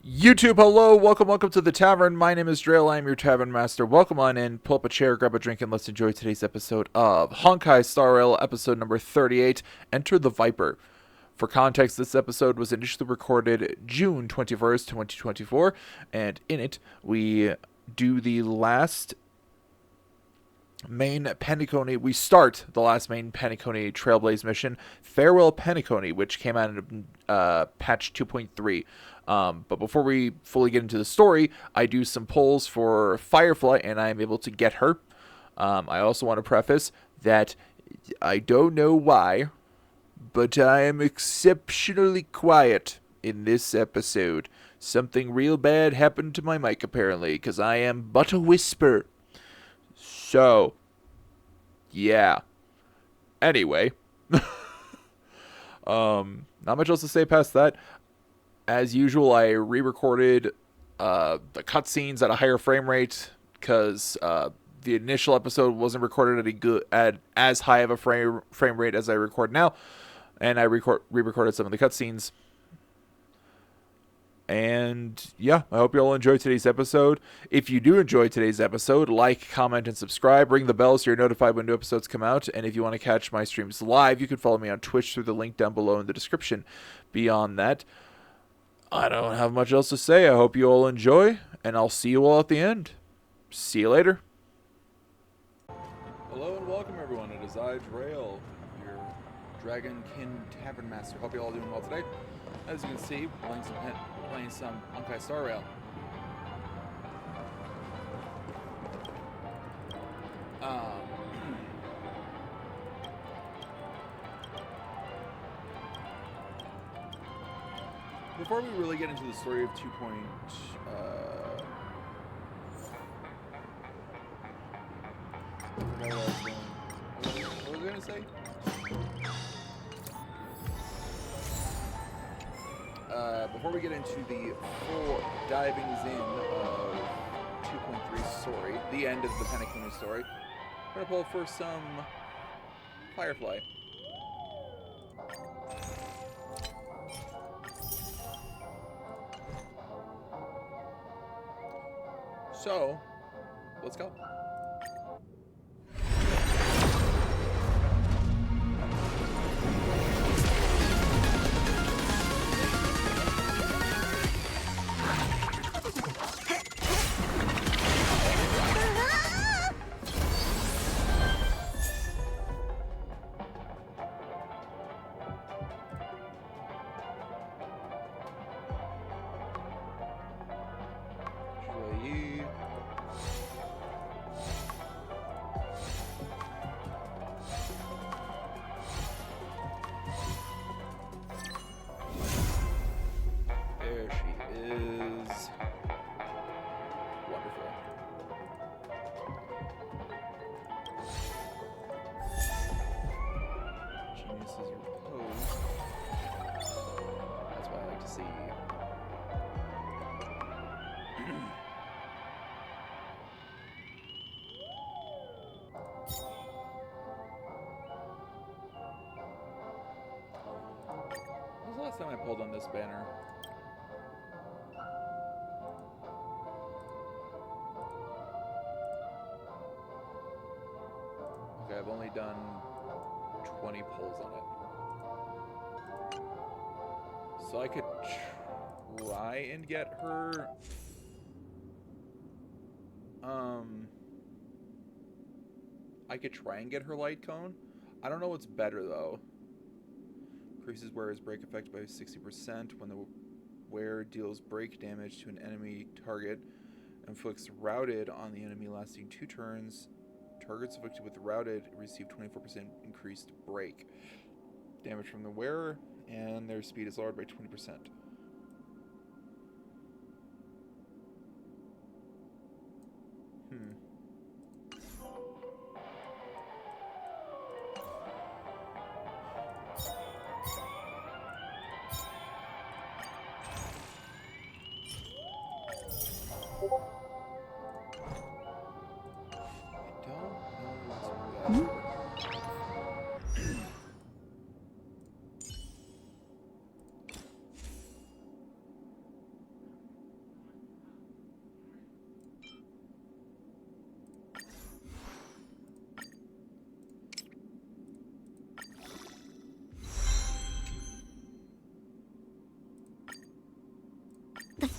YouTube, hello, welcome to the tavern. My name is Drail, I'm your tavern master. Welcome on in, pull up a chair, grab a drink, and let's enjoy today's episode of Honkai Star Rail, episode number 38, Enter the Viper. For context, this episode was initially recorded June 21st, 2024, and in it, we do the last main Penacony. We start the last main Penacony Trailblaze mission, Farewell Penacony, which came out in patch 2.3. But before we fully get into the story, I do some polls for Firefly, and I am able to get her. I also want to preface that I don't know why, but I am exceptionally quiet in this episode. Something real bad happened to my mic, apparently, because I am but a whisper. So, yeah. Anyway. Not much else to say past that. As usual, I re-recorded the cutscenes at a higher frame rate because the initial episode wasn't recorded at as high of a frame rate as I record now, and I re-recorded some of the cutscenes. And yeah, I hope you all enjoyed today's episode. If you do enjoy today's episode, like, comment, and subscribe. Ring the bell so you're notified when new episodes come out. And if you want to catch my streams live, you can follow me on Twitch through the link down below in the description. Beyond that, I don't have much else to say. I hope you all enjoy, and I'll see you all at the end. See you later. Hello and welcome, everyone. It is I, Drail, your Dragonkin Tavern Master. Hope you all doing well today. As you can see, playing some Honkai Star Rail. Before we really get into the story of 2. What was I gonna say? Before we get into the full divings in of 2.3 story, the end of the Penacony story, we're gonna pull for some Firefly. So, let's go. There she is. Wonderful. Genius is your pose. That's what I like to see. When was the last time I pulled on this banner? Okay, I've only done 20 pulls on it. So I could try and get her... I could try and get her light cone. I don't know what's better, though. Increases wearer's break effect by 60% when the wearer deals break damage to an enemy target. Inflicts routed on the enemy lasting 2 turns. Targets afflicted with routed receive 24% increased break damage from the wearer, and their speed is lowered by 20%.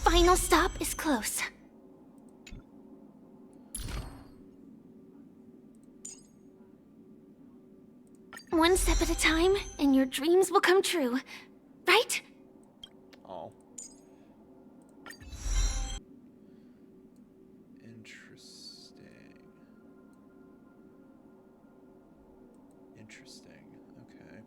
final stop is close. One step at a time, and your dreams will come true. Right? Oh. Interesting. Interesting. Okay.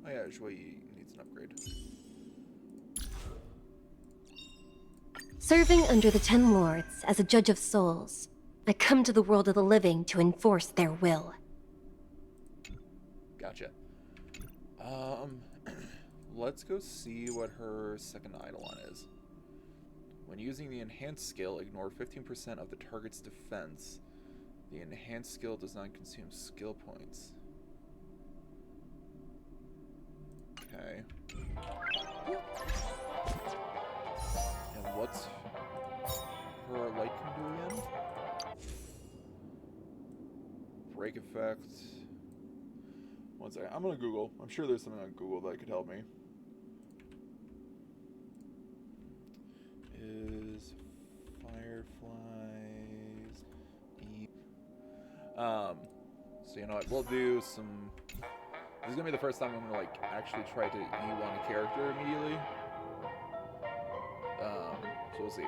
Oh yeah, Shui needs an upgrade. Serving under the Ten Lords as a judge of souls, I come to the world of the living to enforce their will. Gotcha. Let's go see what her second eidolon is. When using the enhanced skill, ignore 15% of the target's defense. The enhanced skill does not consume skill points. Okay. And what's her light can do again? Break effect. One second. I'm gonna Google. I'm sure there's something on Google that could help me. Is Firefly's so you know what, we'll do some. This is gonna be the first time I'm gonna like actually try to E1 a character immediately. So we'll see.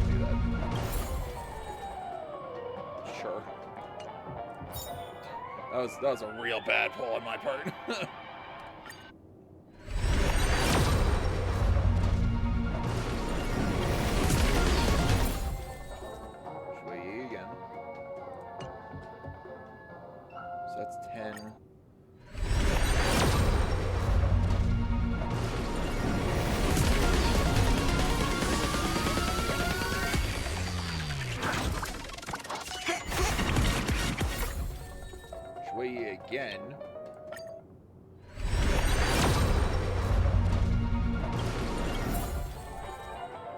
Do that. Sure. That was a real bad pull on my part. Shui again. So that's 10. Shui again.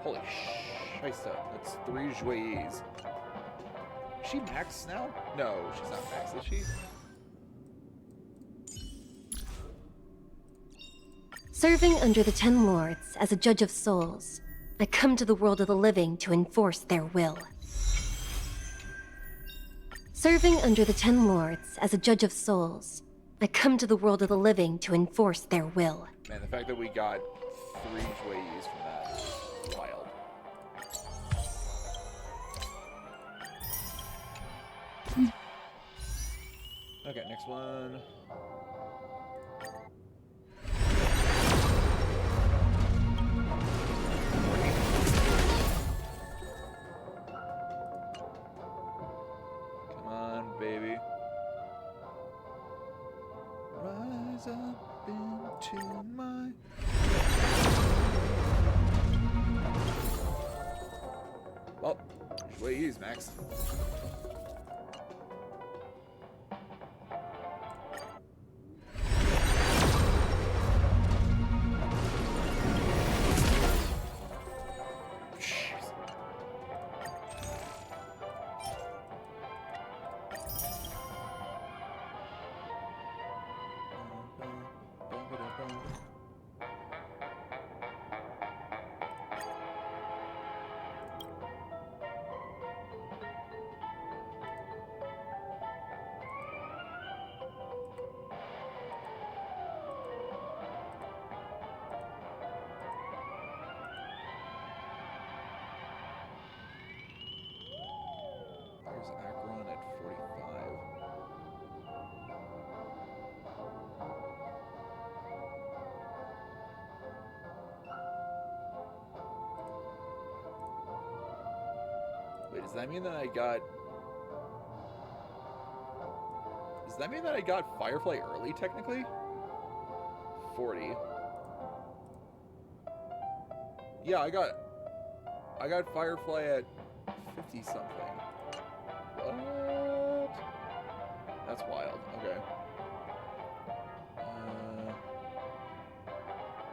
Holy shiesta. That's 3 Jouets. Is she max now? No, she's not max, is she? Serving under the Ten Lords as a judge of souls, I come to the world of the living to enforce their will. Serving under the Ten Lords as a judge of souls, I come to the world of the living to enforce their will. Man, the fact that we got 3 Jouets from that is wild. Okay, next one. Come on, baby. Rise up into my... Well, Jouet's max. There's Akron at 45. Wait, does that mean that I got... Does that mean that I got Firefly early, technically? 40. Yeah, I got Firefly at 50 something. What? That's wild. Okay.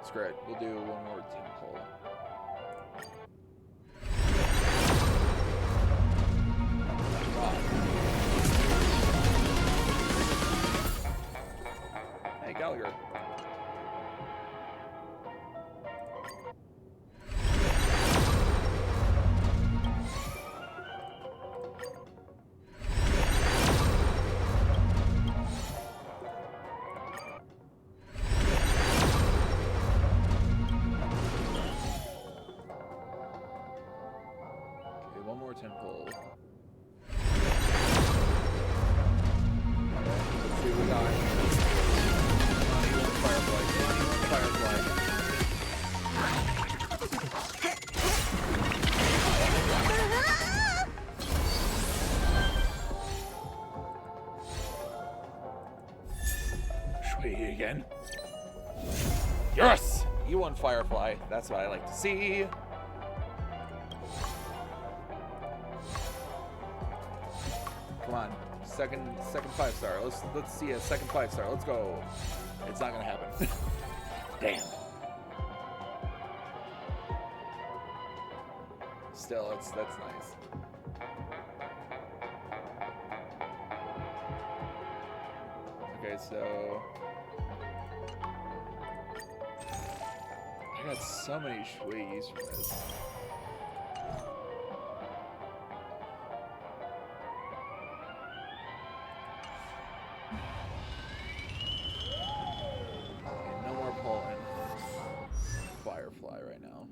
Screw it. We'll do one more team poll. Oh my god. Gallagher. Okay, one more temple. Let's see what we got. Firefly. Sweet again. Yes! You won Firefly. That's what I like to see. Come on. Second 5-star. Let's see a second 5-star. Let's go. It's not gonna happen. Damn. Still, that's nice. Okay, so I got so many shuis from this. Firefly right now.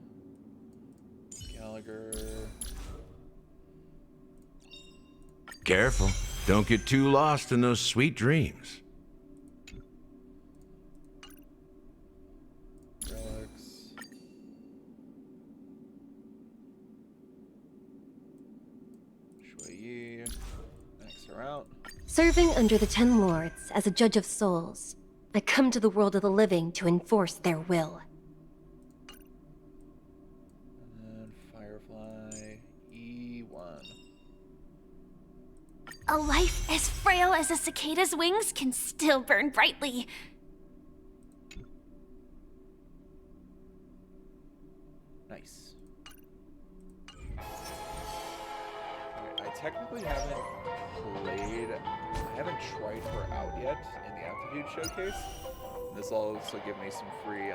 Gallagher. Careful. Don't get too lost in those sweet dreams. Relics. Shui. Next are out. Serving under the Ten Lords as a judge of souls, I come to the world of the living to enforce their will. And Firefly E1. A life as frail as a cicada's wings can still burn brightly. Nice. Okay, I technically haven't tried her out yet in the Aptitude Showcase. This will also give me some free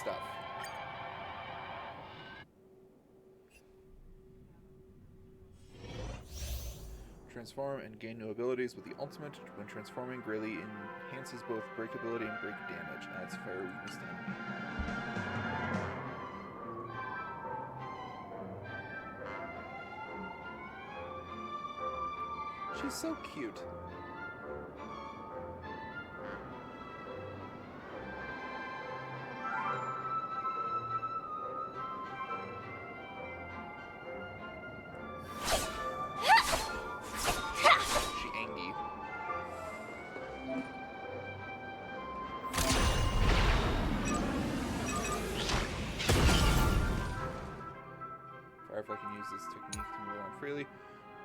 stuff. Transform and gain new abilities with the ultimate. When transforming, greatly enhances both breakability and break damage. Adds fire weakness to enemy. She's so cute. Firefly can use this technique to move around freely.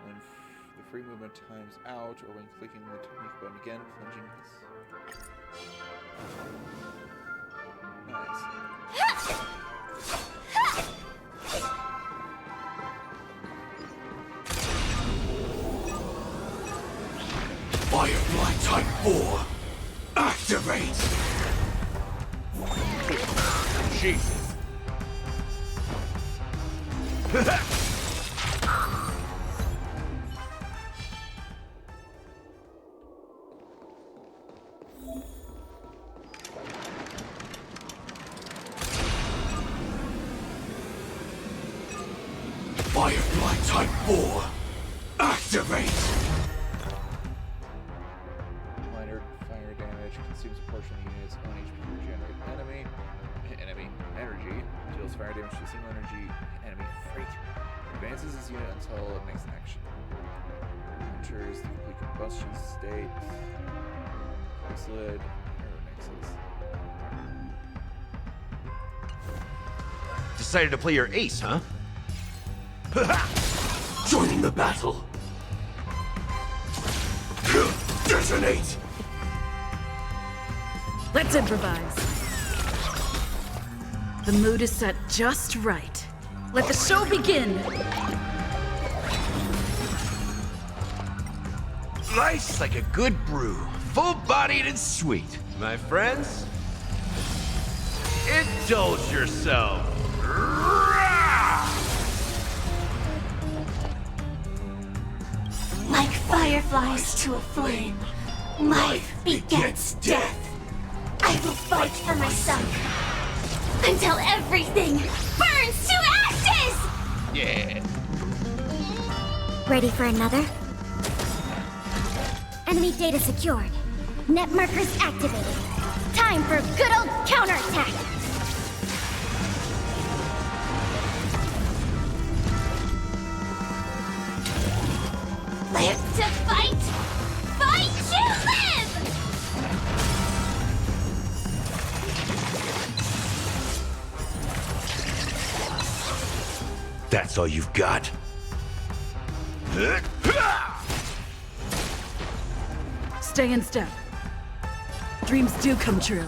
When the free movement times out, or when clicking the technique button again, plunging his... Nice. Firefly Type 4, activate! Jesus. Firefly Type 4, activate! Minor fire damage consumes a portion of the unit's own HP to regenerate enemy energy. Deals fire damage to a single energy enemy freight. Advances his unit until it makes an action. Enters the complete combustion state. Chrysalid. Aeronexus. Decided to play your ace, huh? Joining the battle. Detonate! Let's improvise. The mood is set just right. Let the show begin! Nice like a good brew. Full-bodied and sweet. My friends, indulge yourself. Like fireflies to a flame, life begets death. I will fight for my son until everything burns to ashes! Yeah. Ready for another? Enemy data secured. Net markers activated. Time for a good old counterattack! Live to fight! Fight to live! That's all you've got? Stay in step. Dreams do come true.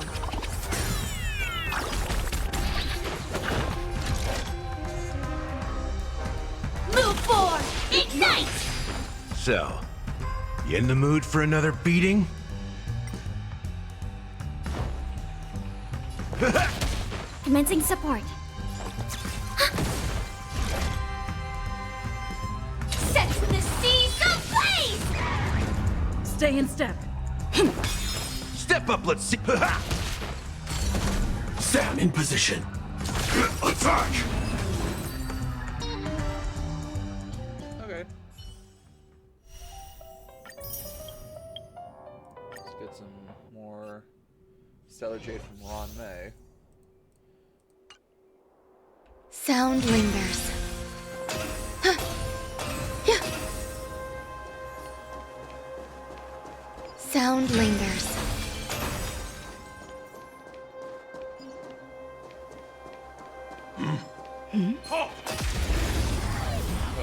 Move forward! Ignite! So, you in the mood for another beating? Commencing support. Set the seas ablaze! Stay in step. Step up, let's see. Sam in position. Attack! Okay. Let's get some more Stellar Jade from Ron May. Sound lingers. Sound lingers.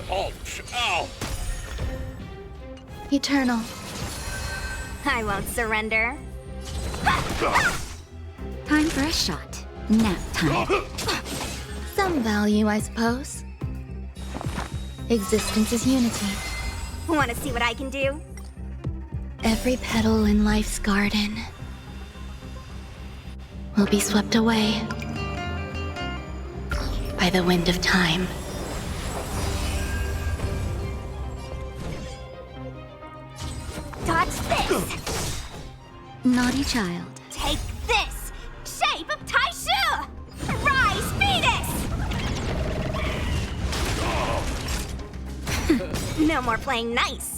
Oh, ow! Eternal. I won't surrender. Time for a shot. Nap time. Some value, I suppose. Existence is unity. Want to see what I can do? Every petal in life's garden will be swept away by the wind of time. Dodge this! Naughty child. Take this! Shape of Taishu! Rise, fetus! No more playing nice.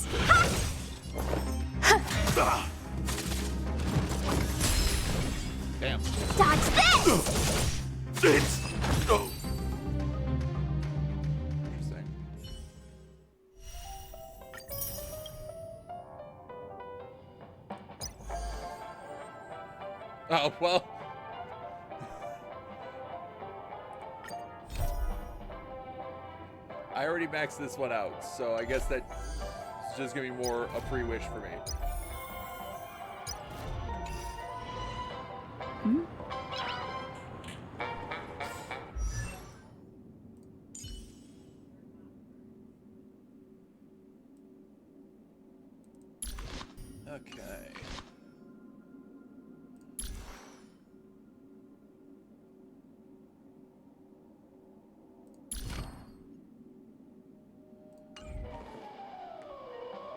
Damn. Dodge this! It's... Oh. Interesting. Oh, well. I already maxed this one out, so I guess that's just gonna be more a free wish for me. Okay.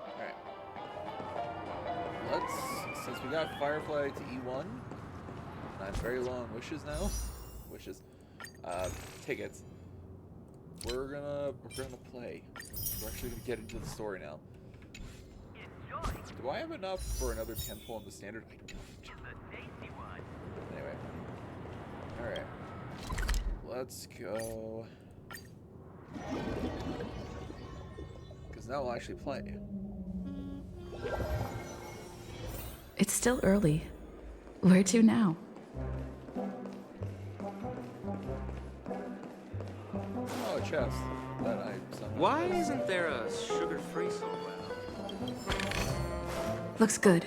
Alright. Since we got Firefly to E1, and I have very long wishes now. Tickets. We're gonna play. We're actually gonna get into the story now. Do I have enough for another temple in the standard? I don't. Anyway. Alright. Let's go. Because now we'll actually play. It's still early. Where to now? Oh, a chest. That I somehow Why missed. isn't there a sugar-free soda? Looks good.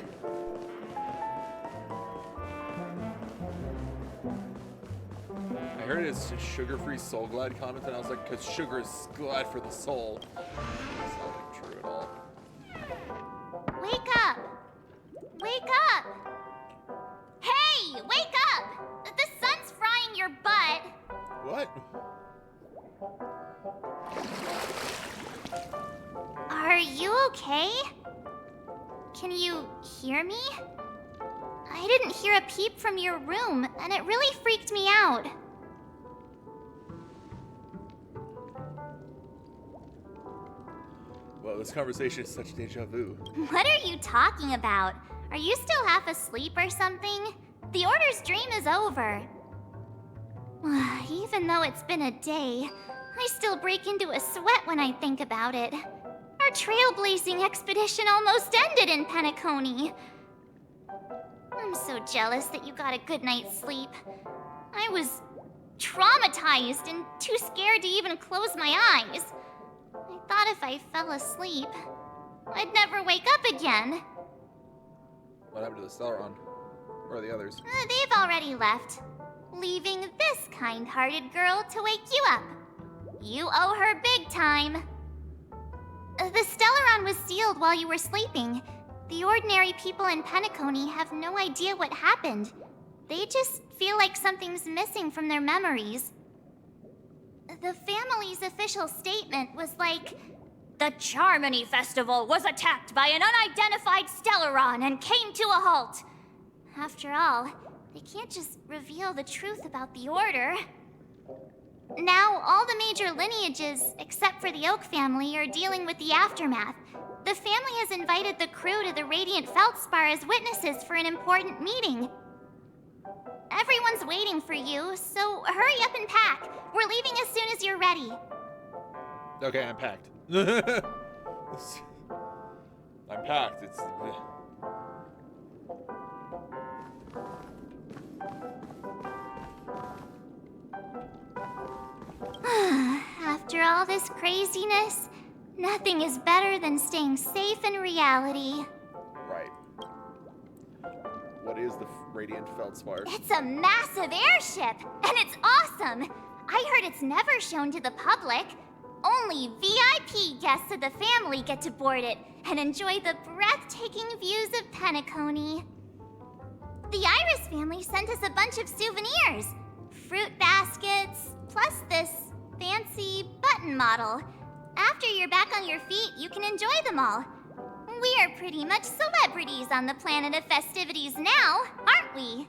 I heard it's sugar-free soul glad comment, and I was like, because sugar is glad for the soul. That's not true at all. Wake okay? Can you hear me? I didn't hear a peep from your room, and it really freaked me out. Well, this conversation is such deja vu. What are you talking about? Are you still half asleep or something? The Order's dream is over. Even though it's been a day, I still break into a sweat when I think about it. Our trailblazing expedition almost ended in Penacony. I'm so jealous that you got a good night's sleep. I was traumatized and too scared to even close my eyes. I thought if I fell asleep, I'd never wake up again. What happened to the Stellaron? Where are the others? They've already left, leaving this kind-hearted girl to wake you up. You owe her big time. The Stellaron was sealed while you were sleeping. The ordinary people in Penacony have no idea what happened. They just feel like something's missing from their memories. The family's official statement was like, "The Charmony Festival was attacked by an unidentified Stellaron and came to a halt." After all, they can't just reveal the truth about the Order. Now, all the major lineages, except for the Oak family, are dealing with the aftermath. The family has invited the crew to the Radiant Feldspar as witnesses for an important meeting. Everyone's waiting for you, so hurry up and pack. We're leaving as soon as you're ready. Okay, I'm packed. I'm packed. It's... After all this craziness, nothing is better than staying safe in reality. Right. What is the Radiant Feldspar? It's a massive airship, and it's awesome. I heard it's never shown to the public. Only VIP guests of the family get to board it and enjoy the breathtaking views of Penacony. The Iris family sent us a bunch of souvenirs. Fruit baskets, plus this fancy button model. After you're back on your feet, you can enjoy them all. We are pretty much celebrities on the planet of festivities now, aren't we?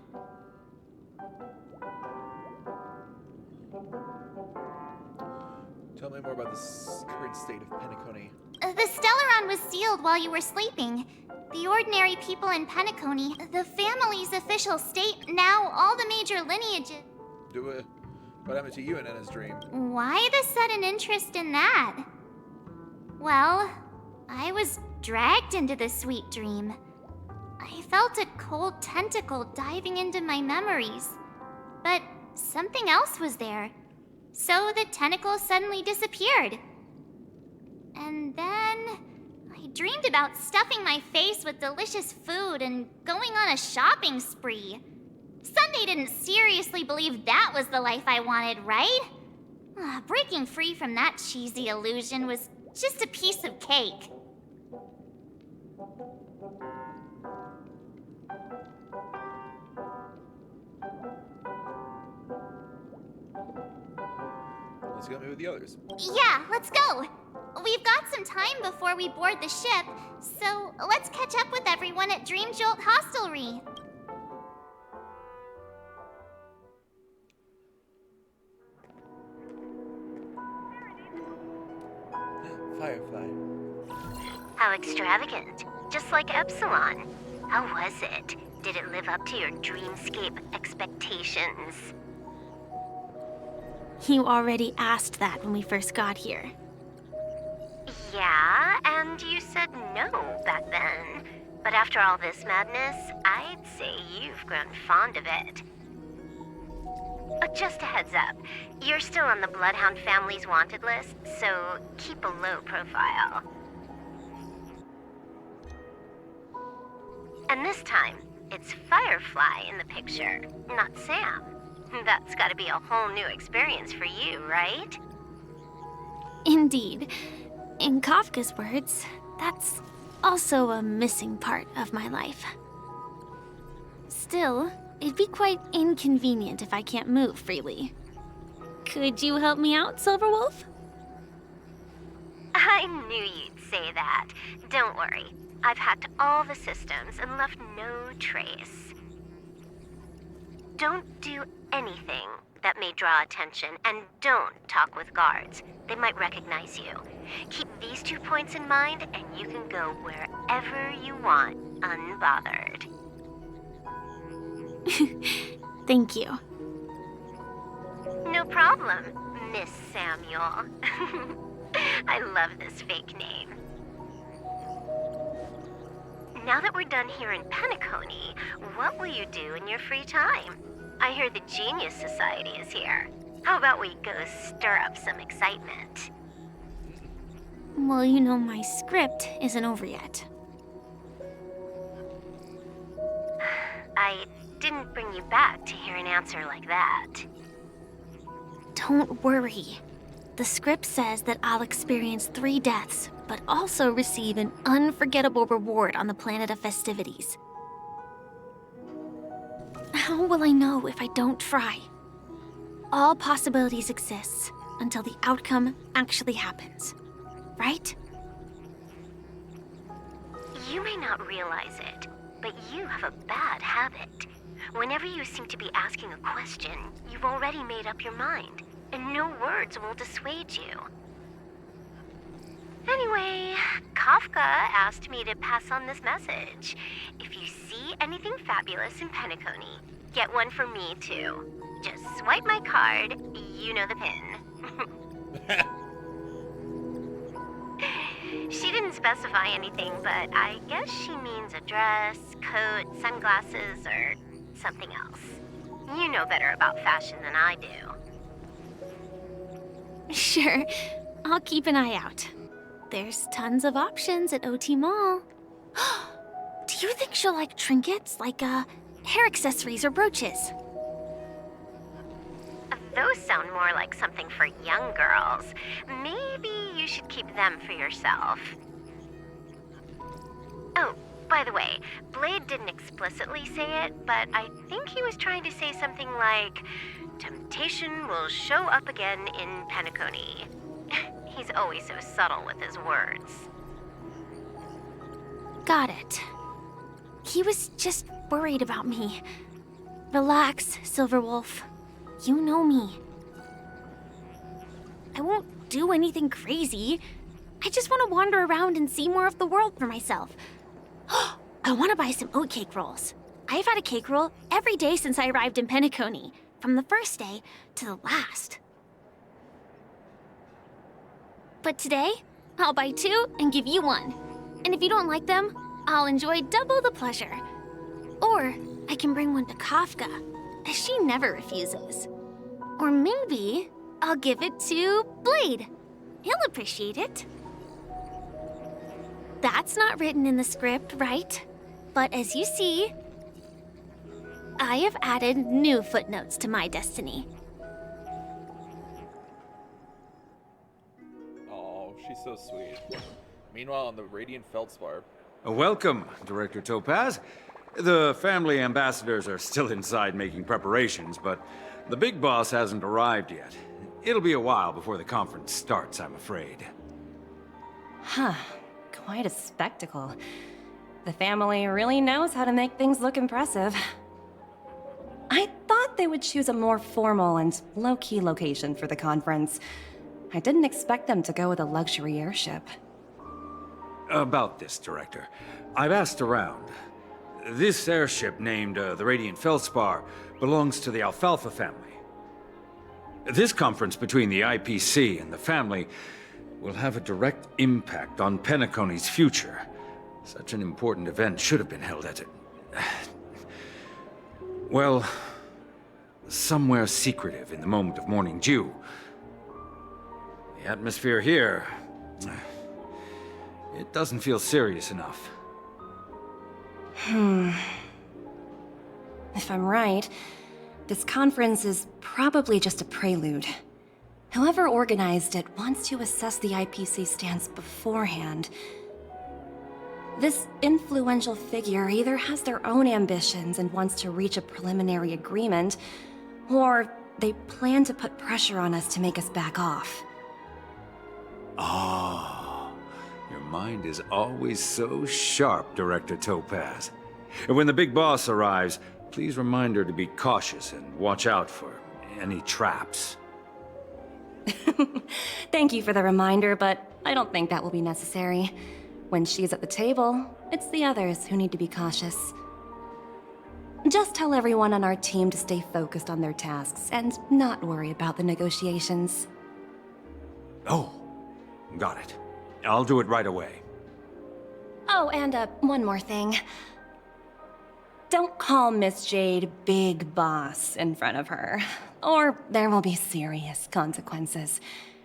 Tell me more about the current state of Penacony. The Stellaron was sealed while you were sleeping. The ordinary people in Penacony, the family's official state, now all the major lineages... What happened to you in Enna's dream? Why the sudden interest in that? Well, I was dragged into the sweet dream. I felt a cold tentacle diving into my memories. But something else was there. So the tentacle suddenly disappeared. And then I dreamed about stuffing my face with delicious food and going on a shopping spree. Sunday didn't seriously believe that was the life I wanted, right? Breaking free from that cheesy illusion was just a piece of cake. Let's go meet with the others. Yeah, let's go. We've got some time before we board the ship, so let's catch up with everyone at Dream Jolt Hostelry. Firefly. How extravagant. Just like Epsilon. How was it? Did it live up to your dreamscape expectations? You already asked that when we first got here. Yeah, and you said no back then. But after all this madness, I'd say you've grown fond of it. Just a heads up, you're still on the Bloodhound family's wanted list, so keep a low profile. And this time, it's Firefly in the picture, not Sam. That's gotta be a whole new experience for you, right? Indeed. In Kafka's words, that's also a missing part of my life. Still, it'd be quite inconvenient if I can't move freely. Could you help me out, Silverwolf? I knew you'd say that. Don't worry. I've hacked all the systems and left no trace. Don't do anything that may draw attention, and don't talk with guards. They might recognize you. Keep these 2 points in mind, and you can go wherever you want, unbothered. Thank you. No problem, Miss Samuel. I love this fake name. Now that we're done here in Penacony, what will you do in your free time? I hear the Genius Society is here. How about we go stir up some excitement? Well, you know my script isn't over yet. I didn't bring you back to hear an answer like that. Don't worry. The script says that I'll experience 3 deaths, but also receive an unforgettable reward on the planet of festivities. How will I know if I don't try? All possibilities exist until the outcome actually happens, right? You may not realize it, but you have a bad habit. Whenever you seem to be asking a question, you've already made up your mind, and no words will dissuade you. Anyway, Kafka asked me to pass on this message. If you see anything fabulous in Penacony, get one for me too. Just swipe my card, you know the pin. She didn't specify anything, but I guess she means a dress, coat, sunglasses, or something else. You know better about fashion than I do. Sure, I'll keep an eye out. There's tons of options at OT Mall. Do you think she'll like trinkets, like hair accessories or brooches? Those sound more like something for young girls. Maybe you should keep them for yourself. Oh, by the way, Blade didn't explicitly say it, but I think he was trying to say something like, temptation will show up again in Penacony. He's always so subtle with his words. Got it. He was just worried about me. Relax, Silverwolf. You know me. I won't do anything crazy. I just want to wander around and see more of the world for myself. I want to buy some oatcake rolls. I've had a cake roll every day since I arrived in Penacony, from the first day to the last. But today, I'll buy 2 and give you 1. And if you don't like them, I'll enjoy double the pleasure. Or I can bring one to Kafka, as she never refuses. Or maybe I'll give it to Blade. He'll appreciate it. That's not written in the script, right? But as you see, I have added new footnotes to my destiny. Oh, she's so sweet. Meanwhile, on the Radiant Feldspar. Welcome, Director Topaz. The family ambassadors are still inside making preparations, but the big boss hasn't arrived yet. It'll be a while before the conference starts, I'm afraid. Huh. Quite a spectacle. The family really knows how to make things look impressive. I thought they would choose a more formal and low-key location for the conference. I didn't expect them to go with a luxury airship. About this, Director. I've asked around. This airship, named the Radiant Feldspar, belongs to the Alfalfa family. This conference between the IPC and the family will have a direct impact on Penacony's future. Such an important event should have been held at it. Well, somewhere secretive in the moment of morning dew. The atmosphere here, it doesn't feel serious enough. If I'm right, this conference is probably just a prelude. Whoever organized it wants to assess the IPC stance beforehand. This influential figure either has their own ambitions and wants to reach a preliminary agreement, or they plan to put pressure on us to make us back off. Ah. mind is always so sharp, Director Topaz. And when the big boss arrives, please remind her to be cautious and watch out for any traps. Thank you for the reminder, but I don't think that will be necessary. When she's at the table, it's the others who need to be cautious. Just tell everyone on our team to stay focused on their tasks and not worry about the negotiations. Oh, got it. I'll do it right away. Oh, and one more thing. Don't call Miss Jade Big Boss in front of her, or there will be serious consequences.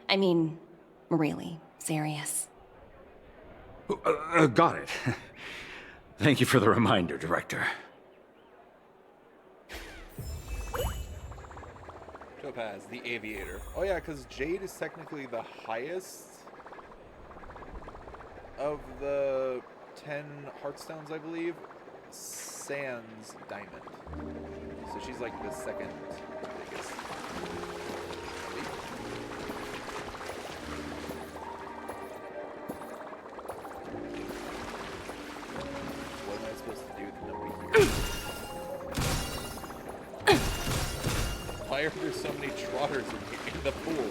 I mean, really serious. Got it. Thank you for the reminder, Director. Topaz, the aviator. Oh yeah, because Jade is technically the highest of the 10 Heartstones, I believe. Sans Diamond. So she's like the second biggest. What am I supposed to do with the number here? Why are there so many trotters in the pool?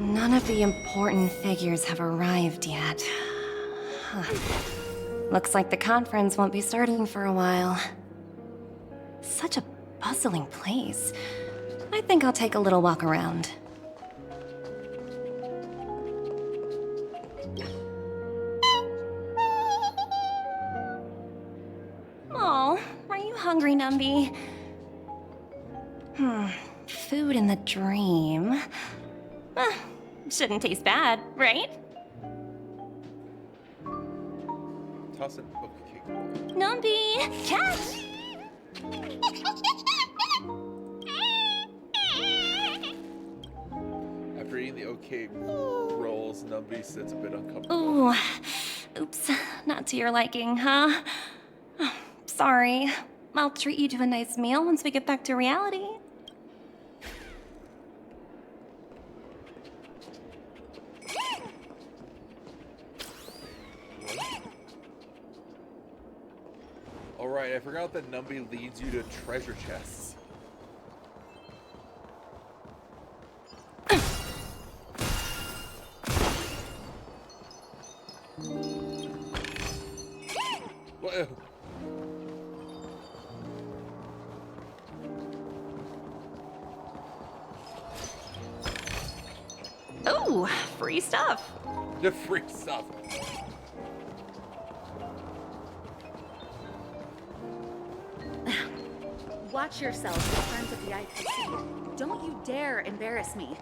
None of the important figures have arrived yet. Looks like the conference won't be starting for a while. Such a bustling place. I think I'll take a little walk around. Oh, are you hungry, Numby? Food in the dream. Shouldn't taste bad, right? Toss an okay. Numby, catch! After eating the okay rolls, Numby sits a bit uncomfortable. Ooh, oops, not to your liking, huh? Sorry. I'll treat you to a nice meal once we get back to reality. Alright, I forgot that Numby leads you to treasure chests. What? Ooh, free stuff. The free stuff. Watch yourselves in terms of the IPC. Don't you dare embarrass me.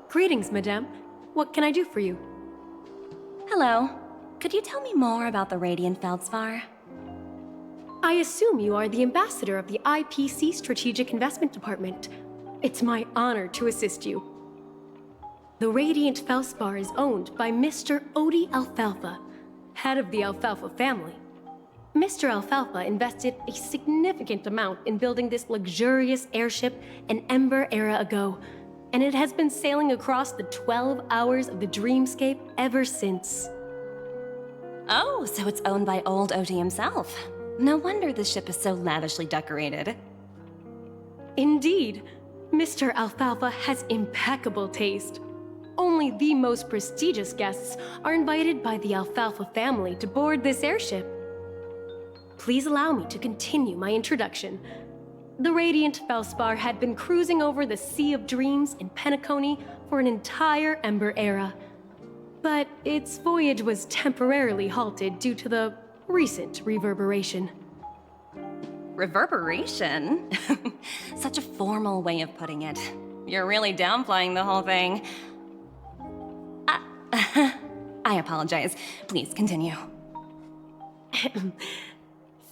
Greetings, madame. What can I do for you? Hello. Could you tell me more about the Radiant Feldspar? I assume you are the ambassador of the IPC Strategic Investment Department. It's my honor to assist you. The Radiant Feldspar is owned by Mr. Odie Alfalfa, head of the Alfalfa family. Mr. Alfalfa invested a significant amount in building this luxurious airship an Ember era ago, and it has been sailing across the 12 hours of the dreamscape ever since. Oh, so it's owned by old Odie himself. No wonder the ship is so lavishly decorated. Indeed, Mr. Alfalfa has impeccable taste. Only the most prestigious guests are invited by the Alfalfa family to board this airship. please allow me to continue my introduction. The Radiant Felspar had been cruising over the Sea of Dreams in Penacony for an entire Ember era. But its voyage was temporarily halted due to the recent reverberation. Reverberation? Such a formal way of putting it. You're really downplaying the whole thing. I apologize. Please continue.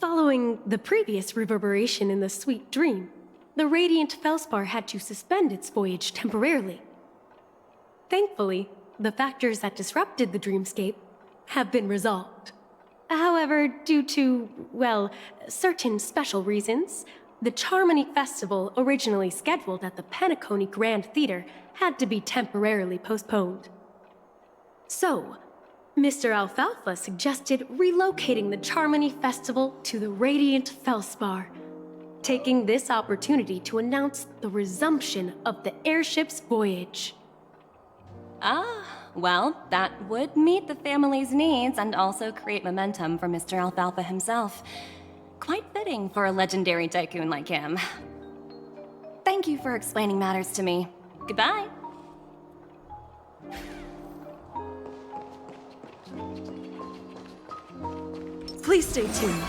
Following the previous reverberation in the Sweet Dream, the Radiant Felspar had to suspend its voyage temporarily. Thankfully, the factors that disrupted the dreamscape have been resolved. However, due to, well, certain special reasons, the Charmony Festival, originally scheduled at the Penacony Grand Theater, had to be temporarily postponed. So, Mr. Alfalfa suggested relocating the Charmony Festival to the Radiant Felspar, taking this opportunity to announce the resumption of the airship's voyage. Well, that would meet the family's needs and also create momentum for Mr. Alfalfa himself. Quite fitting for a legendary tycoon like him. Thank you for explaining matters to me. Goodbye. Please stay tuned.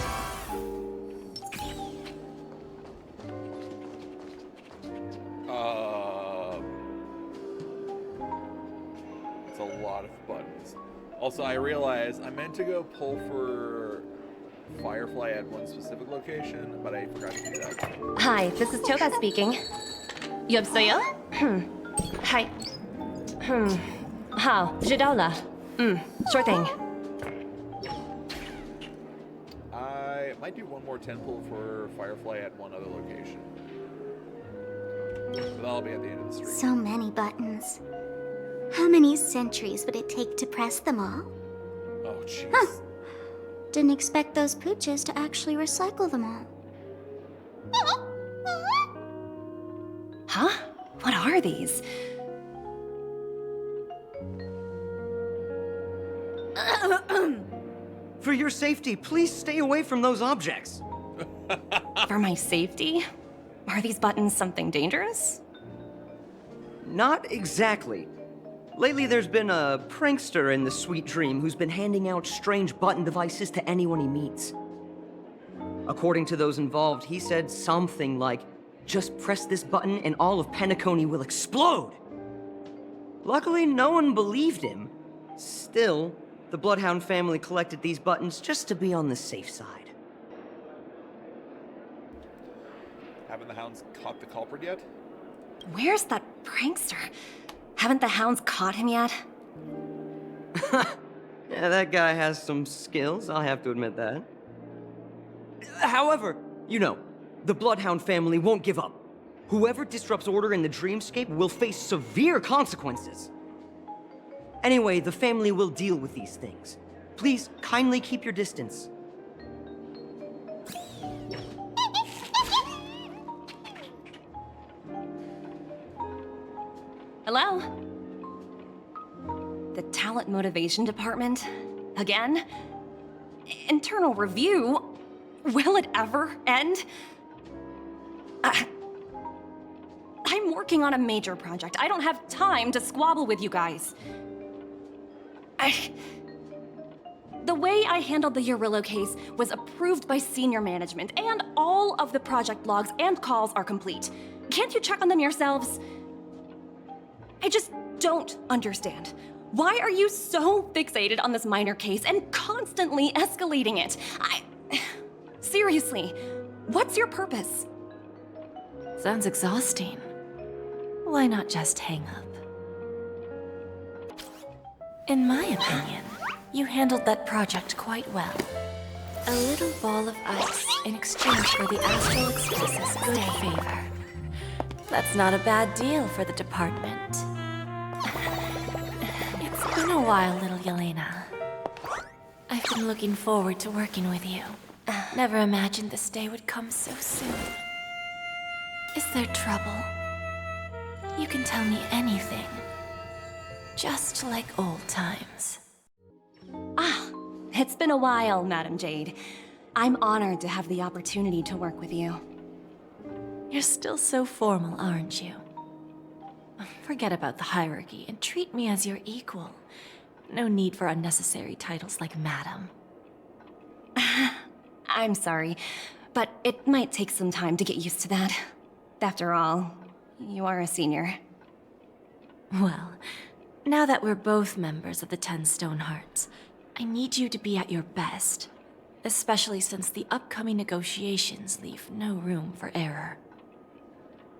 It's a lot of buttons. Also, I realize I meant to go pull for Firefly at one specific location, but I forgot to do that. Hi, this is Toga speaking. 여보세요? Hi. How? 知道了. Sure thing. I might do one more 10 pull for Firefly at one other location. But that'll be at the end of the stream. So many buttons. How many centuries would it take to press them all? Oh, jeez. Huh. Didn't expect those pooches to actually recycle them all. Huh? What are these? For your safety, please stay away from those objects. For my safety? Are these buttons something dangerous? Not exactly. Lately, there's been a prankster in the Sweet Dream who's been handing out strange button devices to anyone he meets. According to those involved, he said something like, "Just press this button and all of Penacony will explode!" Luckily, no one believed him. Still, the Bloodhound family collected these buttons just to be on the safe side. Haven't the hounds caught the culprit yet? Where's that prankster? Haven't the hounds caught him yet? Yeah, that guy has some skills, I'll have to admit that. However, you know, the Bloodhound family won't give up. Whoever disrupts order in the dreamscape will face severe consequences. Anyway, the family will deal with these things. Please, kindly keep your distance. Hello? The Talent Motivation Department? Again? Internal review? Will it ever end? I'm working on a major project. I don't have time to squabble with you guys. The way I handled the Urillo case was approved by senior management, and all of the project logs and calls are complete. Can't you check on them yourselves? I just don't understand. Why are you so fixated on this minor case and constantly escalating it? Seriously, what's your purpose? Sounds exhausting. Why not just hang up? In my opinion, you handled that project quite well. A little ball of ice in exchange for the Astral Express's good favor. That's not a bad deal for the department. It's been a while, little Yelena. I've been looking forward to working with you. Never imagined this day would come so soon. Is there trouble? You can tell me anything. Just like old times. It's been a while, Madam Jade. I'm honored to have the opportunity to work with you. You're still so formal, aren't you? Forget about the hierarchy and treat me as your equal. No need for unnecessary titles like Madam. I'm sorry, but it might take some time to get used to that. After all, you are a senior. Well, now that we're both members of the 10 Stonehearts, I need you to be at your best, especially since the upcoming negotiations leave no room for error.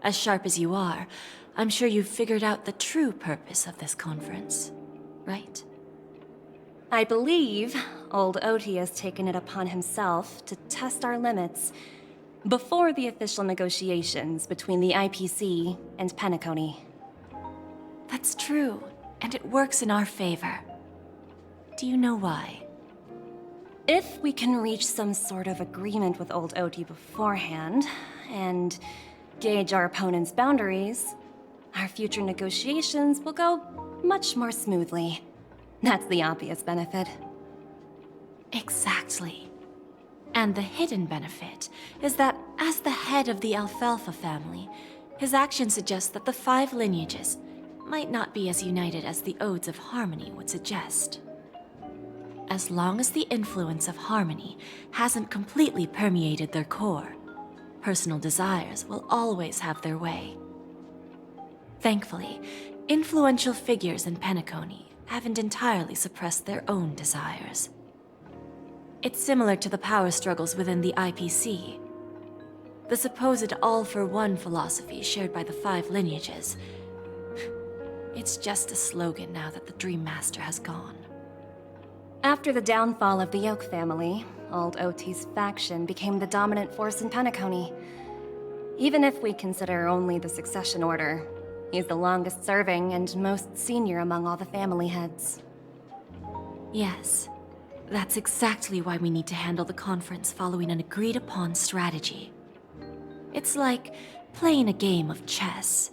As sharp as you are, I'm sure you've figured out the true purpose of this conference, right? I believe old Oti has taken it upon himself to test our limits before the official negotiations between the IPC and Penacony. That's true, and it works in our favor. Do you know why? If we can reach some sort of agreement with old Oti beforehand, and gauge our opponent's boundaries, our future negotiations will go much more smoothly. That's the obvious benefit. Exactly. And the hidden benefit is that as the head of the Alfalfa family, his actions suggest that the 5 lineages might not be as united as the Odes of Harmony would suggest. As long as the influence of Harmony hasn't completely permeated their core, personal desires will always have their way. Thankfully, influential figures in Penacony haven't entirely suppressed their own desires. It's similar to the power struggles within the IPC. The supposed all-for-one philosophy shared by the 5 lineages. It's just a slogan now that the Dream Master has gone. After the downfall of the Yoke family, old Oti's faction became the dominant force in Penacony. Even if we consider only the succession order, he's the longest serving and most senior among all the family heads. Yes, that's exactly why we need to handle the conference following an agreed-upon strategy. It's like playing a game of chess,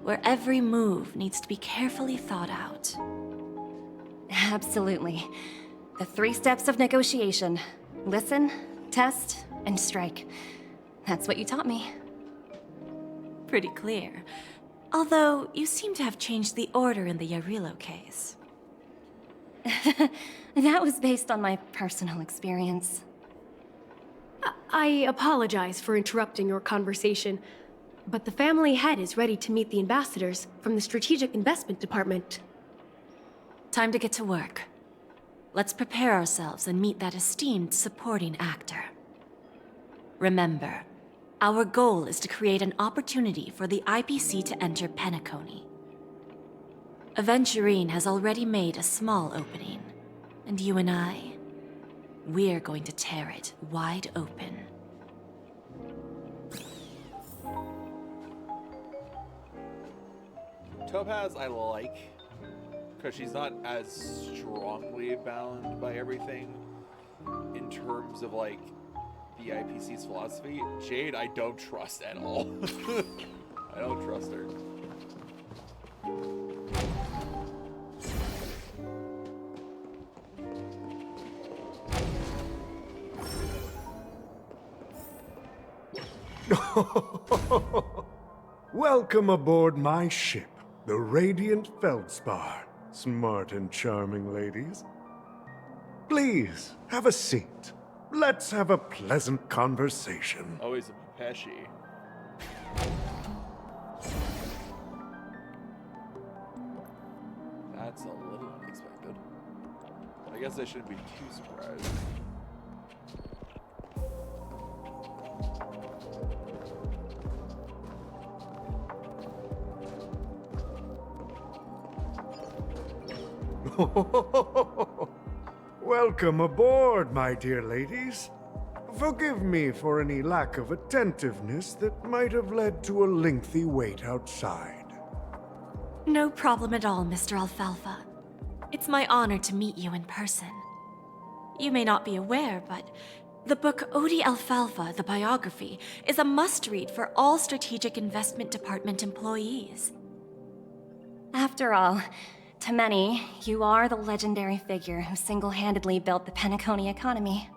where every move needs to be carefully thought out. Absolutely. The 3 steps of negotiation. Listen, test, and strike. That's what you taught me. Pretty clear. Although, you seem to have changed the order in the Yarilo case. That was based on my personal experience. I apologize for interrupting your conversation, but the family head is ready to meet the ambassadors from the Strategic Investment Department. Time to get to work. Let's prepare ourselves and meet that esteemed supporting actor. Remember, our goal is to create an opportunity for the IPC to enter Penacony. Aventurine has already made a small opening, and you and I, we're going to tear it wide open. Topaz I like, because she's not as strongly bound by everything in terms of, like, the IPC's philosophy. Jade, I don't trust at all. I don't trust her. Welcome aboard my ship, the Radiant Feldspar. Smart and charming ladies. Please, have a seat. Let's have a pleasant conversation. Always a Pesci. That's a little unexpected. I guess I shouldn't be too surprised. Welcome aboard, my dear ladies. Forgive me for any lack of attentiveness that might have led to a lengthy wait outside. No problem at all, Mr. Alfalfa. It's my honor to meet you in person. You may not be aware, but the book Odi Alfalfa, the biography, is a must-read for all Strategic Investment Department employees. After all, to many, you are the legendary figure who single-handedly built the Penacony economy.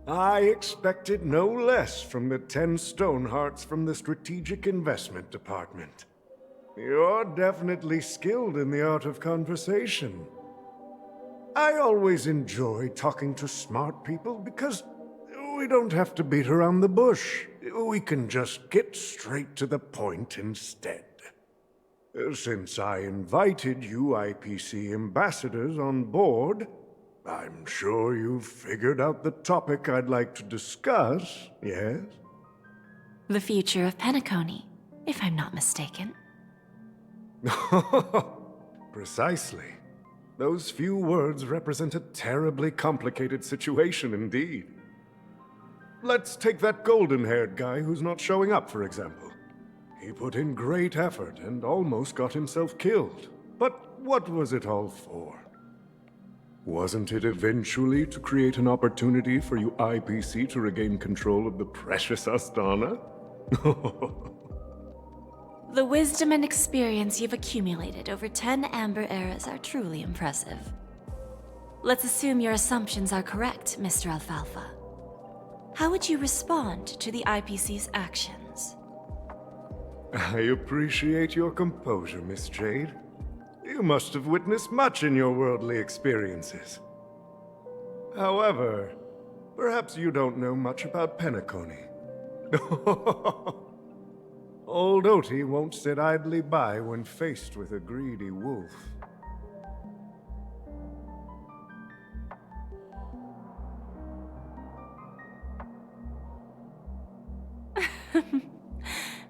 I expected no less from the 10 Stonehearts from the Strategic Investment Department. You're definitely skilled in the art of conversation. I always enjoy talking to smart people because we don't have to beat around the bush. We can just get straight to the point instead. Since I invited you IPC ambassadors on board, I'm sure you've figured out the topic I'd like to discuss, yes? The future of Penacony, if I'm not mistaken. Precisely. Those few words represent a terribly complicated situation indeed. Let's take that golden-haired guy who's not showing up, for example. He put in great effort and almost got himself killed. But what was it all for? Wasn't it eventually to create an opportunity for you IPC to regain control of the precious Astana? The wisdom and experience you've accumulated over 10 Amber Eras are truly impressive. Let's assume your assumptions are correct, Mr. Alfalfa. How would you respond to the IPC's actions? I appreciate your composure, Miss Jade. You must have witnessed much in your worldly experiences. However, perhaps you don't know much about Penacony. Old Oti won't sit idly by when faced with a greedy wolf.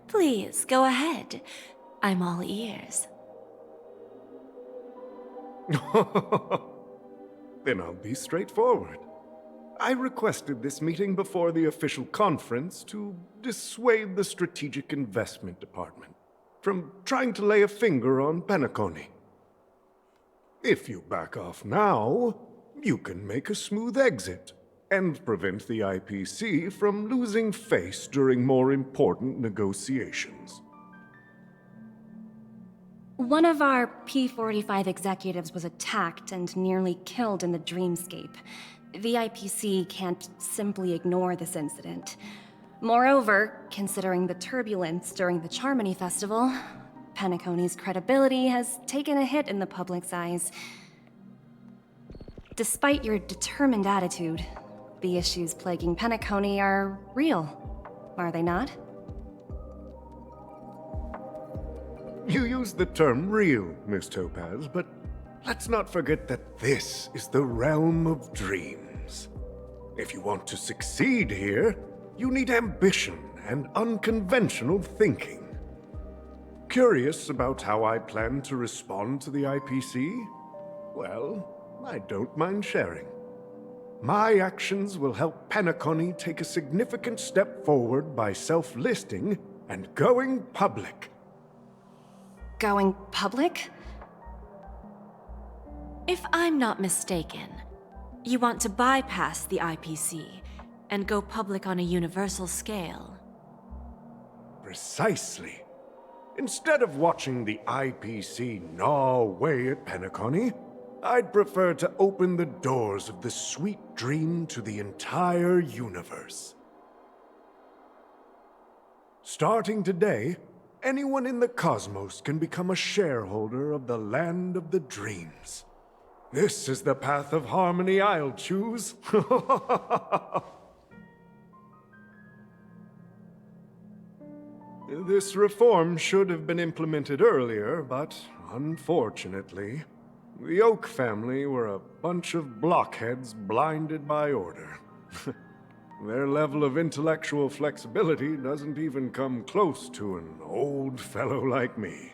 Please, go ahead. I'm all ears. Then I'll be straightforward. I requested this meeting before the official conference to dissuade the Strategic Investment Department from trying to lay a finger on Penacony. If you back off now, you can make a smooth exit and prevent the IPC from losing face during more important negotiations. One of our P-45 executives was attacked and nearly killed in the dreamscape. The IPC can't simply ignore this incident. Moreover, considering the turbulence during the Charmony Festival, Penacony's credibility has taken a hit in the public's eyes. Despite your determined attitude, the issues plaguing Penacony are real, are they not? You used the term real, Miss Topaz, but let's not forget that this is the realm of dreams. If you want to succeed here, you need ambition and unconventional thinking. Curious about how I plan to respond to the IPC? Well, I don't mind sharing. My actions will help Penacony take a significant step forward by self-listing and going public. Going public? If I'm not mistaken, you want to bypass the IPC and go public on a universal scale. Precisely. Instead of watching the IPC gnaw away at Penacony, I'd prefer to open the doors of the sweet dream to the entire universe. Starting today, anyone in the cosmos can become a shareholder of the land of the dreams. This is the path of harmony I'll choose. This reform should have been implemented earlier, but unfortunately, the Oak family were a bunch of blockheads blinded by order. Their level of intellectual flexibility doesn't even come close to an old fellow like me.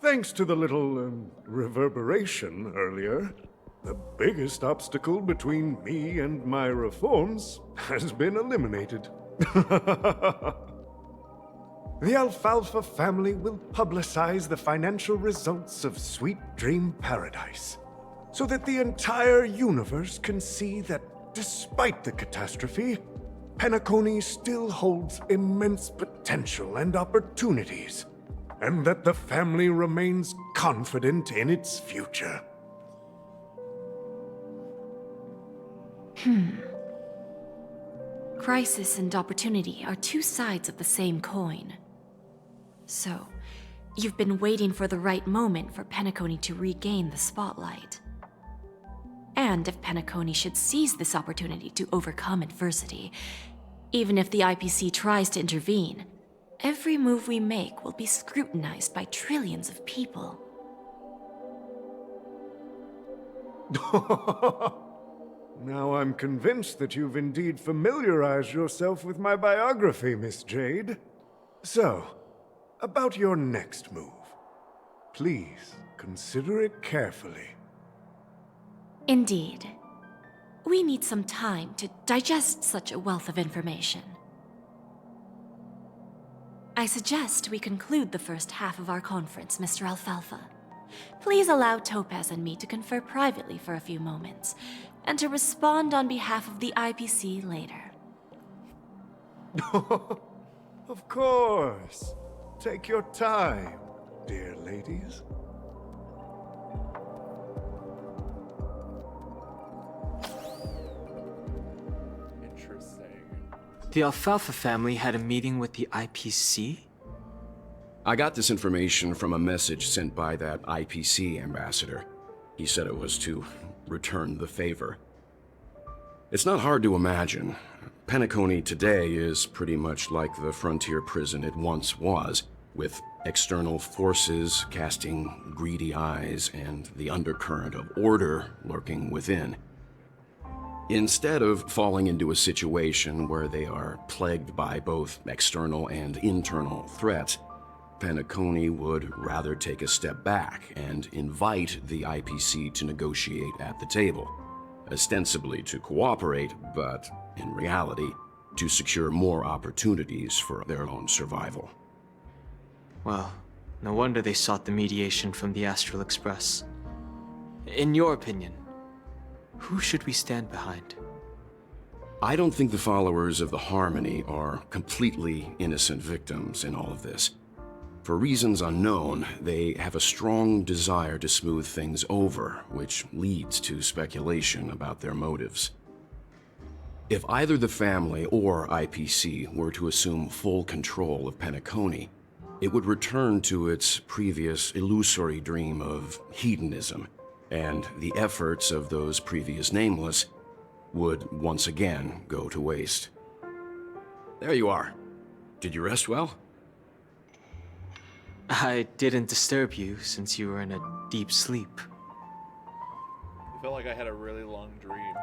Thanks to the little reverberation earlier, the biggest obstacle between me and my reforms has been eliminated. The Alfalfa family will publicize the financial results of Sweet Dream Paradise, so that the entire universe can see that despite the catastrophe, Penacony still holds immense potential and opportunities, and that the family remains confident in its future. Crisis and opportunity are two sides of the same coin. So, you've been waiting for the right moment for Penacony to regain the spotlight. And if Penacony should seize this opportunity to overcome adversity, even if the IPC tries to intervene, every move we make will be scrutinized by trillions of people. Now I'm convinced that you've indeed familiarized yourself with my biography, Miss Jade. So, about your next move. Please, consider it carefully. Indeed. We need some time to digest such a wealth of information. I suggest we conclude the first half of our conference, Mr. Alfalfa. Please allow Topaz and me to confer privately for a few moments, and to respond on behalf of the IPC later. Of course. Take your time, dear ladies. Interesting. The Alfalfa family had a meeting with the IPC? I got this information from a message sent by that IPC ambassador. He said it was to return the favor. It's not hard to imagine. Penacony today is pretty much like the frontier prison it once was, with external forces casting greedy eyes and the undercurrent of order lurking within. Instead of falling into a situation where they are plagued by both external and internal threats, Penacony would rather take a step back and invite the IPC to negotiate at the table, ostensibly to cooperate, but in reality, to secure more opportunities for their own survival. Well, no wonder they sought the mediation from the Astral Express. In your opinion, who should we stand behind? I don't think the followers of the Harmony are completely innocent victims in all of this. For reasons unknown, they have a strong desire to smooth things over, which leads to speculation about their motives. If either the family or IPC were to assume full control of Penacony, it would return to its previous illusory dream of hedonism, and the efforts of those previous nameless would once again go to waste. There you are. Did you rest well? I didn't disturb you since you were in a deep sleep. I felt like I had a really long dream.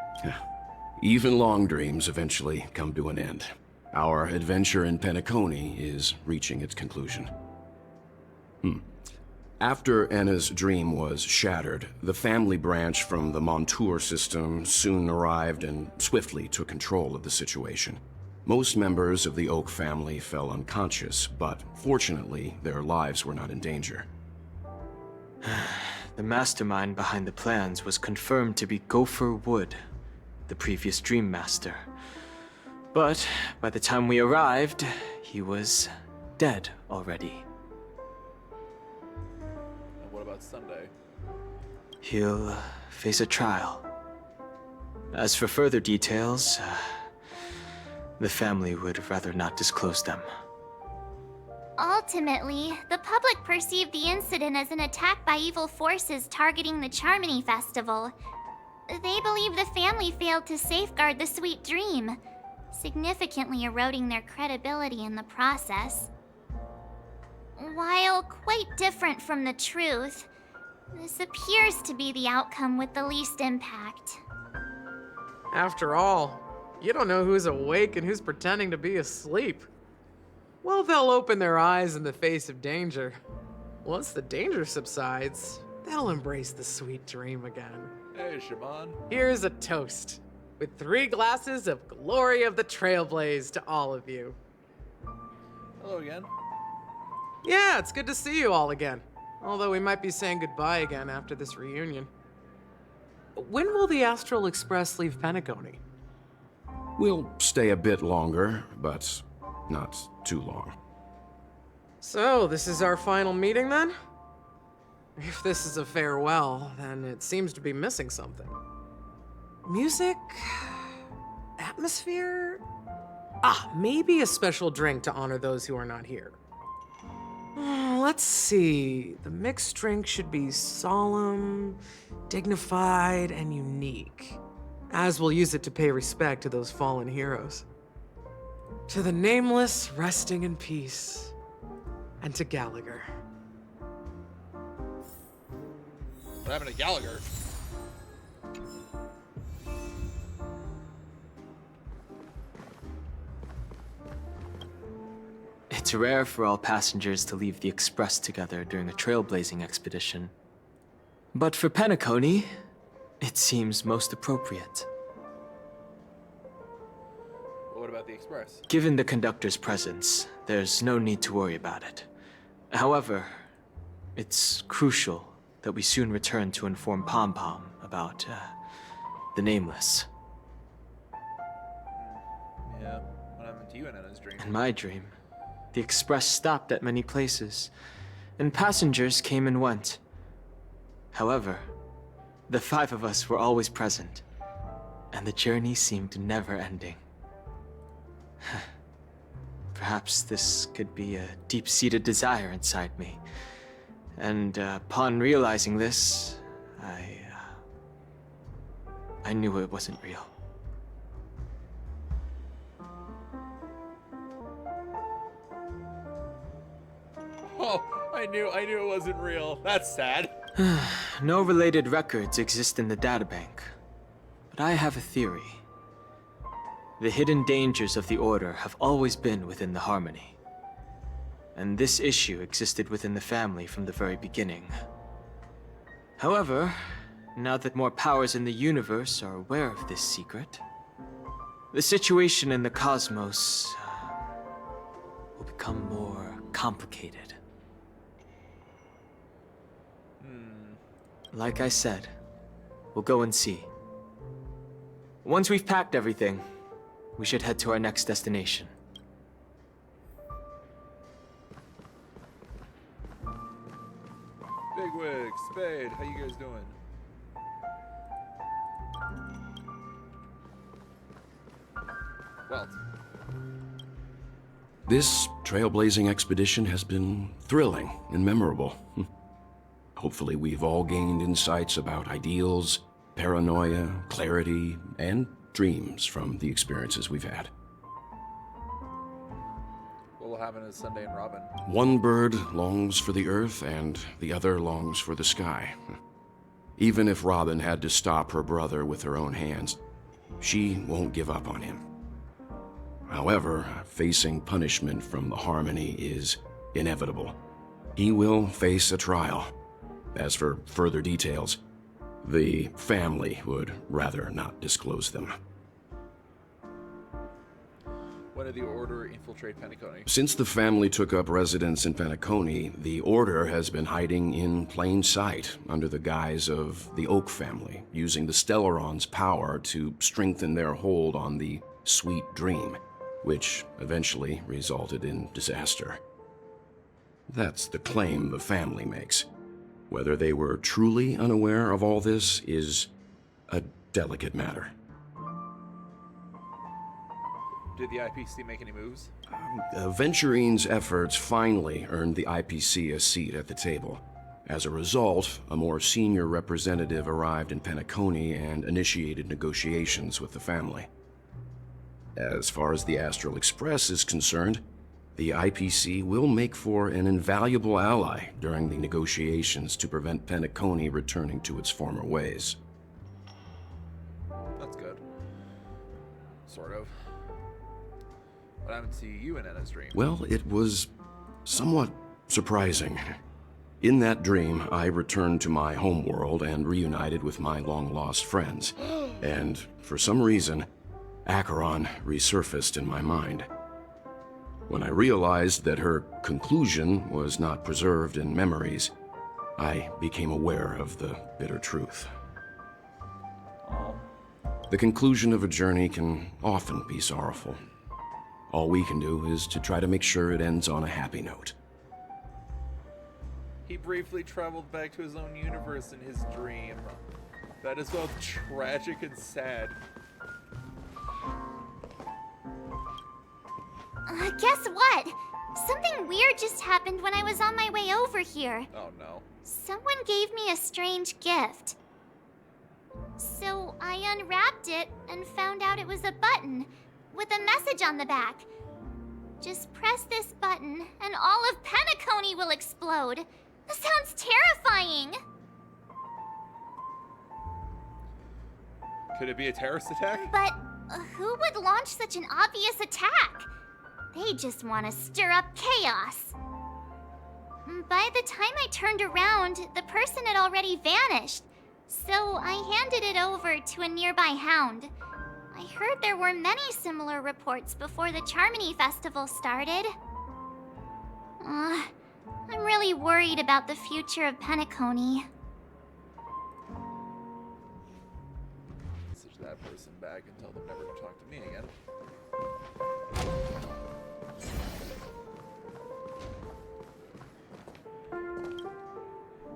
Even long dreams eventually come to an end. Our adventure in Penacony is reaching its conclusion. After Anna's dream was shattered, the family branch from the Montour system soon arrived and swiftly took control of the situation. Most members of the Oak family fell unconscious, but fortunately, their lives were not in danger. The mastermind behind the plans was confirmed to be Gopher Wood, the previous Dream Master. But by the time we arrived, he was dead already. And what about Sunday? He'll face a trial. As for further details, the family would rather not disclose them. Ultimately, the public perceived the incident as an attack by evil forces targeting the Charmony Festival. They believe the family failed to safeguard the sweet dream, significantly eroding their credibility in the process. While quite different from the truth, this appears to be the outcome with the least impact. After all, you don't know who's awake and who's pretending to be asleep. Well, they'll open their eyes in the face of danger. Once the danger subsides, they'll embrace the sweet dream again. Hey, Shaman. Here's a toast, with 3 glasses of Glory of the Trailblaze to all of you. Hello again. Yeah, it's good to see you all again. Although we might be saying goodbye again after this reunion. When will the Astral Express leave Penacony? We'll stay a bit longer, but not too long. So, this is our final meeting then? If this is a farewell, then it seems to be missing something. Music? atmosphere? Ah, maybe a special drink to honor those who are not here. Let's see. The mixed drink should be solemn, dignified, and unique, as we'll use it to pay respect to those fallen heroes. To the nameless, resting in peace, and to Gallagher. What happened to Gallagher? It's rare for all passengers to leave the Express together during a trailblazing expedition. But for Penacony, it seems most appropriate. What about the Express? Given the conductor's presence, there's no need to worry about it. However, it's crucial that we soon return to inform Pom Pom about, the Nameless. Yeah, what happened to you in Anna's dream? In my dream, the Express stopped at many places, and passengers came and went. However, the 5 of us were always present, and the journey seemed never ending. Perhaps this could be a deep-seated desire inside me, and upon realizing this, I knew it wasn't real. Oh, I knew it wasn't real. That's sad. No related records exist in the databank, but I have a theory. The hidden dangers of the Order have always been within the Harmony, and this issue existed within the family from the very beginning. However, now that more powers in the universe are aware of this secret, the situation in the cosmos will become more complicated. Like I said, we'll go and see. Once we've packed everything, we should head to our next destination. Bigwig, Spade, how you guys doing? Well, This trailblazing expedition has been thrilling and memorable. Hopefully we've all gained insights about ideals, paranoia, clarity, and dreams from the experiences we've had. what will happen is Sunday and Robin. One bird longs for the earth and the other longs for the sky. Even if Robin had to stop her brother with her own hands, she won't give up on him. However, facing punishment from the Harmony is inevitable. He will face a trial. As for further details, the family would rather not disclose them. When did the Order infiltrate Penacony? Since the family took up residence in Penacony, the Order has been hiding in plain sight under the guise of the Oak family, using the Stellaron's power to strengthen their hold on the Sweet Dream, which eventually resulted in disaster. That's the claim the family makes. Whether they were truly unaware of all this is a delicate matter. Did the IPC make any moves? Venturine's efforts finally earned the IPC a seat at the table. As a result, a more senior representative arrived in Penacony and initiated negotiations with the family. As far as the Astral Express is concerned, the IPC will make for an invaluable ally during the negotiations to prevent Penacony returning to its former ways. That's good. Sort of. What happened to you in Anna's dream? Well, it was somewhat surprising. In that dream, I returned to my homeworld and reunited with my long-lost friends. And for some reason, Acheron resurfaced in my mind. When I realized that her conclusion was not preserved in memories, I became aware of the bitter truth. The conclusion of a journey can often be sorrowful. All we can do is to try to make sure it ends on a happy note. He briefly traveled back to his own universe in his dream. That is both tragic and sad. Guess what? Something weird just happened when I was on my way over here. Oh no. Someone gave me a strange gift. So I unwrapped it and found out it was a button with a message on the back. Just press this button and all of Penacony will explode. This sounds terrifying. Could it be a terrorist attack? But who would launch such an obvious attack? They just want to stir up chaos. By the time I turned around, the person had already vanished. So I handed it over to a nearby hound. I heard there were many similar reports before the Charmony Festival started. I'm really worried about the future of Penacony. Message that person back and tell them never to talk to me again.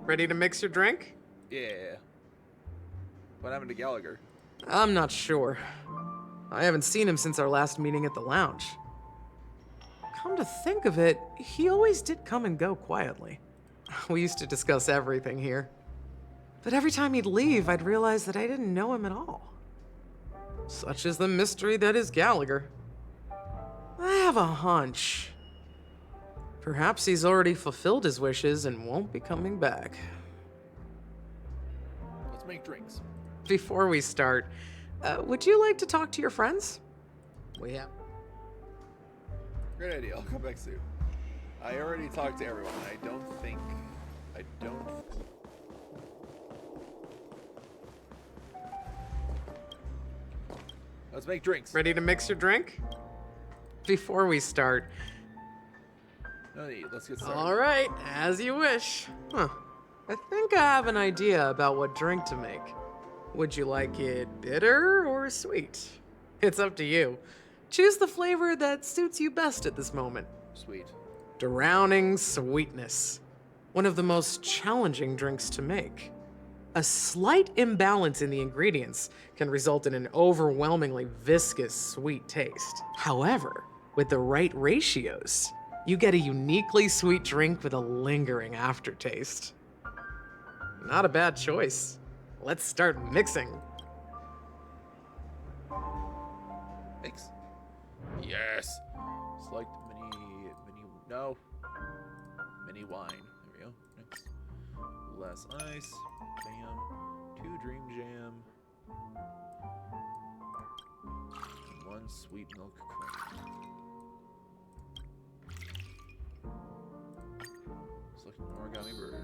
Ready to mix your drink? Yeah. What happened to Gallagher? I'm not sure. I haven't seen him since our last meeting at the lounge. Come to think of it, he always did come and go quietly. We used to discuss everything here. But every time he'd leave, I'd realize that I didn't know him at all. Such is the mystery that is Gallagher. I have a hunch. Perhaps he's already fulfilled his wishes and won't be coming back. Let's make drinks. Before we start, would you like to talk to your friends? We have. Great idea. I'll come back soon. I already talked to everyone. I don't. Let's make drinks. Ready to mix your drink? Before we start. No need. Let's get started. All right, as you wish. I think I have an idea about what drink to make. Would you like it bitter or sweet? It's up to you. Choose the flavor that suits you best at this moment. Sweet. Drowning sweetness. One of the most challenging drinks to make. A slight imbalance in the ingredients can result in an overwhelmingly viscous sweet taste. However, with the right ratios, you get a uniquely sweet drink with a lingering aftertaste. Not a bad choice. Let's start mixing. Thanks. Yes. Select mini wine. There we go. Next. Less ice. Bam. 2 dream jam. 1 sweet milk cream. Select an origami bird.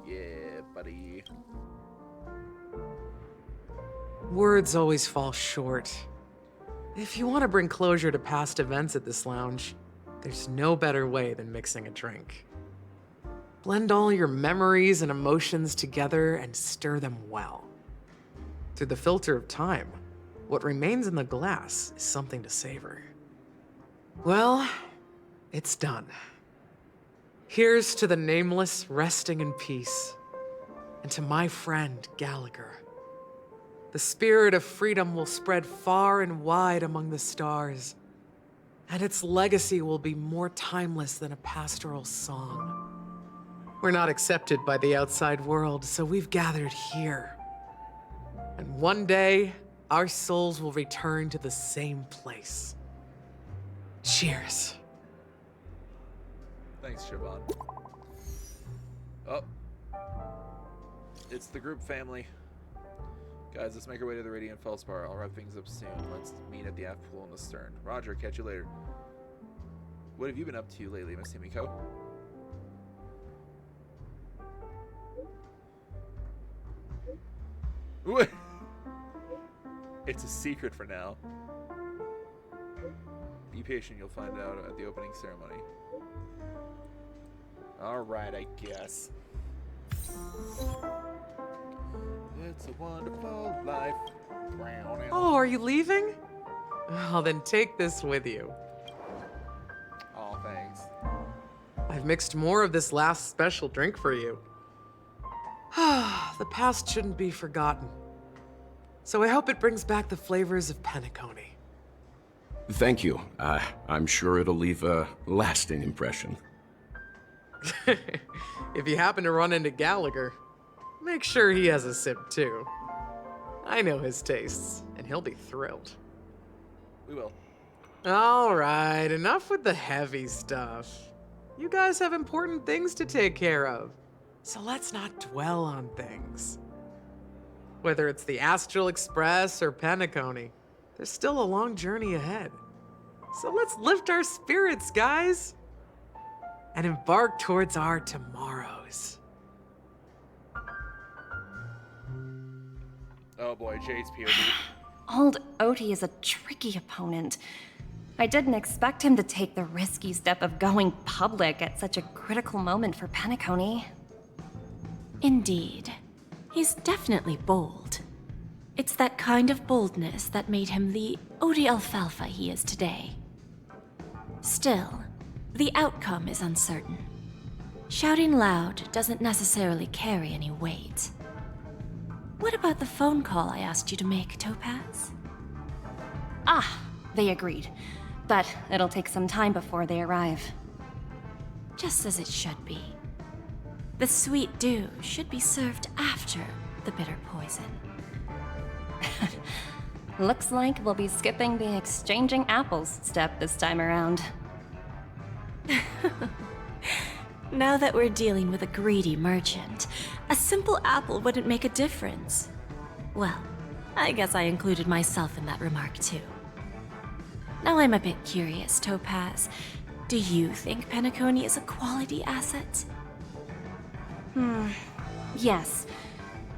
Yeah, buddy. Words always fall short. If you want to bring closure to past events at this lounge, there's no better way than mixing a drink. Blend all your memories and emotions together and stir them well. Through the filter of time, what remains in the glass is something to savor. Well, it's done. Here's to the nameless resting in peace, and to my friend Gallagher. The spirit of freedom will spread far and wide among the stars, and its legacy will be more timeless than a pastoral song. We're not accepted by the outside world, so we've gathered here. And one day, our souls will return to the same place. Cheers. Thanks, Siobhan. Oh. It's the group family. Guys, let's make our way to the Radiant Felspar. I'll wrap things up soon. Let's meet at the aft pool in the stern. Roger, catch you later. What have you been up to lately, Miss Himiko? What? It's a secret for now. Be patient, you'll find out at the opening ceremony. Alright, I guess. It's a wonderful life. Oh, are you leaving? Well, then take this with you. Oh, thanks. I've mixed more of this last special drink for you. The past shouldn't be forgotten. So I hope it brings back the flavors of Penacony. Thank you. I'm sure it'll leave a lasting impression. If you happen to run into Gallagher, make sure he has a sip too. I know his tastes, and he'll be thrilled. We will. Alright, enough with the heavy stuff. You guys have important things to take care of, so let's not dwell on things. Whether it's the Astral Express or Penacony, there's still a long journey ahead. So let's lift our spirits, guys, and embark towards our tomorrows. Oh boy, Jade's POV. Old Oti is a tricky opponent. I didn't expect him to take the risky step of going public at such a critical moment for Penacony. Indeed. He's definitely bold. It's that kind of boldness that made him the Odi Alfalfa he is today. Still, the outcome is uncertain. Shouting loud doesn't necessarily carry any weight. What about the phone call I asked you to make, Topaz? Ah, they agreed. But it'll take some time before they arrive. Just as it should be. The sweet dew should be served after the bitter poison. Looks like we'll be skipping the exchanging apples step this time around. Now that we're dealing with a greedy merchant, a simple apple wouldn't make a difference. Well, I guess I included myself in that remark too. Now I'm a bit curious, Topaz. Do you think Penacony is a quality asset? Yes.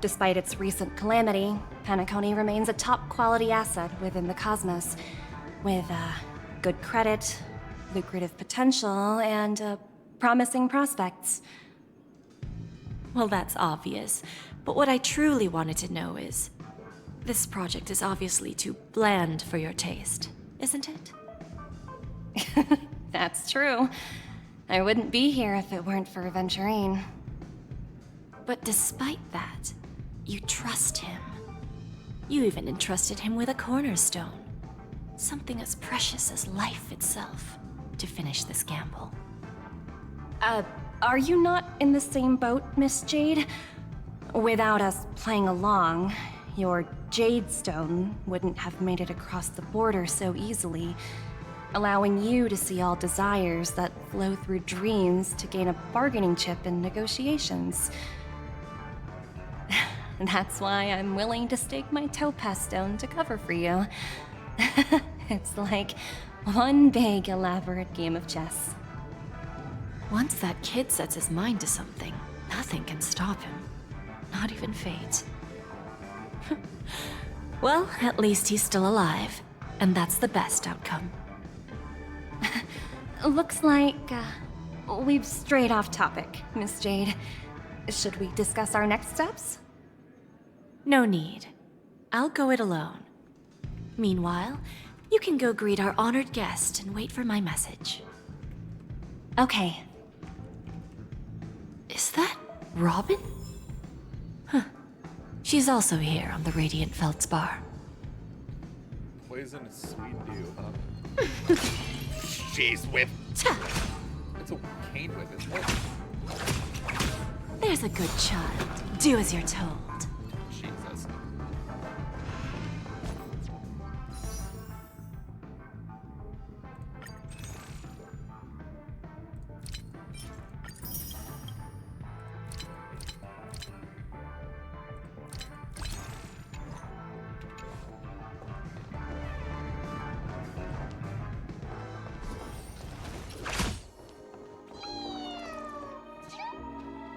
Despite its recent calamity, Penacony remains a top quality asset within the cosmos, with good credit, lucrative potential, and promising prospects. Well, that's obvious, but what I truly wanted to know is, this project is obviously too bland for your taste, isn't it? That's true. I wouldn't be here if it weren't for Aventurine. But despite that, you trust him. You even entrusted him with a cornerstone. Something as precious as life itself, to finish this gamble. Are you not in the same boat, Miss Jade? Without us playing along, your Jade Stone wouldn't have made it across the border so easily, allowing you to see all desires that flow through dreams to gain a bargaining chip in negotiations. That's why I'm willing to stake my Topaz Stone to cover for you. It's like one big, elaborate game of chess. Once that kid sets his mind to something, nothing can stop him. Not even fate. Well, at least he's still alive, and that's the best outcome. Looks like we've strayed off topic, Miss Jade. Should we discuss our next steps? No need. I'll go it alone. Meanwhile, you can go greet our honored guest and wait for my message. Okay. Is that Robin? Huh. She's also here on the Radiant Feldspar. Poison is sweet dew, huh? Jeez, whip. It's a cane whip, isn't it? There's a good child. Do as you're told. Jesus.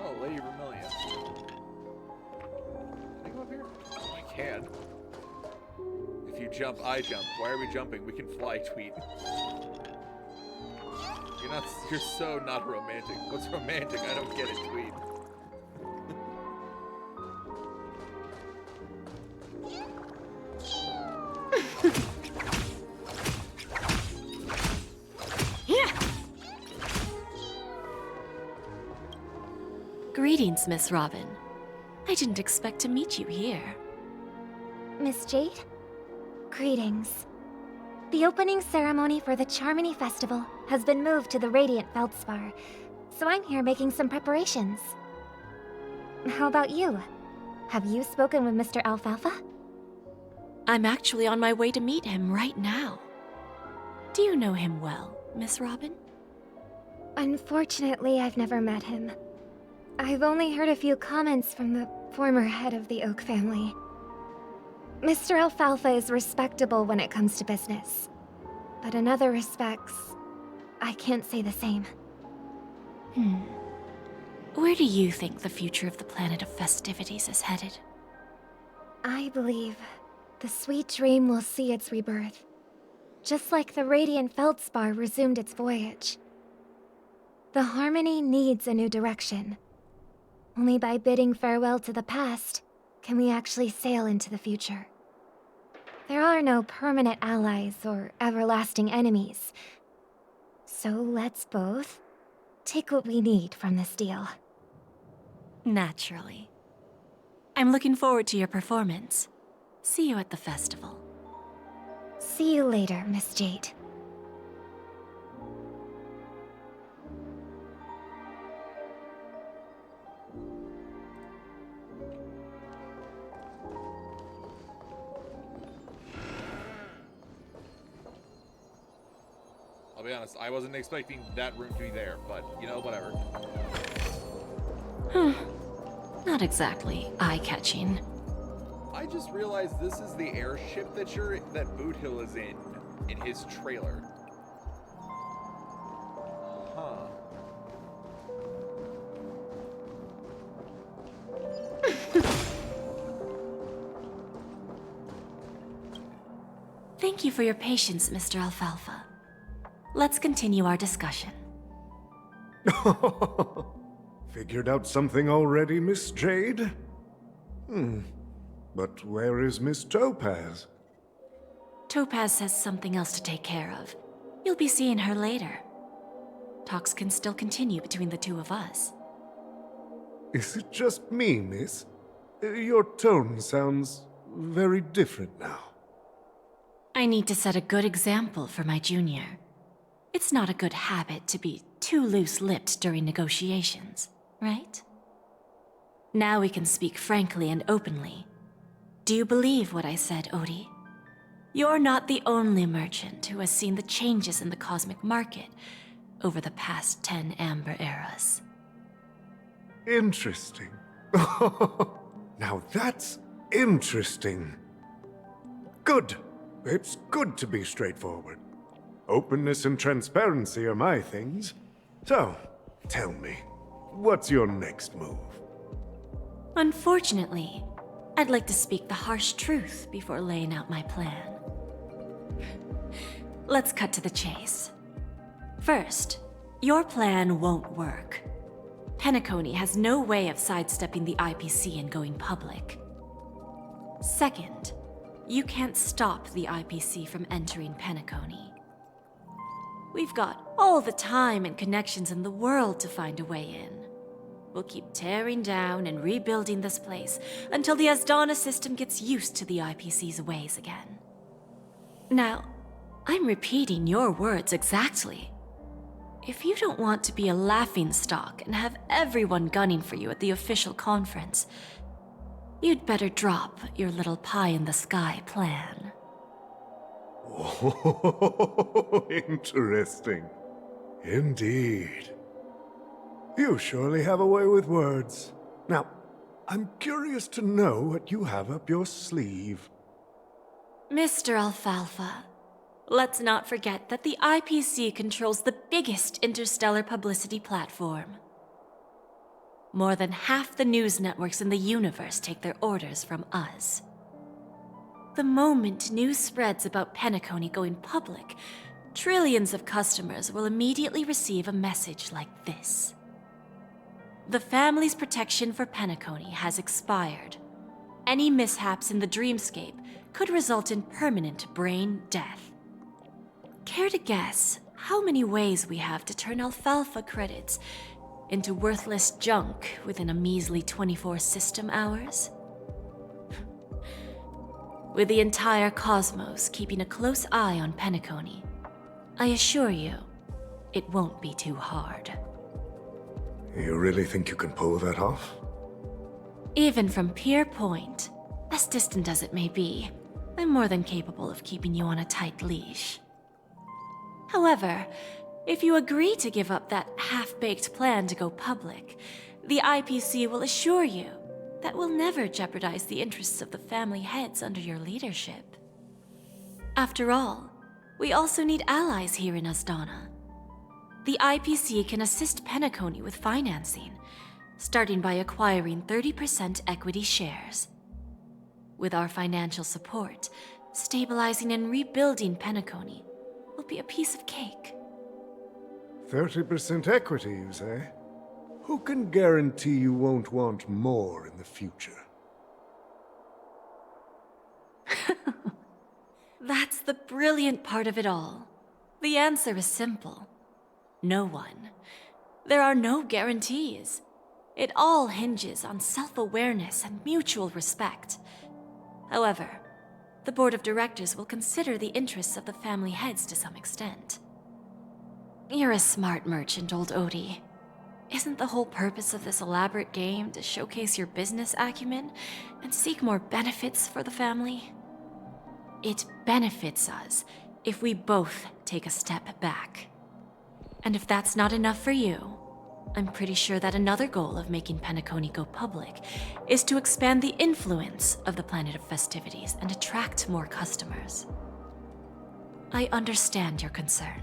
Oh, Lady Vermilion. Can I go up here? Oh, I can. If you jump, I jump. Why are we jumping? We can fly, tweet. You're so not romantic. What's romantic? I don't get it, tweet. Greetings, Miss Robin. I didn't expect to meet you here. Miss Jade? Greetings. The opening ceremony for the Charmony Festival has been moved to the Radiant Feldspar, so I'm here making some preparations. How about you? Have you spoken with Mr. Alfalfa? I'm actually on my way to meet him right now. Do you know him well, Miss Robin? Unfortunately, I've never met him. I've only heard a few comments from the former head of the Oak family. Mr. Alfalfa is respectable when it comes to business. But in other respects, I can't say the same. Where do you think the future of the planet of festivities is headed? I believe the sweet dream will see its rebirth. Just like the Radiant Feldspar resumed its voyage. The Harmony needs a new direction. Only by bidding farewell to the past can we actually sail into the future. There are no permanent allies or everlasting enemies. So let's both take what we need from this deal. Naturally. I'm looking forward to your performance. See you at the festival. See you later, Miss Jade. I'll be honest, I wasn't expecting that room to be there, but, you know, whatever. Not exactly eye-catching. I just realized this is the airship that Boot Hill is in his trailer. Huh. Thank you for your patience, Mr. Alfalfa. Let's continue our discussion. Figured out something already, Miss Jade? But where is Miss Topaz? Topaz has something else to take care of. You'll be seeing her later. Talks can still continue between the two of us. Is it just me, miss? Your tone sounds very different now. I need to set a good example for my junior. It's not a good habit to be too loose-lipped during negotiations, right? Now we can speak frankly and openly. Do you believe what I said, Odie? You're not the only merchant who has seen the changes in the cosmic market over the past 10 Amber Eras. Interesting. Now that's interesting. Good. It's good to be straightforward. Openness and transparency are my things. So, tell me, what's your next move? Unfortunately, I'd like to speak the harsh truth before laying out my plan. Let's cut to the chase. First, your plan won't work. Penacony has no way of sidestepping the IPC and going public. Second, you can't stop the IPC from entering Penacony. We've got all the time and connections in the world to find a way in. We'll keep tearing down and rebuilding this place until the Asdana system gets used to the IPC's ways again. Now, I'm repeating your words exactly. If you don't want to be a laughingstock and have everyone gunning for you at the official conference, you'd better drop your little pie-in-the-sky plan. Oh, interesting. Indeed. You surely have a way with words. Now, I'm curious to know what you have up your sleeve. Mr. Alfalfa, let's not forget that the IPC controls the biggest interstellar publicity platform. More than half the news networks in the universe take their orders from us. The moment news spreads about Penacony going public, trillions of customers will immediately receive a message like this. The family's protection for Penacony has expired. Any mishaps in the dreamscape could result in permanent brain death. Care to guess how many ways we have to turn Alfalfa credits into worthless junk within a measly 24 system hours? with the entire cosmos keeping a close eye on Penacony, I assure you, it won't be too hard. You really think you can pull that off? Even from Pier Point, as distant as it may be, I'm more than capable of keeping you on a tight leash. However, if you agree to give up that half-baked plan to go public, the IPC will assure you that we'll never jeopardize the interests of the family heads under your leadership. After all, we also need allies here in Asdana. The IPC can assist Penacony with financing, starting by acquiring 30% equity shares. With our financial support, stabilizing and rebuilding Penacony will be a piece of cake. 30% equity, you say? Who can guarantee you won't want more in the future? That's the brilliant part of it all. The answer is simple. No one. There are no guarantees. It all hinges on self-awareness and mutual respect. However, the board of directors will consider the interests of the family heads to some extent. You're a smart merchant, old Odie. Isn't the whole purpose of this elaborate game to showcase your business acumen and seek more benefits for the family? It benefits us if we both take a step back. And if that's not enough for you, I'm pretty sure that another goal of making Penacony go public is to expand the influence of the Planet of Festivities and attract more customers. I understand your concern,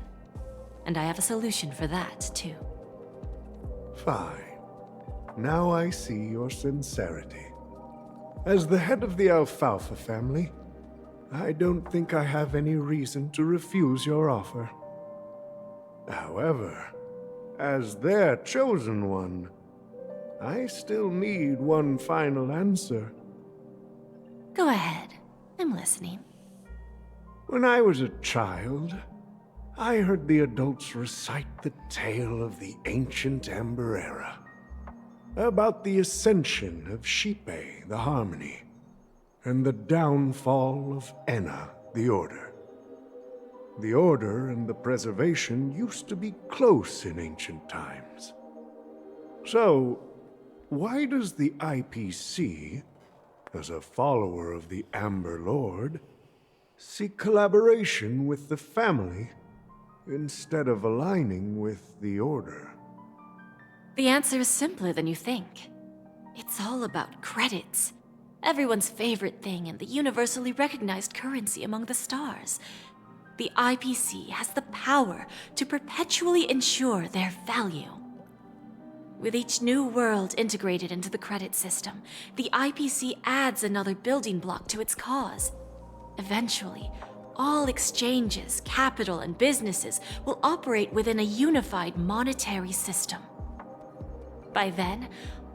and I have a solution for that, too. Fine. Now I see your sincerity. As the head of the Alfalfa family, I don't think I have any reason to refuse your offer. However, as their chosen one, I still need one final answer. Go ahead. I'm listening. When I was a child, I heard the adults recite the tale of the ancient Amber Era, about the ascension of Shipe, the Harmony, and the downfall of Enna, the Order. The Order and the Preservation used to be close in ancient times. So, why does the IPC, as a follower of the Amber Lord, seek collaboration with the family instead of aligning with the Order? The answer is simpler than you think. It's all about credits. Everyone's favorite thing and the universally recognized currency among the stars. The IPC has the power to perpetually ensure their value. With each new world integrated into the credit system, the IPC adds another building block to its cause. Eventually, all exchanges, capital, and businesses will operate within a unified monetary system. By then,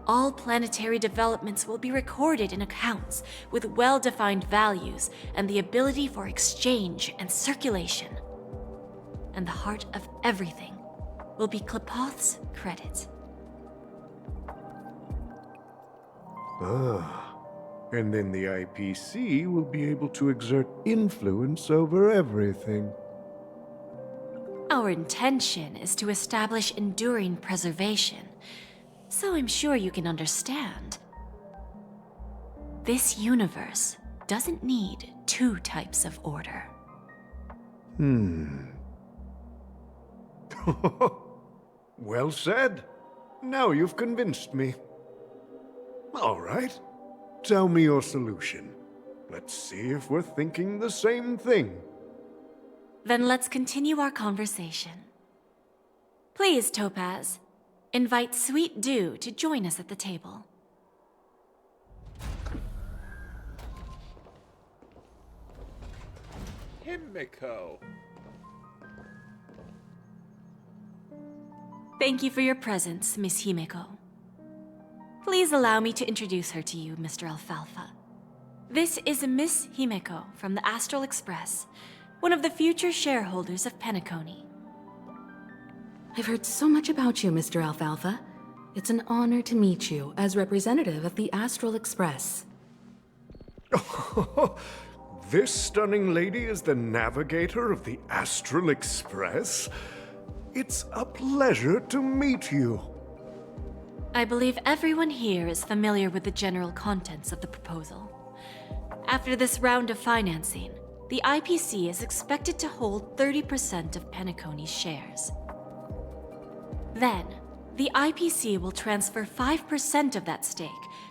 all planetary developments will be recorded in accounts with well-defined values and the ability for exchange and circulation. And the heart of everything will be Klepoth's credit. Ah, and then the IPC will be able to exert influence over everything. Our intention is to establish enduring preservation, so I'm sure you can understand. This universe doesn't need two types of order. Well said. Now you've convinced me. All right. Tell me your solution. Let's see if we're thinking the same thing. Then let's continue our conversation. Please, Topaz, invite Sweet Dew to join us at the table. Himiko. Thank you for your presence, Miss Himeko. Please allow me to introduce her to you, Mr. Alfalfa. This is Miss Himeko from the Astral Express, one of the future shareholders of Penacony. I've heard so much about you, Mr. Alfalfa. It's an honor to meet you as representative of the Astral Express. this stunning lady is the navigator of the Astral Express? It's a pleasure to meet you. I believe everyone here is familiar with the general contents of the proposal. After this round of financing, the IPC is expected to hold 30% of Penacony's shares. Then, the IPC will transfer 5% of that stake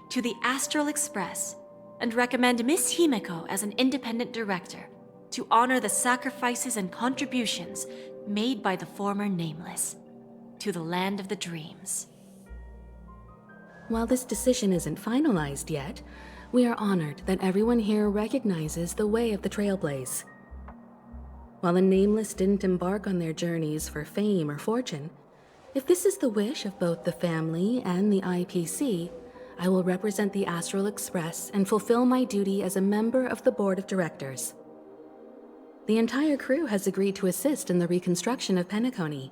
to the Astral Express and recommend Miss Himeko as an independent director to honor the sacrifices and contributions made by the former Nameless to the land of the dreams. While this decision isn't finalized yet, we are honored that everyone here recognizes the way of the Trailblaze. While the Nameless didn't embark on their journeys for fame or fortune, if this is the wish of both the family and the IPC, I will represent the Astral Express and fulfill my duty as a member of the board of directors. The entire crew has agreed to assist in the reconstruction of Penacony.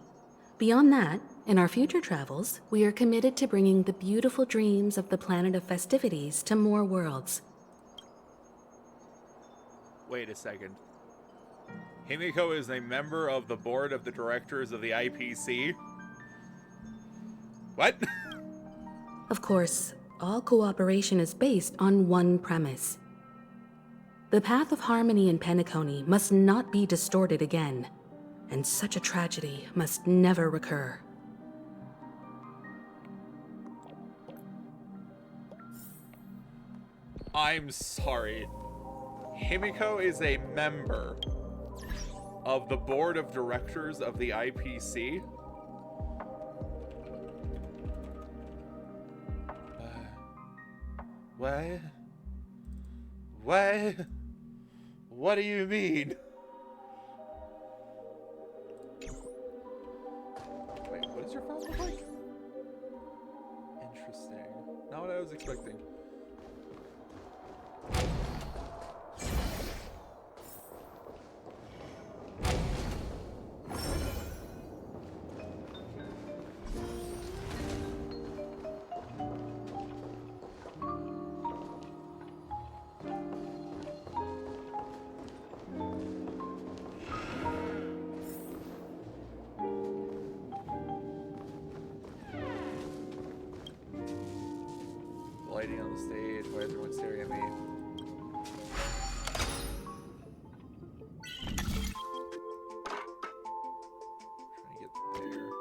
Beyond that, in our future travels, we are committed to bringing the beautiful dreams of the planet of festivities to more worlds. Wait a second. Himeko is a member of the board of the directors of the IPC? What? Of course, all cooperation is based on one premise. The path of harmony in Penacony must not be distorted again, and such a tragedy must never recur. I'm sorry. Himeko is a member of the board of directors of the IPC? What? What? What do you mean? Wait, what does your phone look like? Interesting. Not what I was expecting. Lighting on the stage, why is everyone staring at me? Trying to get there.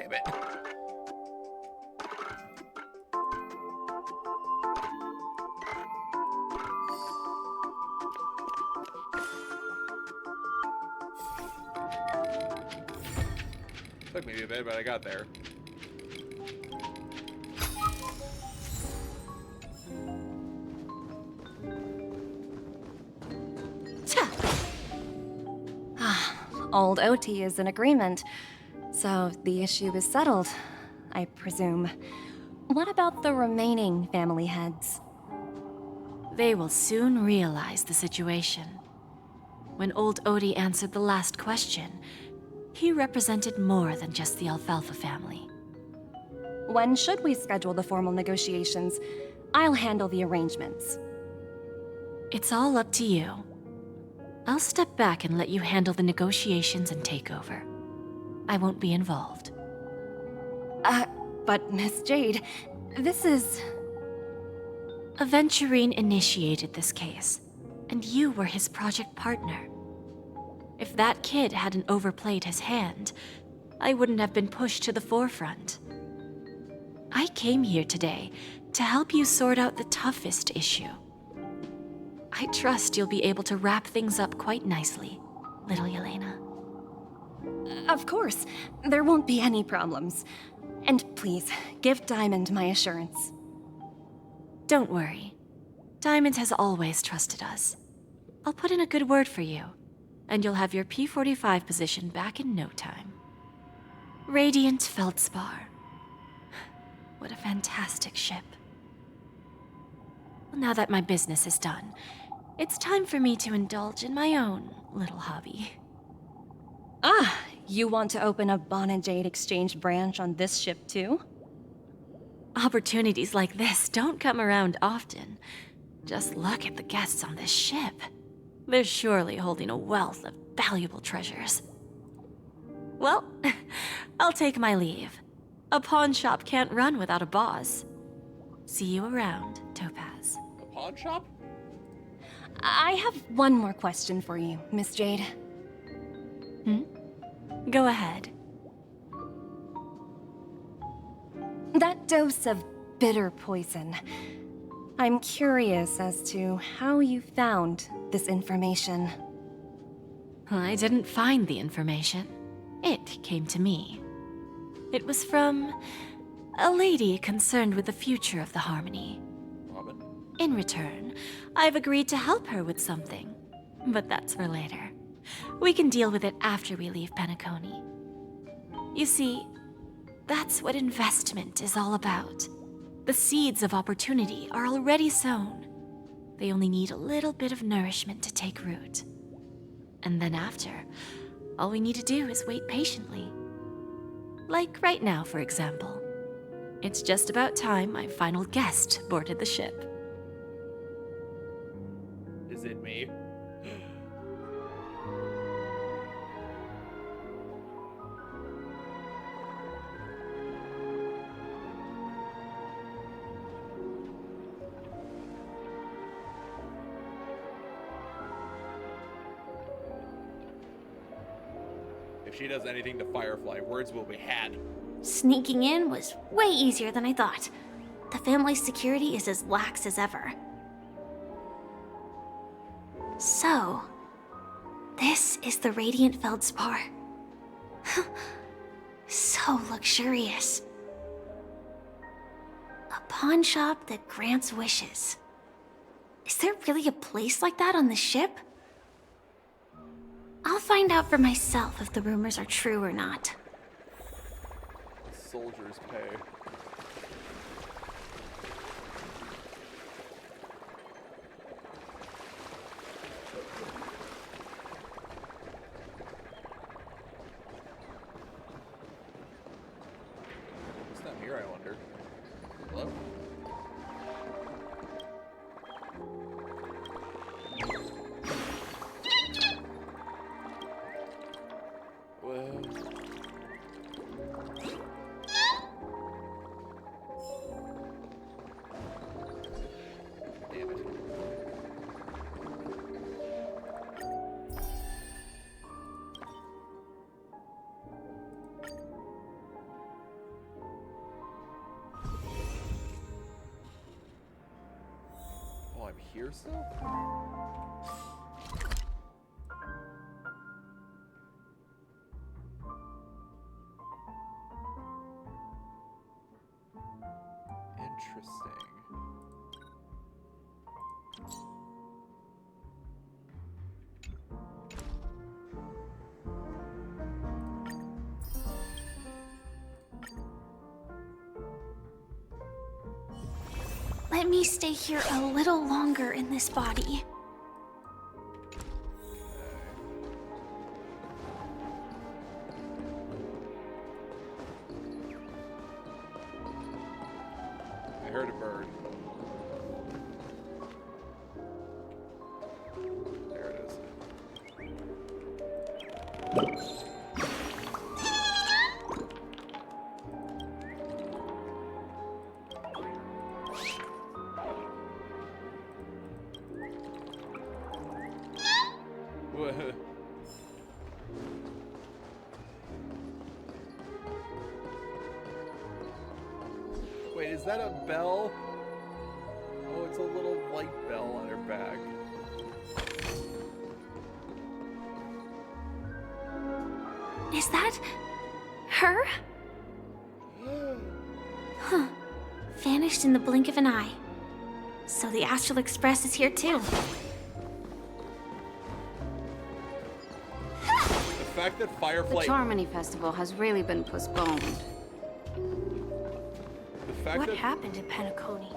damn it. Took me a bit, but I got there. Old OT is in agreement, so the issue is settled, I presume. What about the remaining family heads? They will soon realize the situation. When old Odie answered the last question, he represented more than just the Alfalfa family. When should we schedule the formal negotiations? I'll handle the arrangements. It's all up to you. I'll step back and let you handle the negotiations and takeover. I won't be involved. But Miss Jade, this is... Aventurine initiated this case, and you were his project partner. If that kid hadn't overplayed his hand, I wouldn't have been pushed to the forefront. I came here today to help you sort out the toughest issue. I trust you'll be able to wrap things up quite nicely, little Yelena. Of course, there won't be any problems. And please, give Diamond my assurance. Don't worry. Diamond has always trusted us. I'll put in a good word for you, and you'll have your P-45 position back in no time. Radiant Feldspar. What a fantastic ship. Well, now that my business is done, it's time for me to indulge in my own little hobby. Ah, you want to open a Bon and Jade exchange branch on this ship too? Opportunities like this don't come around often. Just look at the guests on this ship. They're surely holding a wealth of valuable treasures. Well, I'll take my leave. A pawn shop can't run without a boss. See you around, Topaz. A pawn shop? I have one more question for you, Miss Jade. Go ahead. That dose of bitter poison. I'm curious as to how you found this information. I didn't find the information. It came to me. It was from a lady concerned with the future of the Harmony. Robin? In return, I've agreed to help her with something. But that's for later. We can deal with it after we leave Penacony. You see, that's what investment is all about. The seeds of opportunity are already sown. They only need a little bit of nourishment to take root. And then after, all we need to do is wait patiently. Like right now, for example. It's just about time my final guest boarded the ship. Is it me? If she does anything to Firefly, words will be had. Sneaking in was way easier than I thought. The family's security is as lax as ever. So, this is the Radiant Feldspar. So luxurious. A pawn shop that grants wishes. Is there really a place like that on the ship? I'll find out for myself if the rumors are true or not. Soldiers pay. What's down here, I wonder? Hello? Well... Damn it. I'm here still? Interesting. Let me stay here a little longer in this body. I heard a bird. There it is. Wait, is that a bell? Oh, it's a little light bell on her back. Is that her? Huh. Vanished in the blink of an eye. So the Astral Express is here too. The fact that Firefly... The Charmony Festival has really been postponed. What happened in Penacony?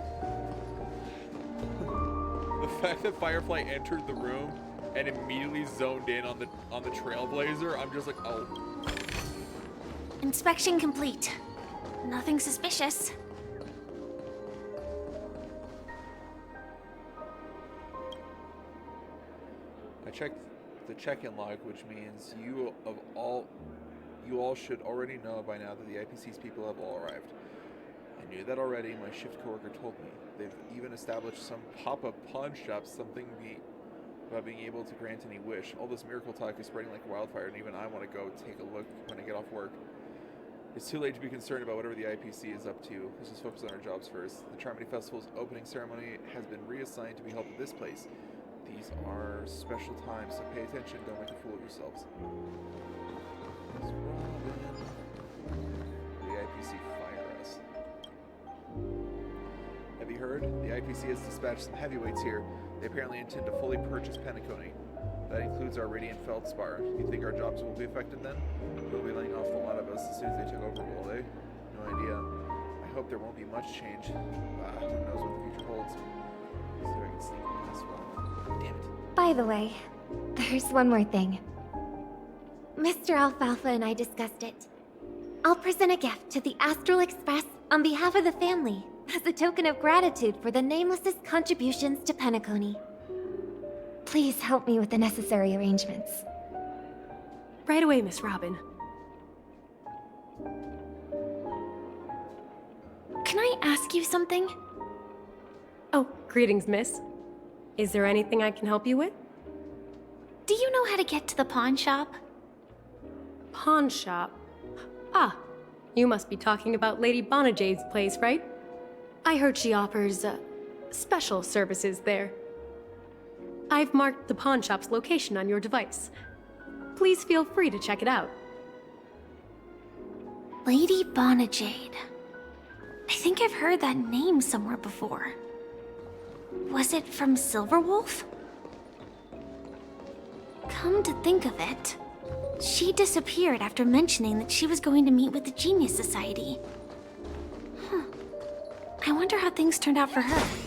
The fact that Firefly entered the room and immediately zoned in on the Trailblazer, I'm just like, oh. Inspection complete. Nothing suspicious. I checked the check-in log, which means you all should already know by now that the IPC's people have all arrived. I knew that already. My shift coworker told me. They've even established some pop-up pawn shops, about being able to grant any wish. All this miracle talk is spreading like wildfire, and even I want to go take a look when I get off work. It's too late to be concerned about whatever the IPC is up to. Let's just focus on our jobs first. The Charmony Festival's opening ceremony has been reassigned to be held at this place. These are special times, so pay attention. Don't make a fool of yourselves. It's Robin. The IPC fire us. Have you heard? The IPC has dispatched some heavyweights here. They apparently intend to fully purchase Penacony. That includes our Radiant Feldspar. You think our jobs will be affected then? They'll be laying off a lot of us as soon as they took over, will they? No idea. I hope there won't be much change. Who knows what the future holds. See if I can sneak past one. Damn it. By the way, there's one more thing. Mr. Alfalfa and I discussed it. I'll present a gift to the Astral Express on behalf of the family as a token of gratitude for the Nameless's contributions to Penacony. Please help me with the necessary arrangements. Right away, Miss Robin. Can I ask you something? Oh, greetings, miss. Is there anything I can help you with? Do you know how to get to the pawn shop? Pawn shop? Ah, you must be talking about Lady Bonajade's place, right? I heard she offers, special services there. I've marked the pawn shop's location on your device. Please feel free to check it out. Lady Bonajade. I think I've heard that name somewhere before. Was it from Silverwolf? Come to think of it, she disappeared after mentioning that she was going to meet with the Genius Society. I wonder how things turned out for her.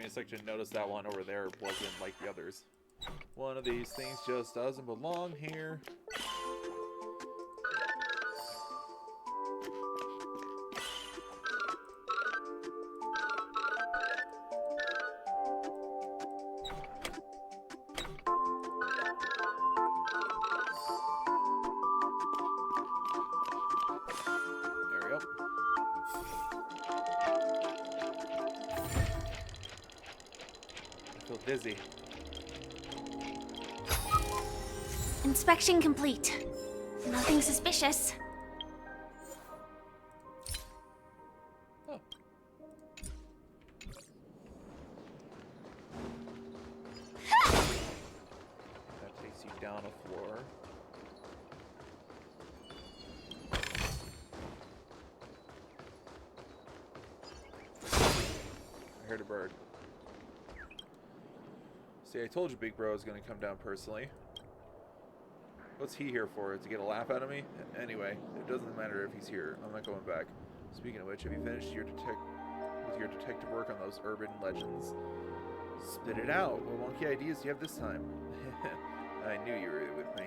me a second to notice that one over there wasn't like the others. One of these things just doesn't belong here. Dizzy. Inspection complete. Nothing suspicious. Oh. That takes you down a floor. I heard a bird. See, I told you Big Bro is going to come down personally. What's he here for? To get a laugh out of me? Anyway, it doesn't matter if he's here. I'm not going back. Speaking of which, have you finished your detective work on those urban legends? Spit it out. What wonky ideas do you have this time? I knew you were with me.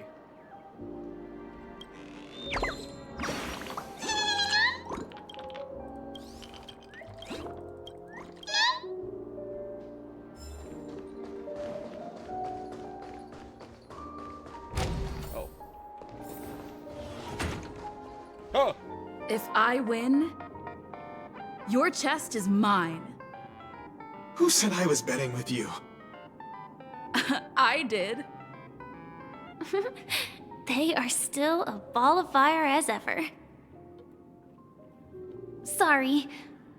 If I win, your chest is mine. Who said I was betting with you? I did. They are still a ball of fire as ever. Sorry,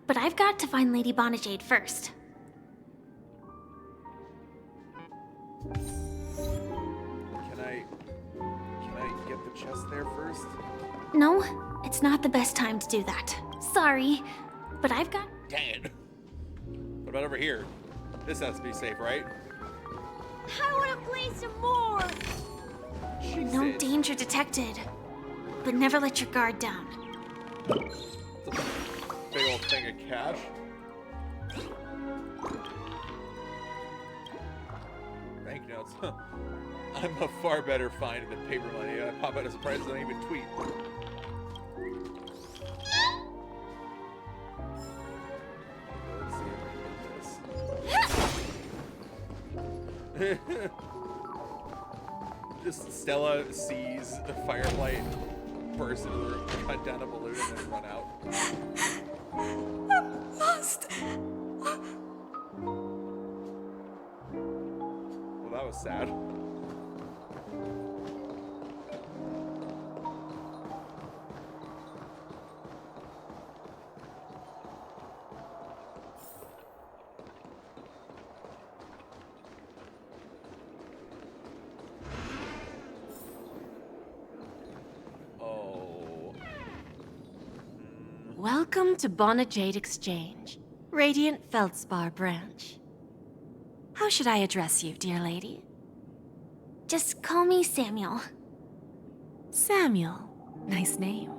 but I've got to find Lady Bonajade first. Can I get the chest there first? No, it's not the best time to do that. Sorry, but I've got... Dang it. What about over here? This has to be safe, right? I want to play some more! No danger detected. But never let your guard down. Big old thing of cash. Banknotes. I'm a far better find than paper money. I pop out a surprise and I don't even tweet. Just Stella sees the Firefly burst into the room, cut down a balloon, and then run out. I'm lost. Well, that was sad. Welcome to Bonajade Exchange, Radiant Feldspar branch. How should I address you, dear lady? Just call me Samuel. Samuel. Nice name.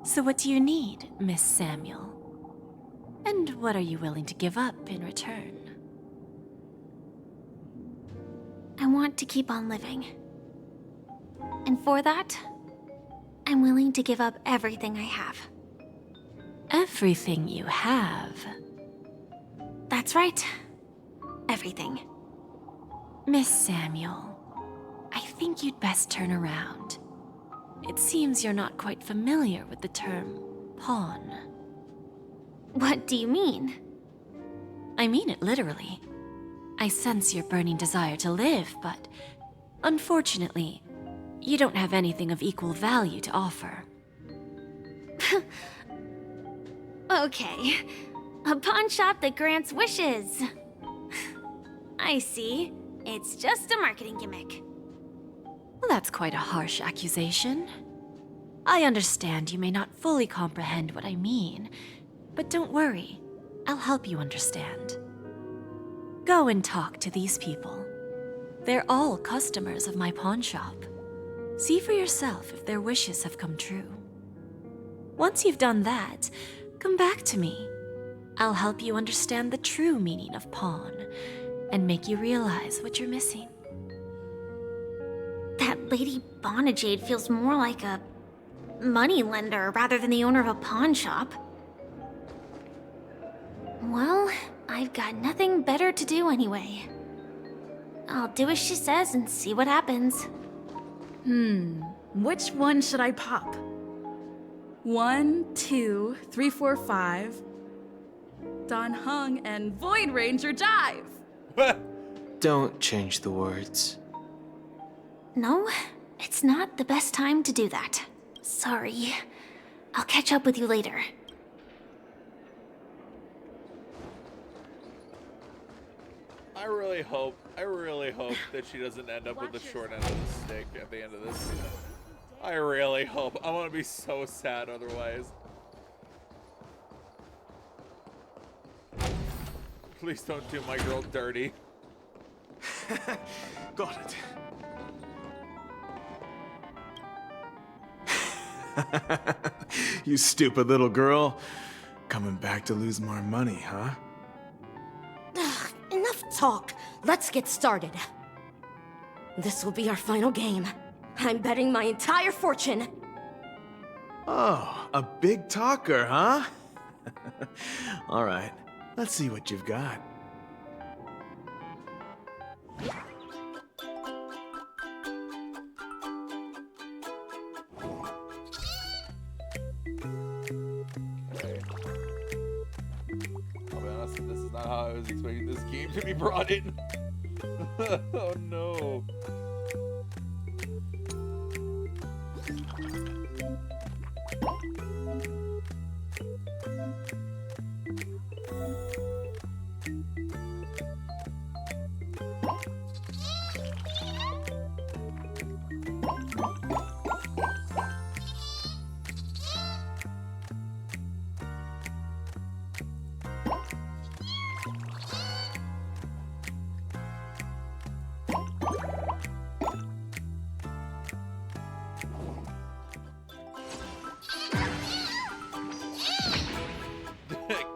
So what do you need, Miss Samuel? And what are you willing to give up in return? I want to keep on living. And for that, I'm willing to give up everything I have. Everything you have? That's right. Everything. Miss Samuel, I think you'd best turn around. It seems you're not quite familiar with the term pawn. What do you mean? I mean it literally. I sense your burning desire to live, but unfortunately, you don't have anything of equal value to offer. Okay. A pawn shop that grants wishes. I see. It's just a marketing gimmick. Well, that's quite a harsh accusation. I understand you may not fully comprehend what I mean, but don't worry. I'll help you understand. Go and talk to these people. They're all customers of my pawn shop. See for yourself if their wishes have come true. Once you've done that, come back to me. I'll help you understand the true meaning of pawn and make you realize what you're missing. That Lady Bonajade feels more like a money lender rather than the owner of a pawn shop. Well, I've got nothing better to do anyway. I'll do as she says and see what happens. Which one should I pop? 1, 2, 3, 4, 5. Dan Heng and Void Ranger Jive. Don't change the words. No, it's not the best time to do that. Sorry. I'll catch up with you later. I really hope that she doesn't end up with the short end of the stick at the end of this. I really hope. I'm gonna be so sad otherwise. Please don't do my girl dirty. Got it. You stupid little girl. Coming back to lose more money, huh? Ugh, enough talk. Let's get started. This will be our final game. I'm betting my entire fortune. Oh, a big talker, huh? All right, let's see what you've got. I'll be honest, this is not how I was expecting this game to be brought in. Oh no.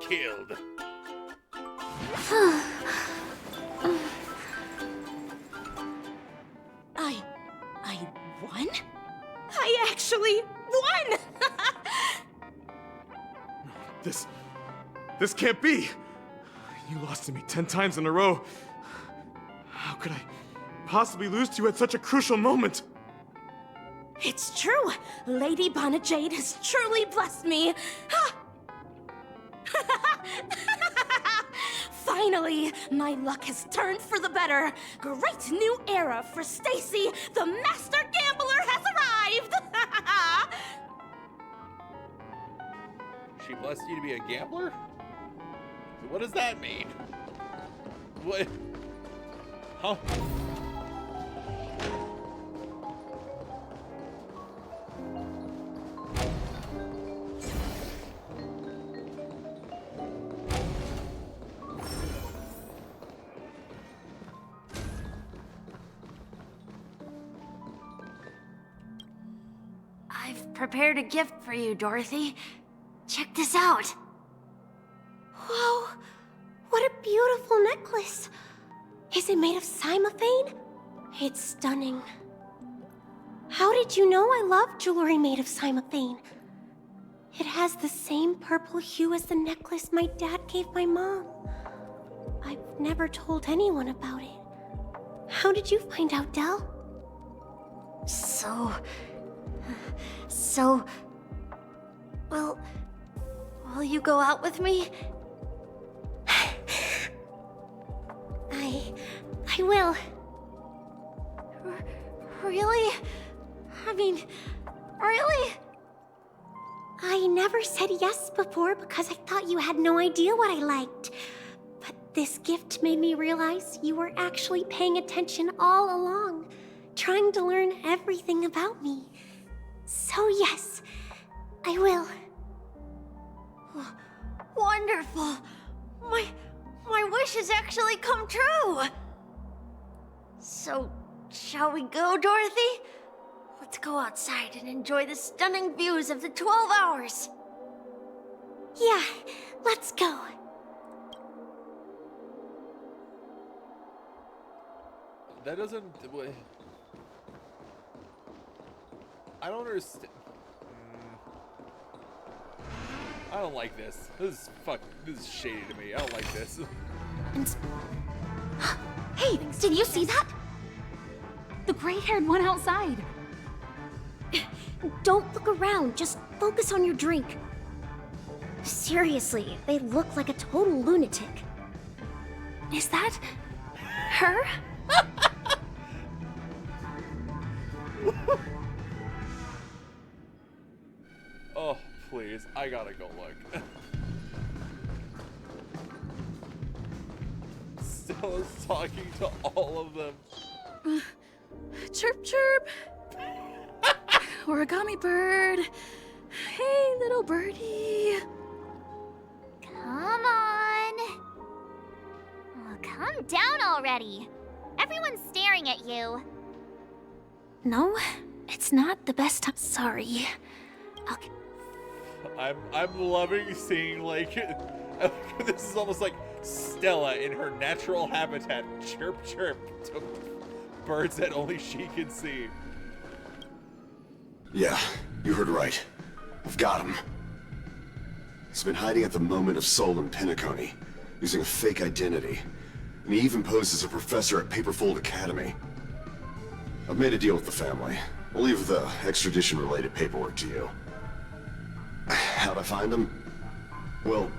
Killed. I won? I actually won! This can't be! You lost to me 10 times in a row. How could I possibly lose to you at such a crucial moment? It's true! Lady Bonajade has truly blessed me! Finally, my luck has turned for the better. Great new era for Stacy. The master gambler has arrived. She blessed you to be a gambler? What does that mean? What? Huh? I've prepared a gift for you, Dorothy. Check this out. Whoa! What a beautiful necklace! Is it made of cymophane? It's stunning. How did you know I love jewelry made of cymophane? It has the same purple hue as the necklace my dad gave my mom. I've never told anyone about it. How did you find out, Del? Well, will you go out with me? I will. Really? I mean, really? I never said yes before because I thought you had no idea what I liked. But this gift made me realize you were actually paying attention all along, trying to learn everything about me. So yes, I will. Wonderful. My wish has actually come true. So, shall we go, Dorothy? Let's go outside and enjoy the stunning views of the 12 hours. Yeah, let's go. That doesn't... I don't understand. I don't like this. This is shady to me. I don't like this. Hey, did you see that? The gray-haired one outside. Don't look around, just focus on your drink. Seriously, they look like a total lunatic. Is that her? Oh, please. I gotta go look. Stella's talking to all of them. Chirp, chirp. Origami bird. Hey, little birdie. Come on. Oh, calm down already. Everyone's staring at you. No, it's not the best time. Sorry. I'm loving seeing, like, this is almost like Stella in her natural habitat. Chirp, chirp to birds that only she can see. Yeah, you heard right. I've got him. He's been hiding at the Moment of Soul in Penacony, using a fake identity. And he even posed as a professor at Paperfold Academy. I've made a deal with the family. I'll leave the extradition-related paperwork to you. How'd I find him? Well,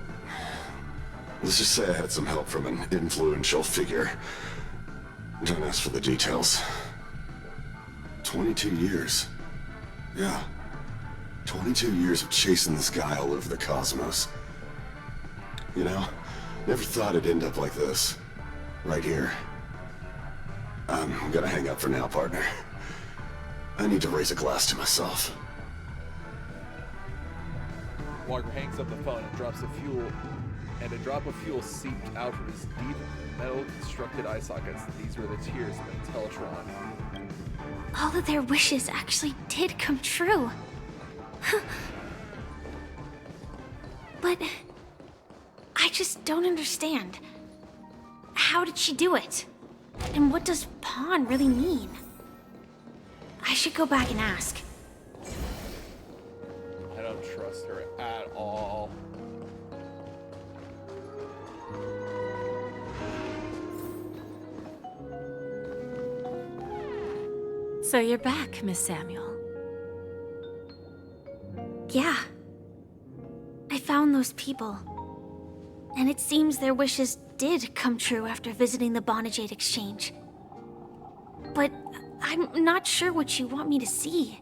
let's just say I had some help from an influential figure. Don't ask for the details. 22 years. Yeah. 22 years of chasing this guy all over the cosmos. You know, never thought it'd end up like this. Right here. I'm gonna hang up for now, partner. I need to raise a glass to myself. Walker hangs up the phone and drops the fuel, and a drop of fuel seeped out from his deep metal-constructed eye sockets. These were the tears of an Teletron. All of their wishes actually did come true. But I just don't understand. How did she do it? And what does pawn really mean? I should go back and ask. I don't trust her at all. So you're back, Miss Samuel. Yeah. I found those people. And it seems their wishes did come true after visiting the Bonajade Exchange. But I'm not sure what you want me to see.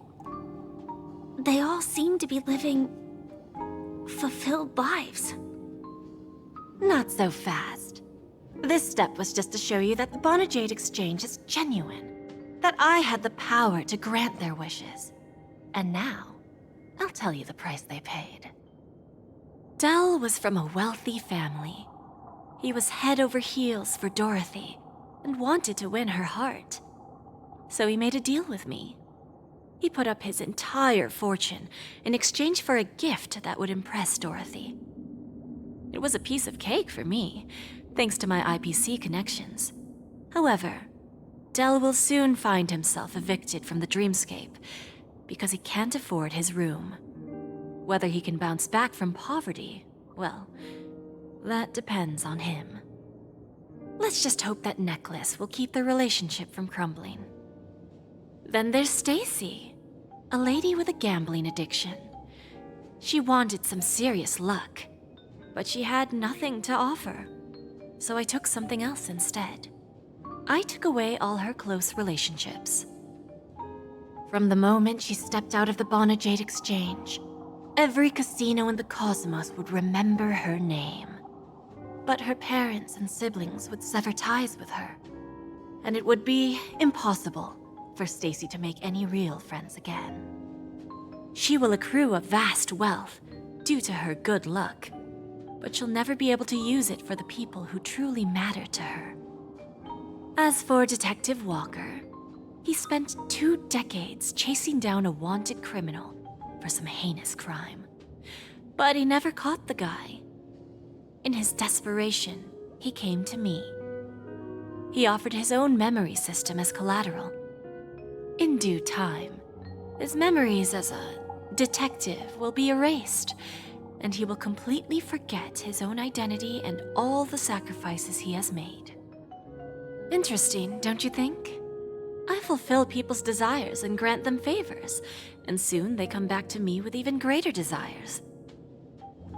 They all seem to be living fulfilled lives. Not so fast. This step was just to show you that the Bonajade Exchange is genuine. That I had the power to grant their wishes. And now, I'll tell you the price they paid. Dell was from a wealthy family. He was head over heels for Dorothy and wanted to win her heart. So he made a deal with me. He put up his entire fortune in exchange for a gift that would impress Dorothy. It was a piece of cake for me, thanks to my IPC connections. However, Dell will soon find himself evicted from the dreamscape because he can't afford his room. Whether he can bounce back from poverty, well, that depends on him. Let's just hope that necklace will keep the relationship from crumbling. Then there's Stacy, a lady with a gambling addiction. She wanted some serious luck, but she had nothing to offer, so I took something else instead. I took away all her close relationships. From the moment she stepped out of the Bonajade Exchange, every casino in the cosmos would remember her name. But her parents and siblings would sever ties with her, and it would be impossible for Stacy to make any real friends again. She will accrue a vast wealth due to her good luck, but she'll never be able to use it for the people who truly matter to her. As for Detective Walker, he spent 2 decades chasing down a wanted criminal for some heinous crime. But he never caught the guy. In his desperation, he came to me. He offered his own memory system as collateral. In due time, his memories as a detective will be erased, and he will completely forget his own identity and all the sacrifices he has made. Interesting, don't you think? I fulfill people's desires and grant them favors, and soon they come back to me with even greater desires.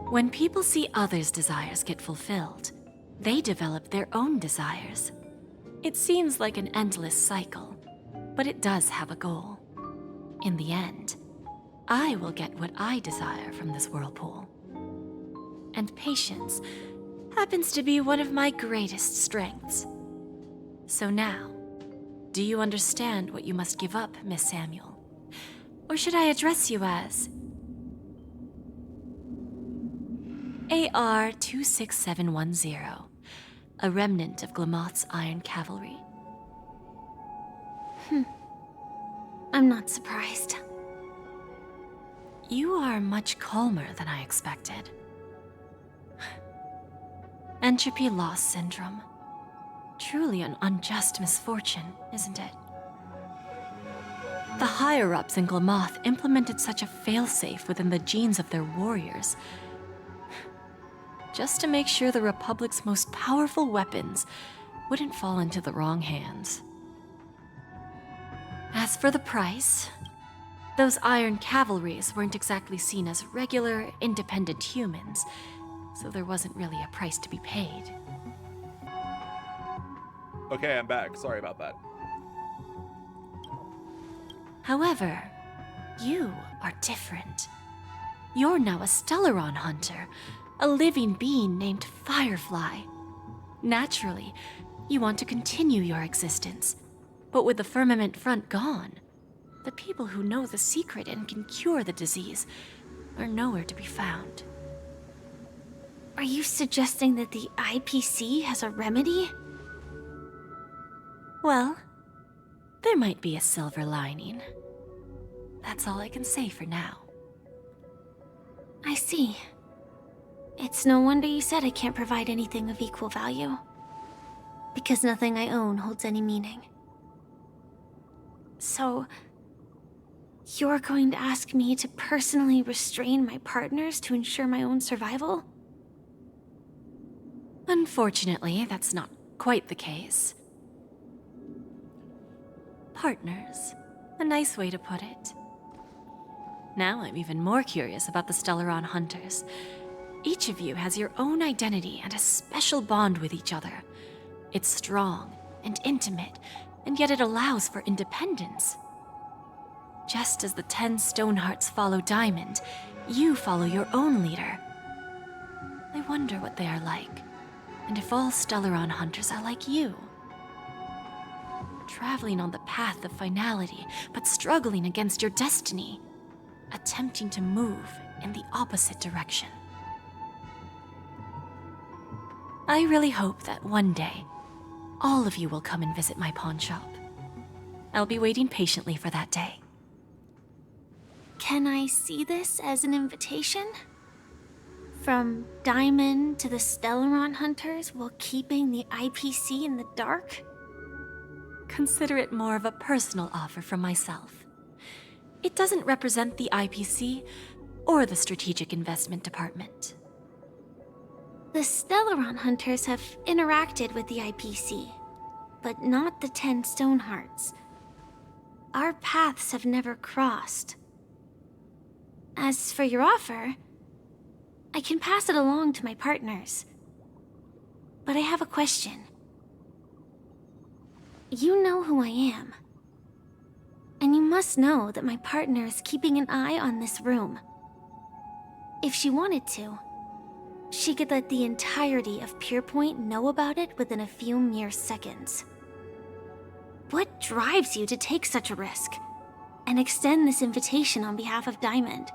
When people see others' desires get fulfilled, they develop their own desires. It seems like an endless cycle, but it does have a goal. In the end, I will get what I desire from this whirlpool. And patience happens to be one of my greatest strengths. So now, do you understand what you must give up, Miss Samuel? Or should I address you as AR-26710, a remnant of Glamoth's Iron Cavalry? I'm not surprised. You are much calmer than I expected. Entropy loss syndrome. Truly an unjust misfortune, isn't it? The higher-ups in Glamoth implemented such a failsafe within the genes of their warriors, just to make sure the Republic's most powerful weapons wouldn't fall into the wrong hands. As for the price, those Iron Cavalries weren't exactly seen as regular, independent humans, so there wasn't really a price to be paid. Okay, I'm back. Sorry about that. However, you are different. You're now a Stellaron hunter, a living being named Firefly. Naturally, you want to continue your existence, but with the firmament front gone, the people who know the secret and can cure the disease are nowhere to be found. Are you suggesting that the IPC has a remedy? Well, there might be a silver lining. That's all I can say for now. I see. It's no wonder you said I can't provide anything of equal value. Because nothing I own holds any meaning. So, you're going to ask me to personally restrain my partners to ensure my own survival? Unfortunately, that's not quite the case. Partners. A nice way to put it. Now I'm even more curious about the Stellaron Hunters. Each of you has your own identity and a special bond with each other. It's strong and intimate, and yet it allows for independence. Just as the 10 Stonehearts follow Diamond, you follow your own leader. I wonder what they are like, and if all Stellaron Hunters are like you. Traveling on the path of finality, but struggling against your destiny. Attempting to move in the opposite direction. I really hope that one day, all of you will come and visit my pawn shop. I'll be waiting patiently for that day. Can I see this as an invitation? From Diamond to the Stellaron Hunters while keeping the IPC in the dark? Consider it more of a personal offer from myself. It doesn't represent the IPC or the Strategic Investment Department. The Stellaron Hunters have interacted with the IPC, but not the 10 Stonehearts. Our paths have never crossed. As for your offer, I can pass it along to my partners. But I have a question. You know who I am. And you must know that my partner is keeping an eye on this room. If she wanted to, she could let the entirety of Pierpoint know about it within a few mere seconds. What drives you to take such a risk and extend this invitation on behalf of Diamond,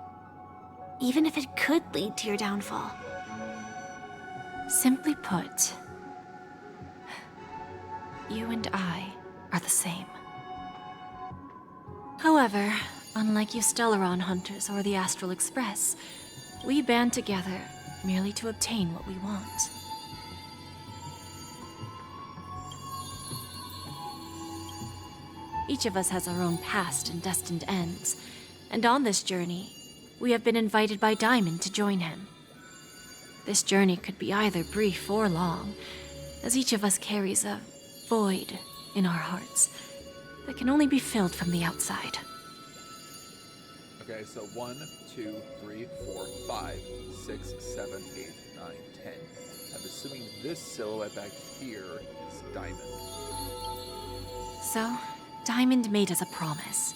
even if it could lead to your downfall? Simply put, you and I are the same. However, unlike you Stellaron Hunters or the Astral Express, we band together merely to obtain what we want. Each of us has our own past and destined ends, and on this journey, we have been invited by Diamond to join him. This journey could be either brief or long, as each of us carries a void in our hearts that can only be filled from the outside. Okay, so 1, 2, 3, 4, 5, 6, 7, 8, 9, 10. I'm assuming this silhouette back here is Diamond. So, Diamond made us a promise.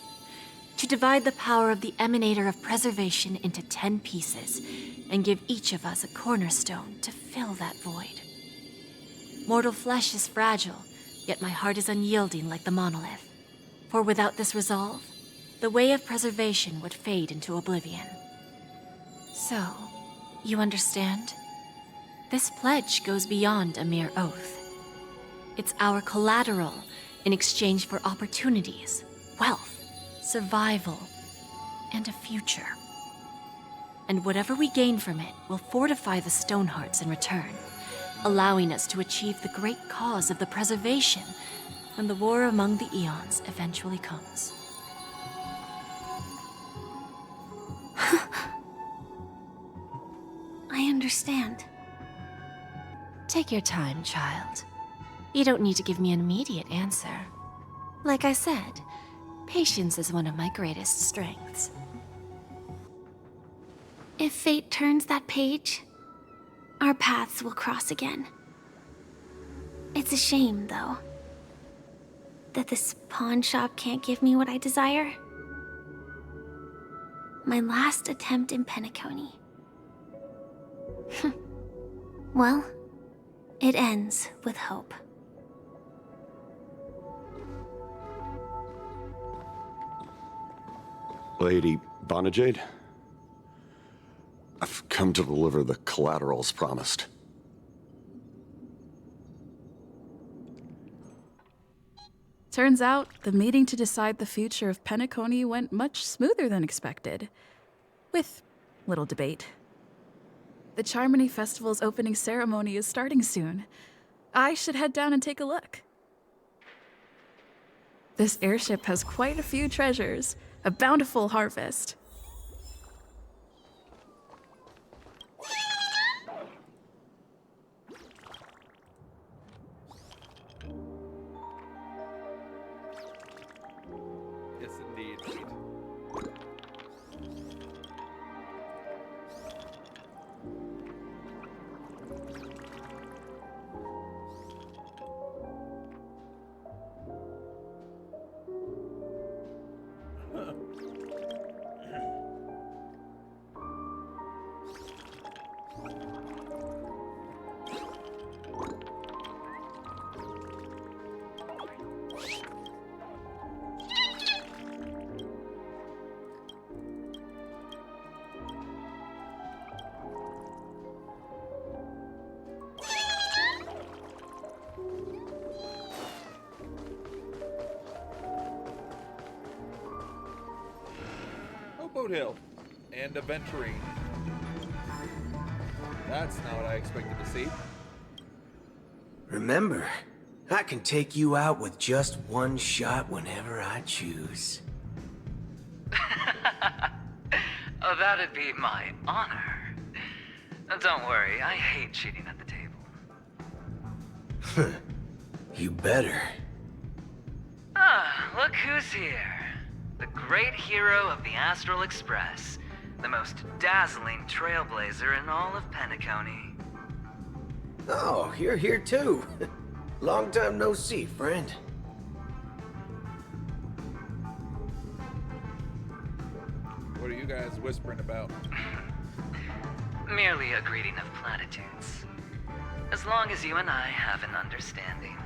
To divide the power of the Emanator of Preservation into 10 pieces, and give each of us a cornerstone to fill that void. Mortal flesh is fragile, yet my heart is unyielding like the monolith. For without this resolve, the way of preservation would fade into oblivion. So, you understand? This pledge goes beyond a mere oath. It's our collateral in exchange for opportunities, wealth, survival, and a future. And whatever we gain from it will fortify the Stonehearts in return, allowing us to achieve the great cause of the preservation when the war among the eons eventually comes. I understand. Take your time, child. You don't need to give me an immediate answer. Like I said, patience is one of my greatest strengths. If fate turns that page, our paths will cross again. It's a shame, though, that this pawn shop can't give me what I desire. My last attempt in Penacony. Well, it ends with hope. Lady Bonajade, I've come to deliver the collaterals promised. Turns out, the meeting to decide the future of Penacony went much smoother than expected. With little debate. The Charmony Festival's opening ceremony is starting soon. I should head down and take a look. This airship has quite a few treasures, a bountiful harvest. Yes, indeed. Boat Hill and Aventurine. That's not what I expected to see. Remember, I can take you out with just one shot whenever I choose. Oh, that'd be my honor. Don't worry, I hate cheating at the table. You better. Ah, look who's here. The great hero of the Astral Express. The most dazzling trailblazer in all of Penacony. Oh, you're here too. Long time no see, friend. What are you guys whispering about? Merely a greeting of platitudes. As long as you and I have an understanding.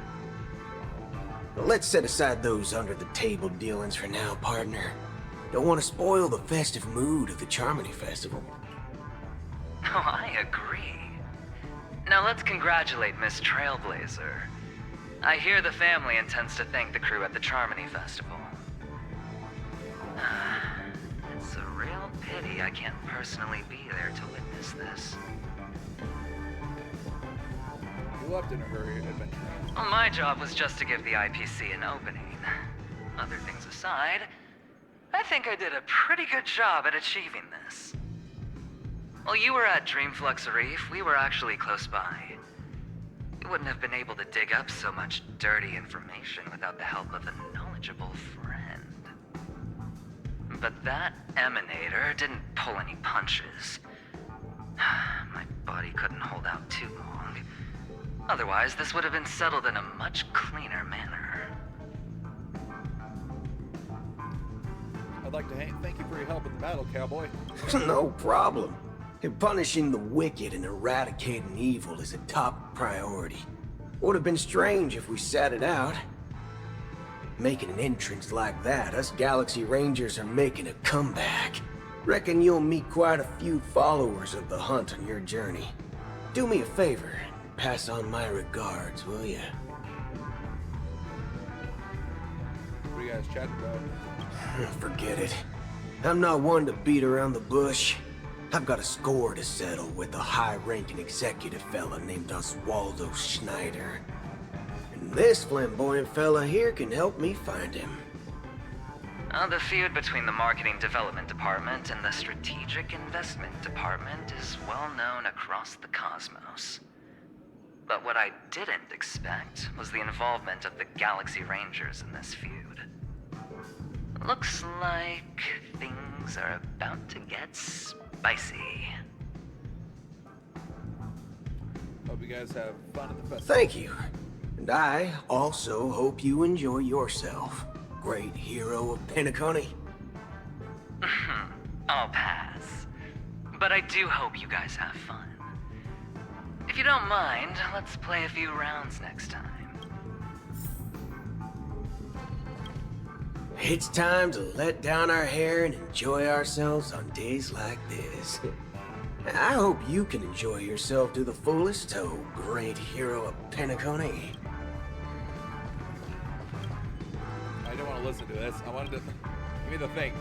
Now, let's set aside those under-the-table dealings for now, partner. Don't want to spoil the festive mood of the Charmony Festival. Oh, I agree. Now let's congratulate Miss Trailblazer. I hear the family intends to thank the crew at the Charmony Festival. It's a real pity I can't personally be there to witness this. You left in a hurry, Adventure. Well, my job was just to give the IPC an opening. other things aside, I think I did a pretty good job at achieving this. While you were at Dreamflux Reef, we were actually close by. You wouldn't have been able to dig up so much dirty information without the help of a knowledgeable friend. But that emanator didn't pull any punches. My body couldn't hold out too long. Otherwise, this would have been settled in a much cleaner manner. I'd like to thank you for your help in the battle, cowboy. No problem. Punishing the wicked and eradicating evil is a top priority. Would have been strange if we sat it out. Making an entrance like that, us Galaxy Rangers are making a comeback. Reckon you'll meet quite a few followers of the hunt on your journey. Do me a favor, pass on my regards, will ya? What are you guys chatting about? Forget it. I'm not one to beat around the bush. I've got a score to settle with a high-ranking executive fella named Oswaldo Schneider. And this flamboyant fella here can help me find him. The feud between the Marketing Development Department and the Strategic Investment Department is well known across the cosmos. But what I didn't expect was the involvement of the Galaxy Rangers in this feud. Looks like things are about to get spicy. Hope you guys have fun at the festival. Thank you. And I also hope you enjoy yourself, great hero of Penacony. I'll pass. But I do hope you guys have fun. If you don't mind, let's play a few rounds next time. It's time to let down our hair and enjoy ourselves on days like this. I hope you can enjoy yourself to the fullest, oh great hero of Penacony. I don't want to listen to this. I wanted to... Give me the thing.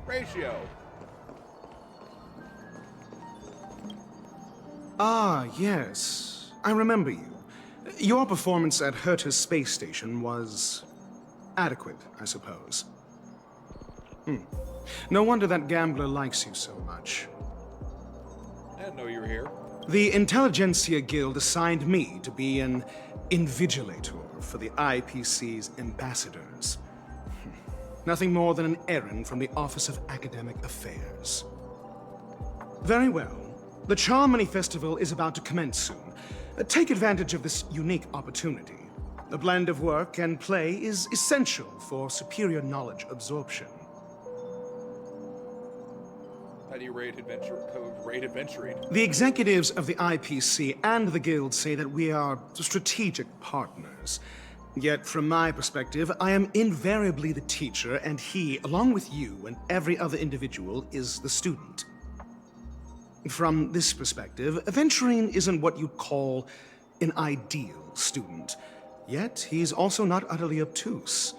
Ratio. Ah, yes. I remember you. Your performance at Herta's space station was... adequate, I suppose. No wonder that gambler likes you so much. I didn't know you were here. The Intelligentsia Guild assigned me to be an invigilator for the IPC's ambassadors. Nothing more than an errand from the Office of Academic Affairs. Very well. The Charmony Festival is about to commence soon. Take advantage of this unique opportunity. A blend of work and play is essential for superior knowledge absorption. How do you rate adventuring? The executives of the IPC and the Guild say that we are strategic partners. Yet, from my perspective, I am invariably the teacher, and he, along with you and every other individual, is the student. From this perspective, Aventurine isn't what you'd call an ideal student. Yet, he's also not utterly obtuse.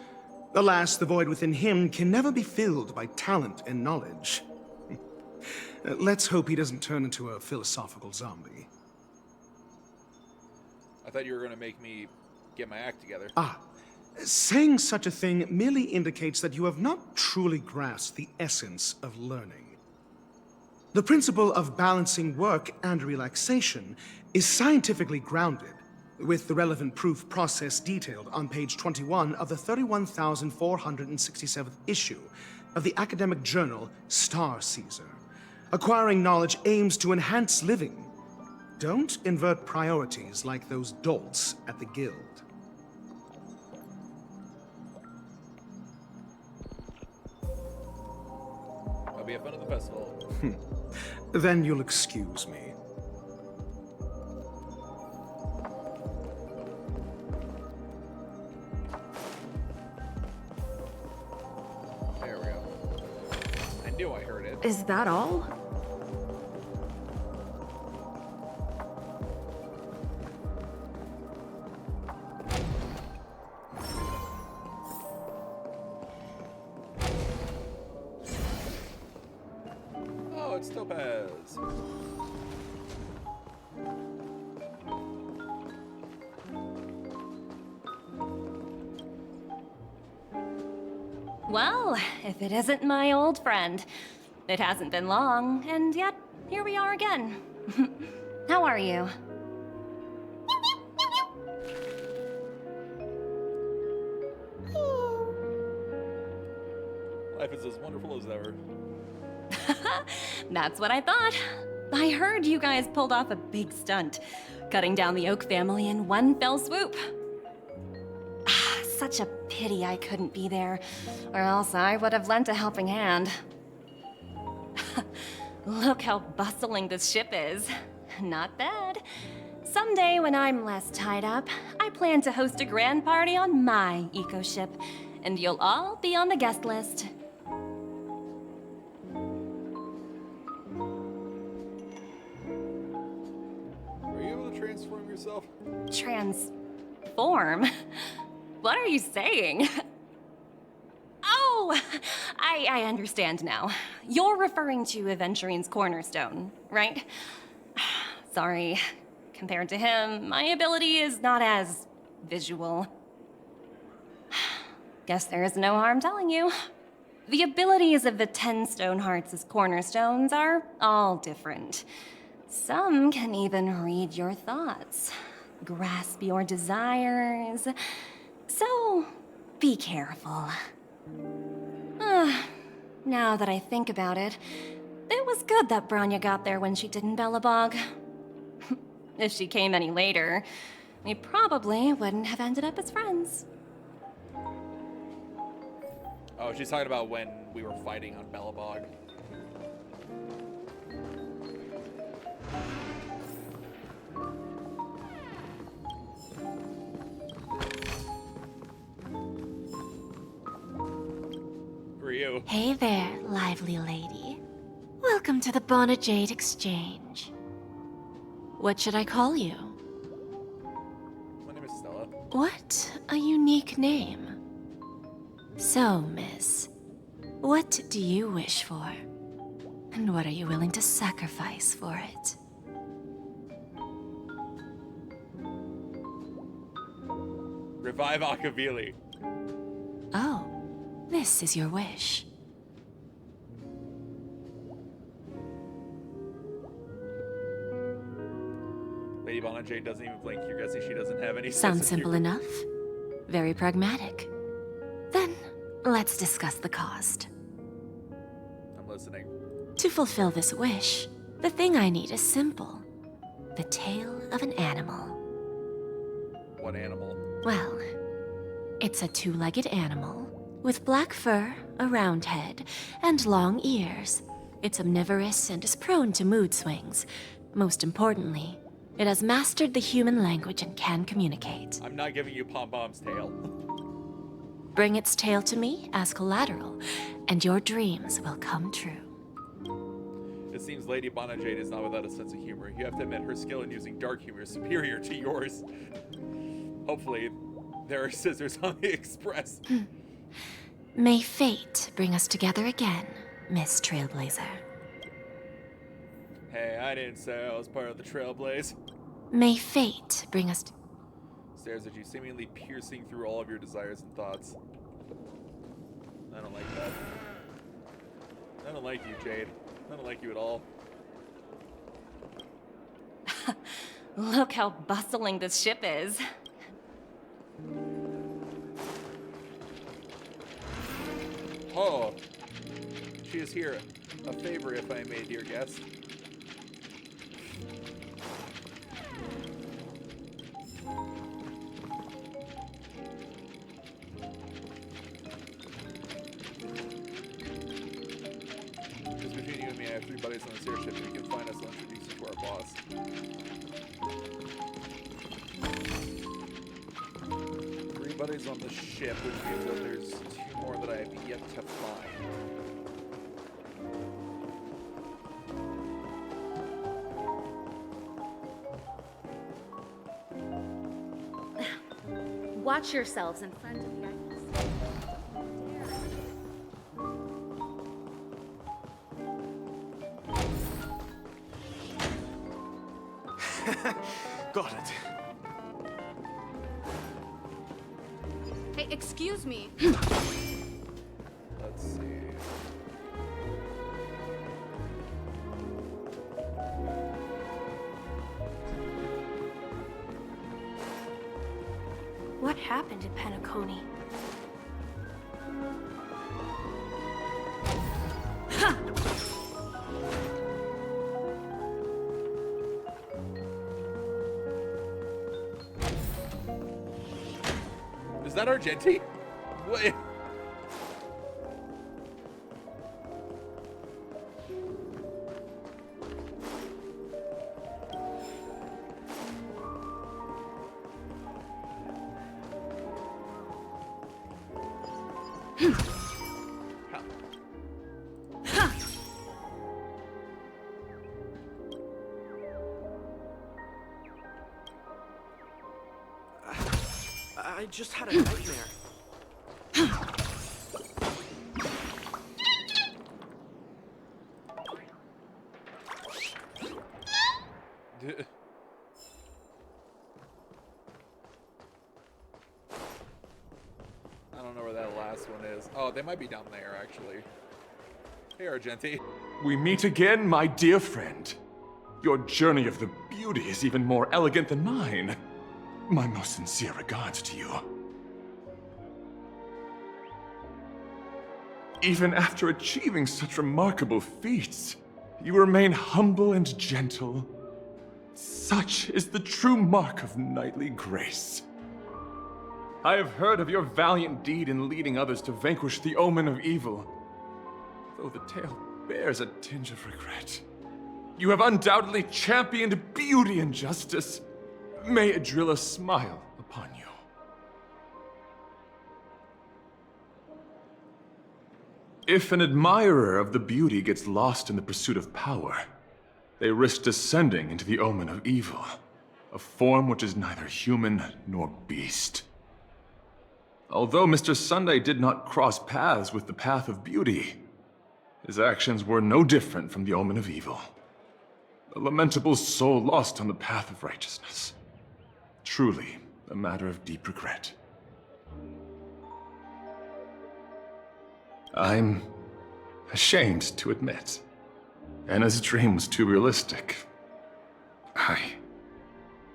Alas, the void within him can never be filled by talent and knowledge. Let's hope he doesn't turn into a philosophical zombie. I thought you were going to make me get my act together. Saying such a thing merely indicates that you have not truly grasped the essence of learning. The principle of balancing work and relaxation is scientifically grounded, with the relevant proof process detailed on page 21 of the 31,467th issue of the academic journal Star Caesar. Acquiring knowledge aims to enhance living. Don't invert priorities like those dolts at the Guild. I'll be at fun at the festival. Then you'll excuse me. There we go. I knew I heard it. Is that all? Oh, it's Topaz. Well, if it isn't my old friend. It hasn't been long, and yet, here we are again. How are you? Life is as wonderful as ever. That's what I thought. I heard you guys pulled off a big stunt, cutting down the Oak family in one fell swoop. Such a pity I couldn't be there, or else I would have lent a helping hand. Look how bustling this ship is. Not bad. Someday when I'm less tied up, I plan to host a grand party on my eco-ship, and you'll all be on the guest list. Were you able to transform yourself? Transform? What are you saying? Oh, I understand now. You're referring to Aventurine's cornerstone, right? Sorry. Compared to him, my ability is not as visual. Guess there is no harm telling you. The abilities of the 10 Stonehearts' cornerstones are all different. Some can even read your thoughts, grasp your desires. So, be careful. Now that I think about it, it was good that Branya got there when she did in Bellabog. If she came any later, we probably wouldn't have ended up as friends. Oh, she's talking about when we were fighting on Bellabog. For you. Hey there, lively lady. Welcome to the Bonajade Exchange. What should I call you? My name is Stella. What a unique name. So, miss, what do you wish for? And what are you willing to sacrifice for it? Revive Akavili. Oh, this is your wish. Lady Bonajade doesn't even blink. You're guessing she doesn't have any Sounds sense of simple humor. enough. Very pragmatic. Then, let's discuss the cost. I'm listening. To fulfill this wish, the thing I need is simple. The tail of an animal. What animal? Well, it's a two-legged animal with black fur, a round head, and long ears. It's omnivorous and is prone to mood swings. Most importantly, it has mastered the human language and can communicate. I'm not giving you Pom Pom's tail. Bring its tail to me as collateral, and your dreams will come true. It seems Lady Bonajade is not without a sense of humor. You have to admit her skill in using dark humor is superior to yours. Hopefully, there are scissors on the express. May fate bring us together again, Miss Trailblazer. Hey, I didn't say I was part of the Trailblaze. May fate bring us Stares at you, seemingly piercing through all of your desires and thoughts. I don't like that. I don't like you, Jade. I don't like you at all. Look how bustling this ship is. Oh, she is here. A favor, if I may, dear guest. Just between you and me, I have 3 buddies on this airship. If you can find us, I'll introduce you to our boss. 3 buddies on the ship, which means that there's 2 more that I have yet to find. Watch yourselves in front of the Got it. Hey, excuse me. Let's see. What happened in Penacony? Is that Argenti? What? I just had a nightmare. I don't know where that last one is. Oh, they might be down there, actually. Hey, Argenti. We meet again, my dear friend. Your journey of the beauty is even more elegant than mine. My most sincere regards to you. Even after achieving such remarkable feats, you remain humble and gentle. Such is the true mark of knightly grace. I have heard of your valiant deed in leading others to vanquish the omen of evil, though the tale bears a tinge of regret. You have undoubtedly championed beauty and justice. May Adrilla smile upon you. If an admirer of the beauty gets lost in the pursuit of power, they risk descending into the omen of evil, a form which is neither human nor beast. Although Mr. Sunday did not cross paths with the path of beauty, his actions were no different from the omen of evil. A lamentable soul lost on the path of righteousness. Truly a matter of deep regret. I'm ashamed to admit, Anna's dream was too realistic. I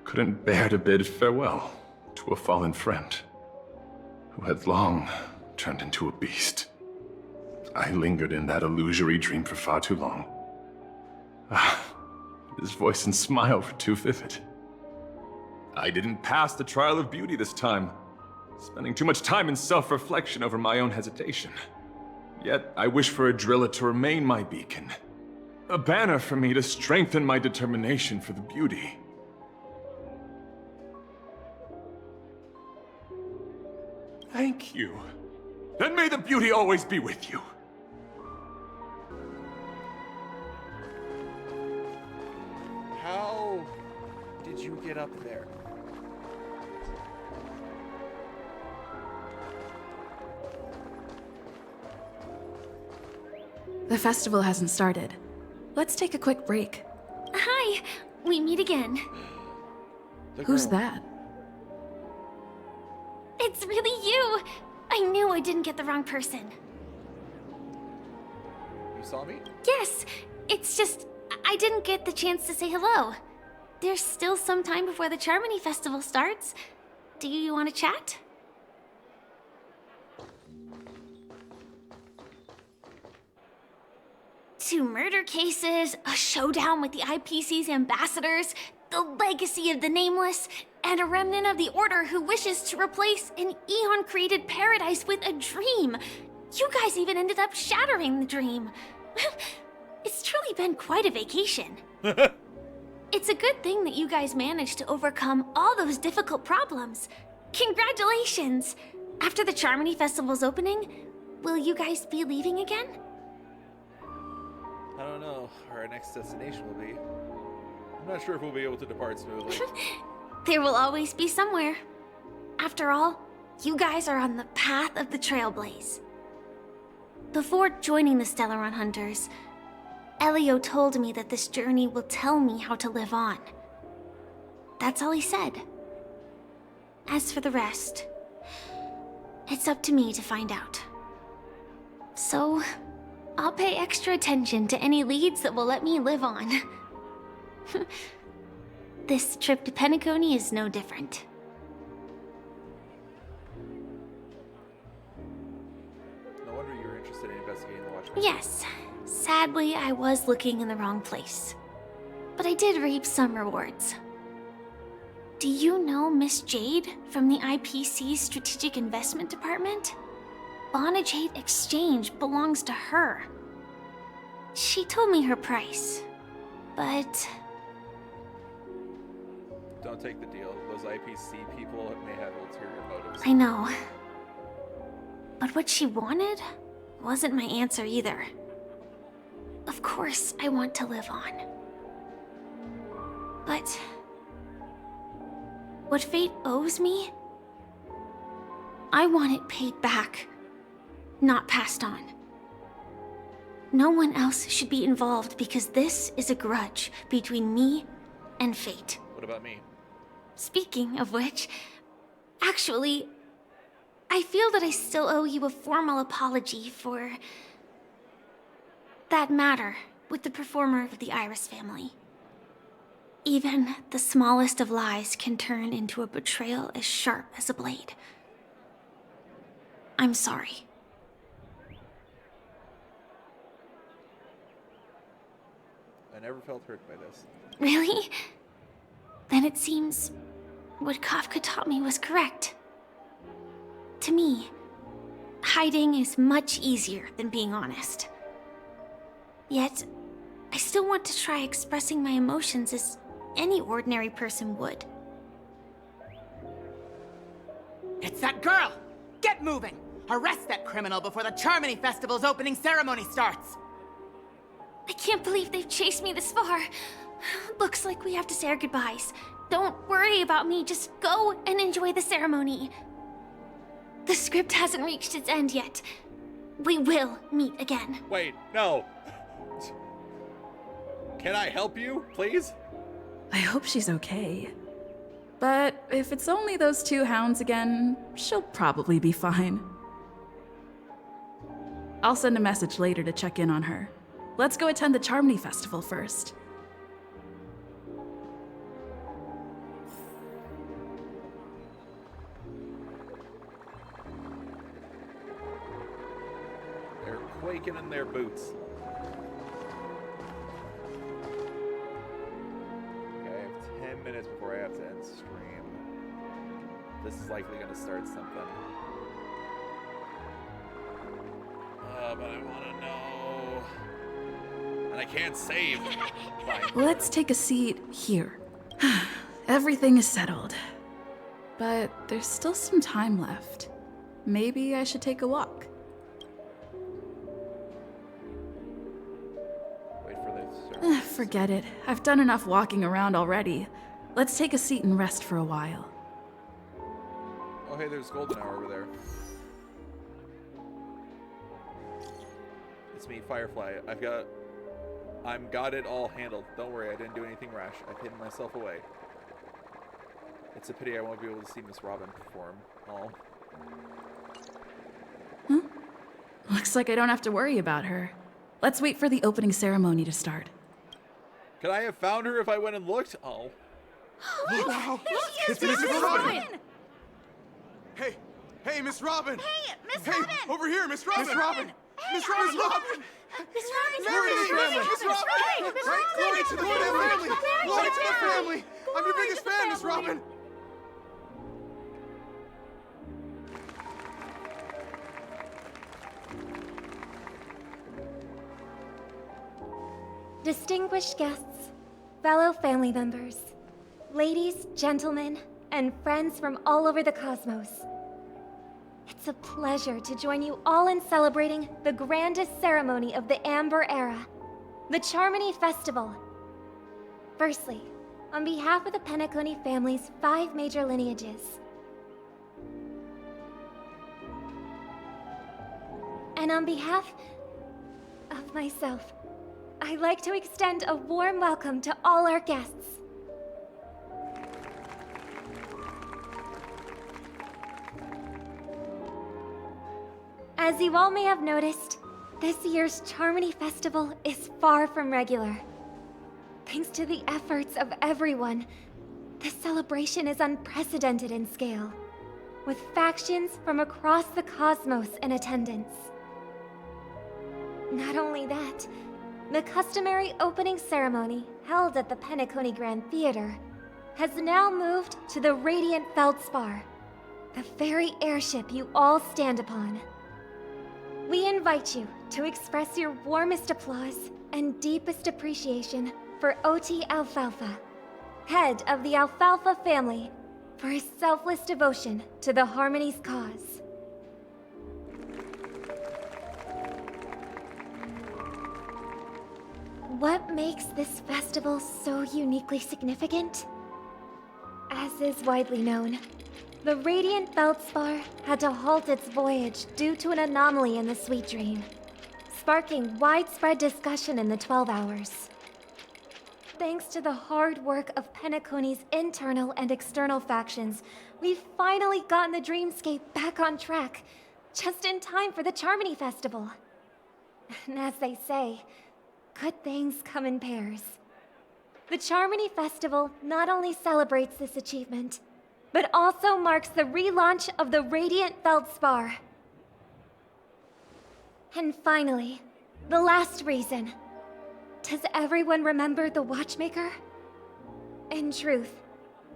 couldn't bear to bid farewell to a fallen friend who had long turned into a beast. I lingered in that illusory dream for far too long. His voice and smile were too vivid. I didn't pass the trial of beauty this time, spending too much time in self-reflection over my own hesitation. Yet I wish for Adrilla to remain my beacon, a banner for me to strengthen my determination for the beauty. Thank you. Then may the beauty always be with you. How did you get up there? The festival hasn't started. Let's take a quick break. Hi! We meet again. Who's that? It's really you! I knew I didn't get the wrong person. You saw me? Yes, it's just I didn't get the chance to say hello. There's still some time before the Charmony Festival starts. Do you want to chat? Two murder cases, a showdown with the IPC's ambassadors, the legacy of the Nameless, and a remnant of the Order who wishes to replace an Eon-created paradise with a dream. You guys even ended up shattering the dream. It's truly been quite a vacation. It's a good thing that you guys managed to overcome all those difficult problems. Congratulations! After the Charmony Festival's opening, will you guys be leaving again? I don't know where our next destination will be. I'm not sure if we'll be able to depart smoothly. There will always be somewhere. After all, you guys are on the path of the Trailblaze. Before joining the Stellaron Hunters, Elio told me that this journey will tell me how to live on. That's all he said. As for the rest, it's up to me to find out. So, I'll pay extra attention to any leads that will let me live on. This trip to Penacony is no different. No wonder you were interested in investigating the Watchmen. Yes, sadly I was looking in the wrong place. But I did reap some rewards. Do you know Miss Jade from the IPC's Strategic Investment Department? Bonajade Exchange belongs to her. She told me her price, but... Don't take the deal. Those IPC people may have ulterior motives. I know. But what she wanted wasn't my answer either. Of course, I want to live on. But... what fate owes me? I want it paid back, not passed on. No one else should be involved because this is a grudge between me and fate. What about me? Speaking of which, actually, I feel that I still owe you a formal apology for that matter with the performer of the Iris family. Even the smallest of lies can turn into a betrayal as sharp as a blade. I'm sorry. I never felt hurt by this. Really? Then it seems what Kafka taught me was correct. To me, hiding is much easier than being honest. Yet, I still want to try expressing my emotions as any ordinary person would. It's that girl! Get moving! Arrest that criminal before the Charmony Festival's opening ceremony starts! I can't believe they've chased me this far. Looks like we have to say our goodbyes. Don't worry about me, just go and enjoy the ceremony. The script hasn't reached its end yet. We will meet again. Wait, no. Can I help you, please? I hope she's okay. But if it's only those two hounds again, she'll probably be fine. I'll send a message later to check in on her. Let's go attend the Charmony Festival first. They're quaking in their boots. Okay, I have 10 minutes before I have to end stream. This is likely going to start something. But I want to know. And I can't save. Fine. Let's take a seat here. Everything is settled. But there's still some time left. Maybe I should take a walk. Wait for this. Forget it. I've done enough walking around already. Let's take a seat and rest for a while. Oh, hey, there's Golden Hour over there. It's me, Firefly. I'm got it all handled. Don't worry, I didn't do anything rash. I've hidden myself away. It's a pity I won't be able to see Miss Robin perform. Oh. Huh? Looks like I don't have to worry about her. Let's wait for the opening ceremony to start. Could I have found her if I went and looked? Oh. Wow. It's Miss Robin! Hey, Miss Robin! Hey, Miss Robin! Over here, Miss Robin! Miss Robin! Miss Robin! Miss Robin! Glory to the family! Miss Robin! Glory to the family! Glory to the family! I'm your biggest fan, Miss Robin! Distinguished guests, fellow family members, ladies, gentlemen, and friends from all over the cosmos. It's a pleasure to join you all in celebrating the grandest ceremony of the Amber Era, the Charmony Festival. Firstly, on behalf of the Penacony family's 5 major lineages, and on behalf of myself, I'd like to extend a warm welcome to all our guests. As you all may have noticed, This year's Charmony Festival is far from regular. Thanks to the efforts of everyone, this celebration is unprecedented in scale, with factions from across the cosmos in attendance. Not only that, the customary opening ceremony held at the Penacony Grand Theater has now moved to the Radiant Feldspar, the very airship you all stand upon. We invite you to express your warmest applause and deepest appreciation for OT Alfalfa, head of the Alfalfa family, for his selfless devotion to the Harmony's cause. What makes this festival so uniquely significant? As is widely known, the Radiant Feldspar had to halt its voyage due to an anomaly in the Sweet Dream, sparking widespread discussion in the 12 Hours. Thanks to the hard work of Penacony's internal and external factions, we've finally gotten the dreamscape back on track, just in time for the Charmony Festival. And as they say, good things come in pairs. The Charmony Festival not only celebrates this achievement, but also marks the relaunch of the Radiant Feldspar. And finally, the last reason. Does everyone remember the Watchmaker? In truth,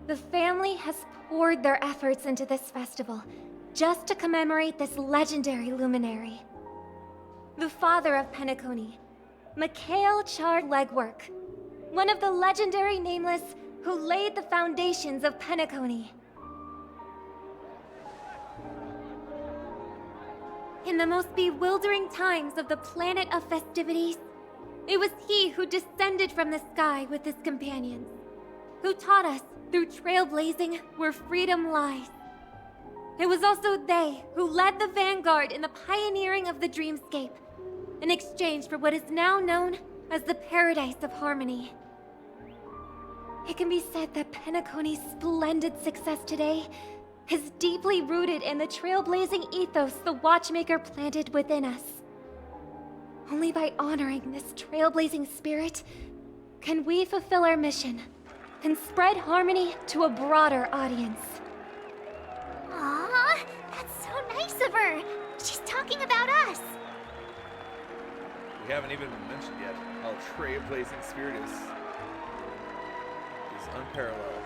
the family has poured their efforts into this festival just to commemorate this legendary luminary. The father of Penacony, Mikhail Char Legwork, one of the legendary Nameless who laid the foundations of Penacony. In the most bewildering times of the planet of festivities, it was he who descended from the sky with his companions, who taught us through trailblazing where freedom lies. It was also they who led the vanguard in the pioneering of the dreamscape, in exchange for what is now known as the Paradise of Harmony. It can be said that Penacony's splendid success today is deeply rooted in the trailblazing ethos the Watchmaker planted within us. Only by honoring this trailblazing spirit can we fulfill our mission and spread harmony to a broader audience. Aww, that's so nice of her. She's talking about us. We haven't even mentioned yet how trailblazing spirit is unparalleled.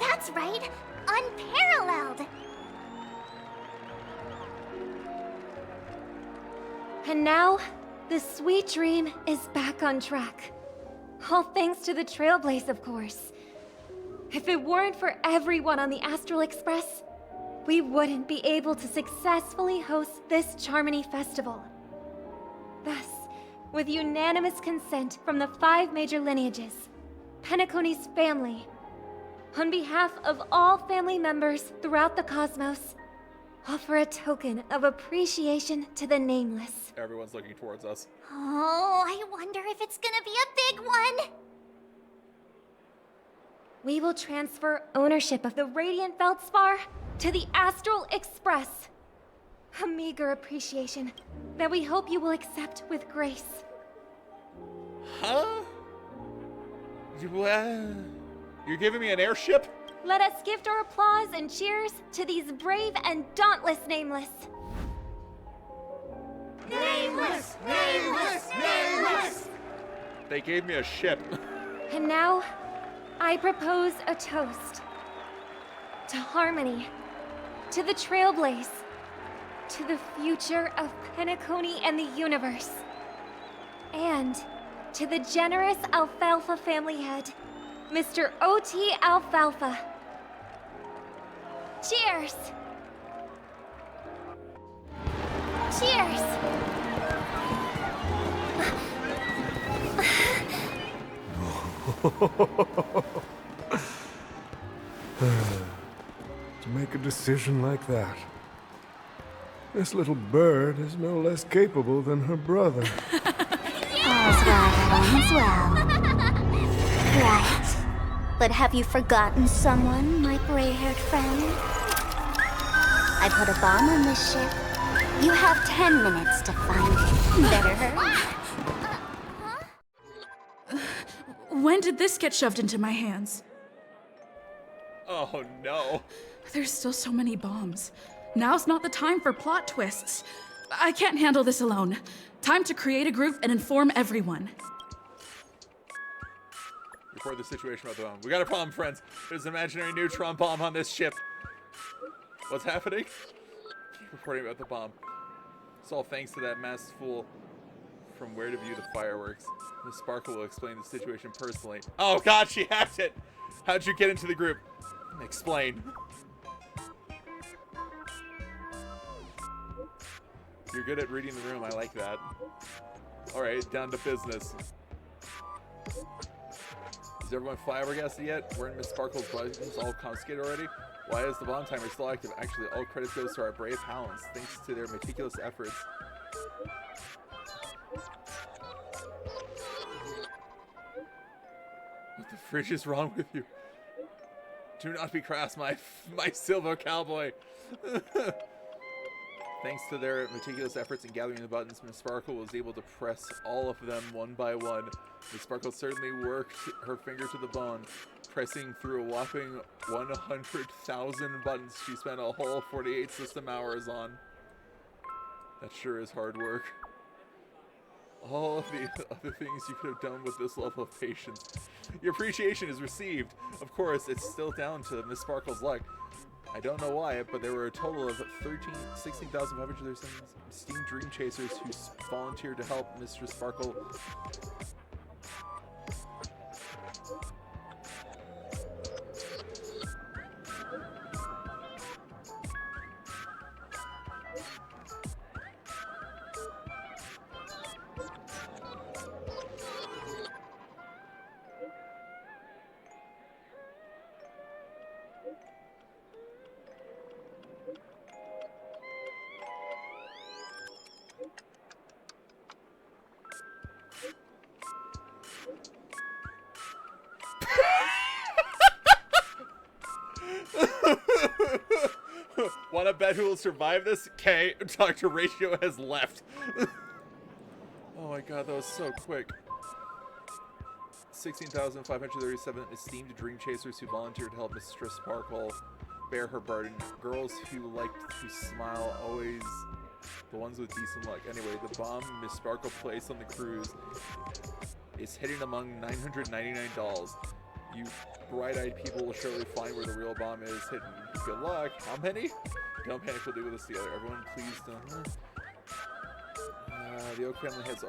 That's right, unparalleled. And now, the Sweet Dream is back on track. All thanks to the Trailblaze, of course. If it weren't for everyone on the Astral Express, we wouldn't be able to successfully host this Charmony Festival. Thus, with unanimous consent from the 5 major lineages, Penacony's family, on behalf of all family members throughout the cosmos, offer a token of appreciation to the Nameless. Everyone's looking towards us. Oh, I wonder if it's gonna be a big one. We will transfer ownership of the Radiant Feldspar to the Astral Express. A meager appreciation that we hope you will accept with grace. Huh? You're giving me an airship? Let us gift our applause and cheers to these brave and dauntless Nameless. Nameless! Nameless! Nameless! They gave me a ship. And now, I propose a toast. To harmony, to the Trailblaze, to the future of Penacony and the universe, and to the generous Alfalfa family head, Mr. OT Alfalfa. Cheers! Cheers! To make a decision like that. This little bird is no less capable than her brother. All's well. Right. But have you forgotten someone, my gray-haired friend? I put a bomb on this ship, You have 10 minutes to find it. Better hurry. When did this get shoved into my hands? Oh no. There's still so many bombs. Now's not the time for plot twists. I can't handle this alone. Time to create a group and inform everyone. Report the situation about the bomb. We got a problem, friends. There's an imaginary neutron bomb on this ship. What's happening? Keep reporting about the bomb. It's all thanks to that masked fool from where to view the fireworks. Miss Sparkle will explain the situation personally. Oh god, she hacked it! How'd you get into the group? Explain. You're good at reading the room, I like that. Alright, down to business. Is everyone flabbergasted yet? Weren't Miss Sparkle's buttons all confiscated already? Why is the bomb timer still active? Actually, all credit goes to our brave hounds, thanks to their meticulous efforts. What the fridge is wrong with you? Do not be crass, my silver cowboy. Thanks to their meticulous efforts in gathering the buttons, Miss Sparkle was able to press all of them one by one. Miss Sparkle certainly worked her finger to the bone, pressing through a whopping 100,000 buttons she spent a whole 48 system hours on. That sure is hard work. All of the other things you could have done with this level of patience. Your appreciation is received. Of course, it's still down to Miss Sparkle's luck. I don't know why, but there were a total of 16,537 Steam Dream Chasers who volunteered to help Mistress Sparkle. Wanna bet who will survive this? Okay, Dr. Ratio has left. Oh my god, that was so quick. 16,537 esteemed dream chasers who volunteered to help Mistress Sparkle bear her burden. Girls who liked to smile, always the ones with decent luck. Anyway, the bomb Miss Sparkle placed on the cruise is hidden among 999 dolls. You bright-eyed people will surely find where the real bomb is hidden. Good luck. How many? Don't panic, we'll do with us together. Everyone, please don't. The Oak family has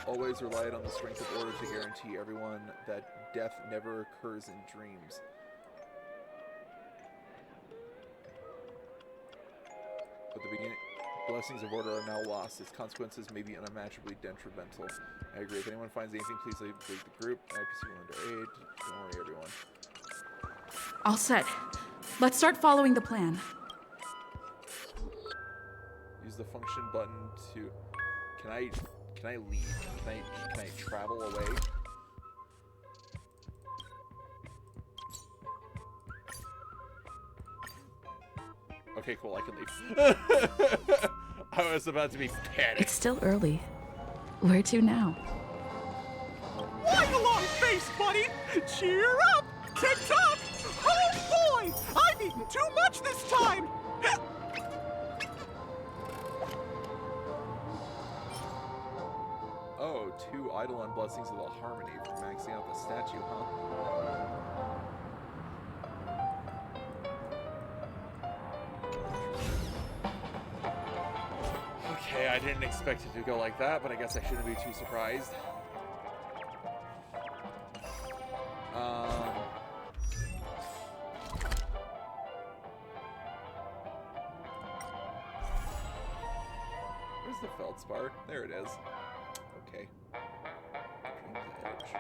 always relied on the strength of order to guarantee everyone that death never occurs in dreams. But the beginning blessings of order are now lost. Its consequences may be unimaginably detrimental. I agree. If anyone finds anything, please leave the group. IPC will lend our aid. Don't worry, everyone. All set. Let's start following the plan. Use the function button to... Can I leave? Can I travel away? Okay, cool, I can leave. I was about to be panicked. It's still early. Where to now? Right along, face buddy! Cheer up! Tick-tock! Oh boy! I've eaten too much this time! Oh, 2 Eidolon blessings of the Harmony for maxing out the statue, huh? Okay, I didn't expect it to go like that, but I guess I shouldn't be too surprised. Where's the feldspar? There it is. Okay. Dream's Edge.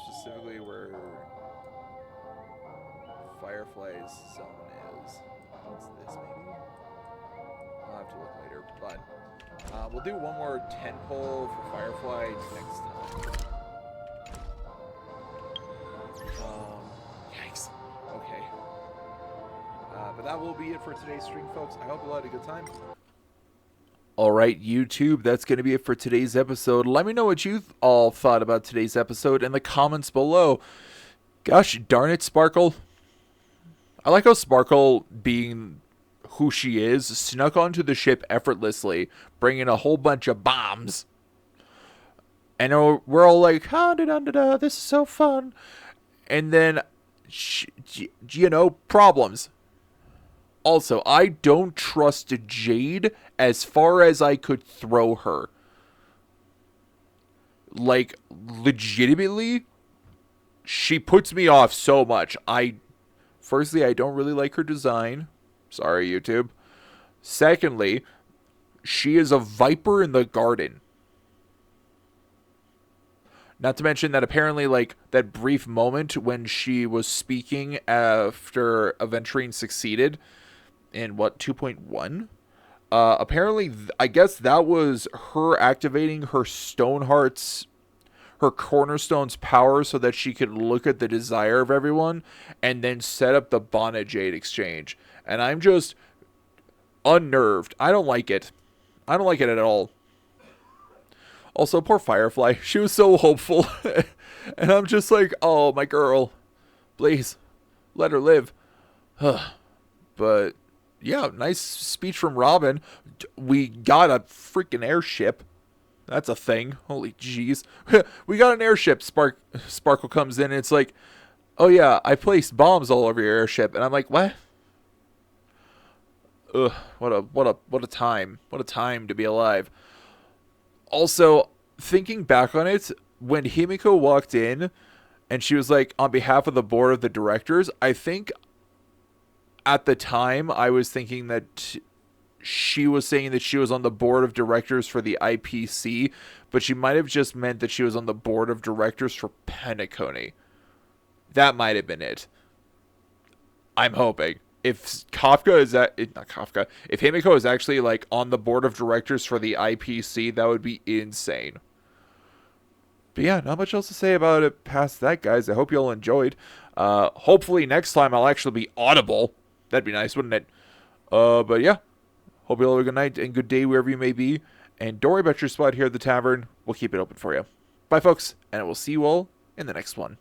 Specifically where Firefly's zone is. What's this, maybe? I'll have to look later, but we'll do one more 10 pull for Firefly next time. Yikes. Okay. But that will be it for today's stream, folks. I hope you had a good time. Alright, YouTube, that's going to be it for today's episode. Let me know what you all thought about today's episode in the comments below. Gosh darn it, Sparkle. I like how Sparkle, being who she is, snuck onto the ship effortlessly, bringing a whole bunch of bombs. And we're all like, this is so fun. And then, you know, problems. Also, I don't trust Jade as far as I could throw her. Like, legitimately, she puts me off so much. Firstly, I don't really like her design. Sorry, YouTube. Secondly, she is a viper in the garden. Not to mention that apparently, like, that brief moment when she was speaking after Aventurine succeeded in, what, 2.1? Apparently, I guess that was her activating her Stoneheart's, her Cornerstone's power so that she could look at the desire of everyone and then set up the Bonnet Jade exchange. And I'm just unnerved. I don't like it. I don't like it at all. Also, poor Firefly. She was so hopeful. And I'm just like, oh, my girl. Please, let her live. But, yeah, nice speech from Robin. We got a freaking airship. That's a thing. Holy jeez. We got an airship. Sparkle comes in and it's like, oh yeah, I placed bombs all over your airship. And I'm like, what? Ugh, what a time. What a time to be alive. Also, thinking back on it, when Himiko walked in and she was like, on behalf of the board of the directors, I think at the time I was thinking that she was saying that she was on the board of directors for the IPC, but she might have just meant that she was on the board of directors for Penacony. That might have been it. I'm hoping. If Kafka is not Kafka, if Himiko is actually like on the board of directors for the IPC, that would be insane. But yeah, not much else to say about it past that, guys. I hope you all enjoyed. Hopefully next time I'll actually be audible. That'd be nice, wouldn't it? But yeah. Hope you all have a good night and good day wherever you may be. And don't worry about your spot here at the tavern. We'll keep it open for you. Bye, folks, and I will see you all in the next one.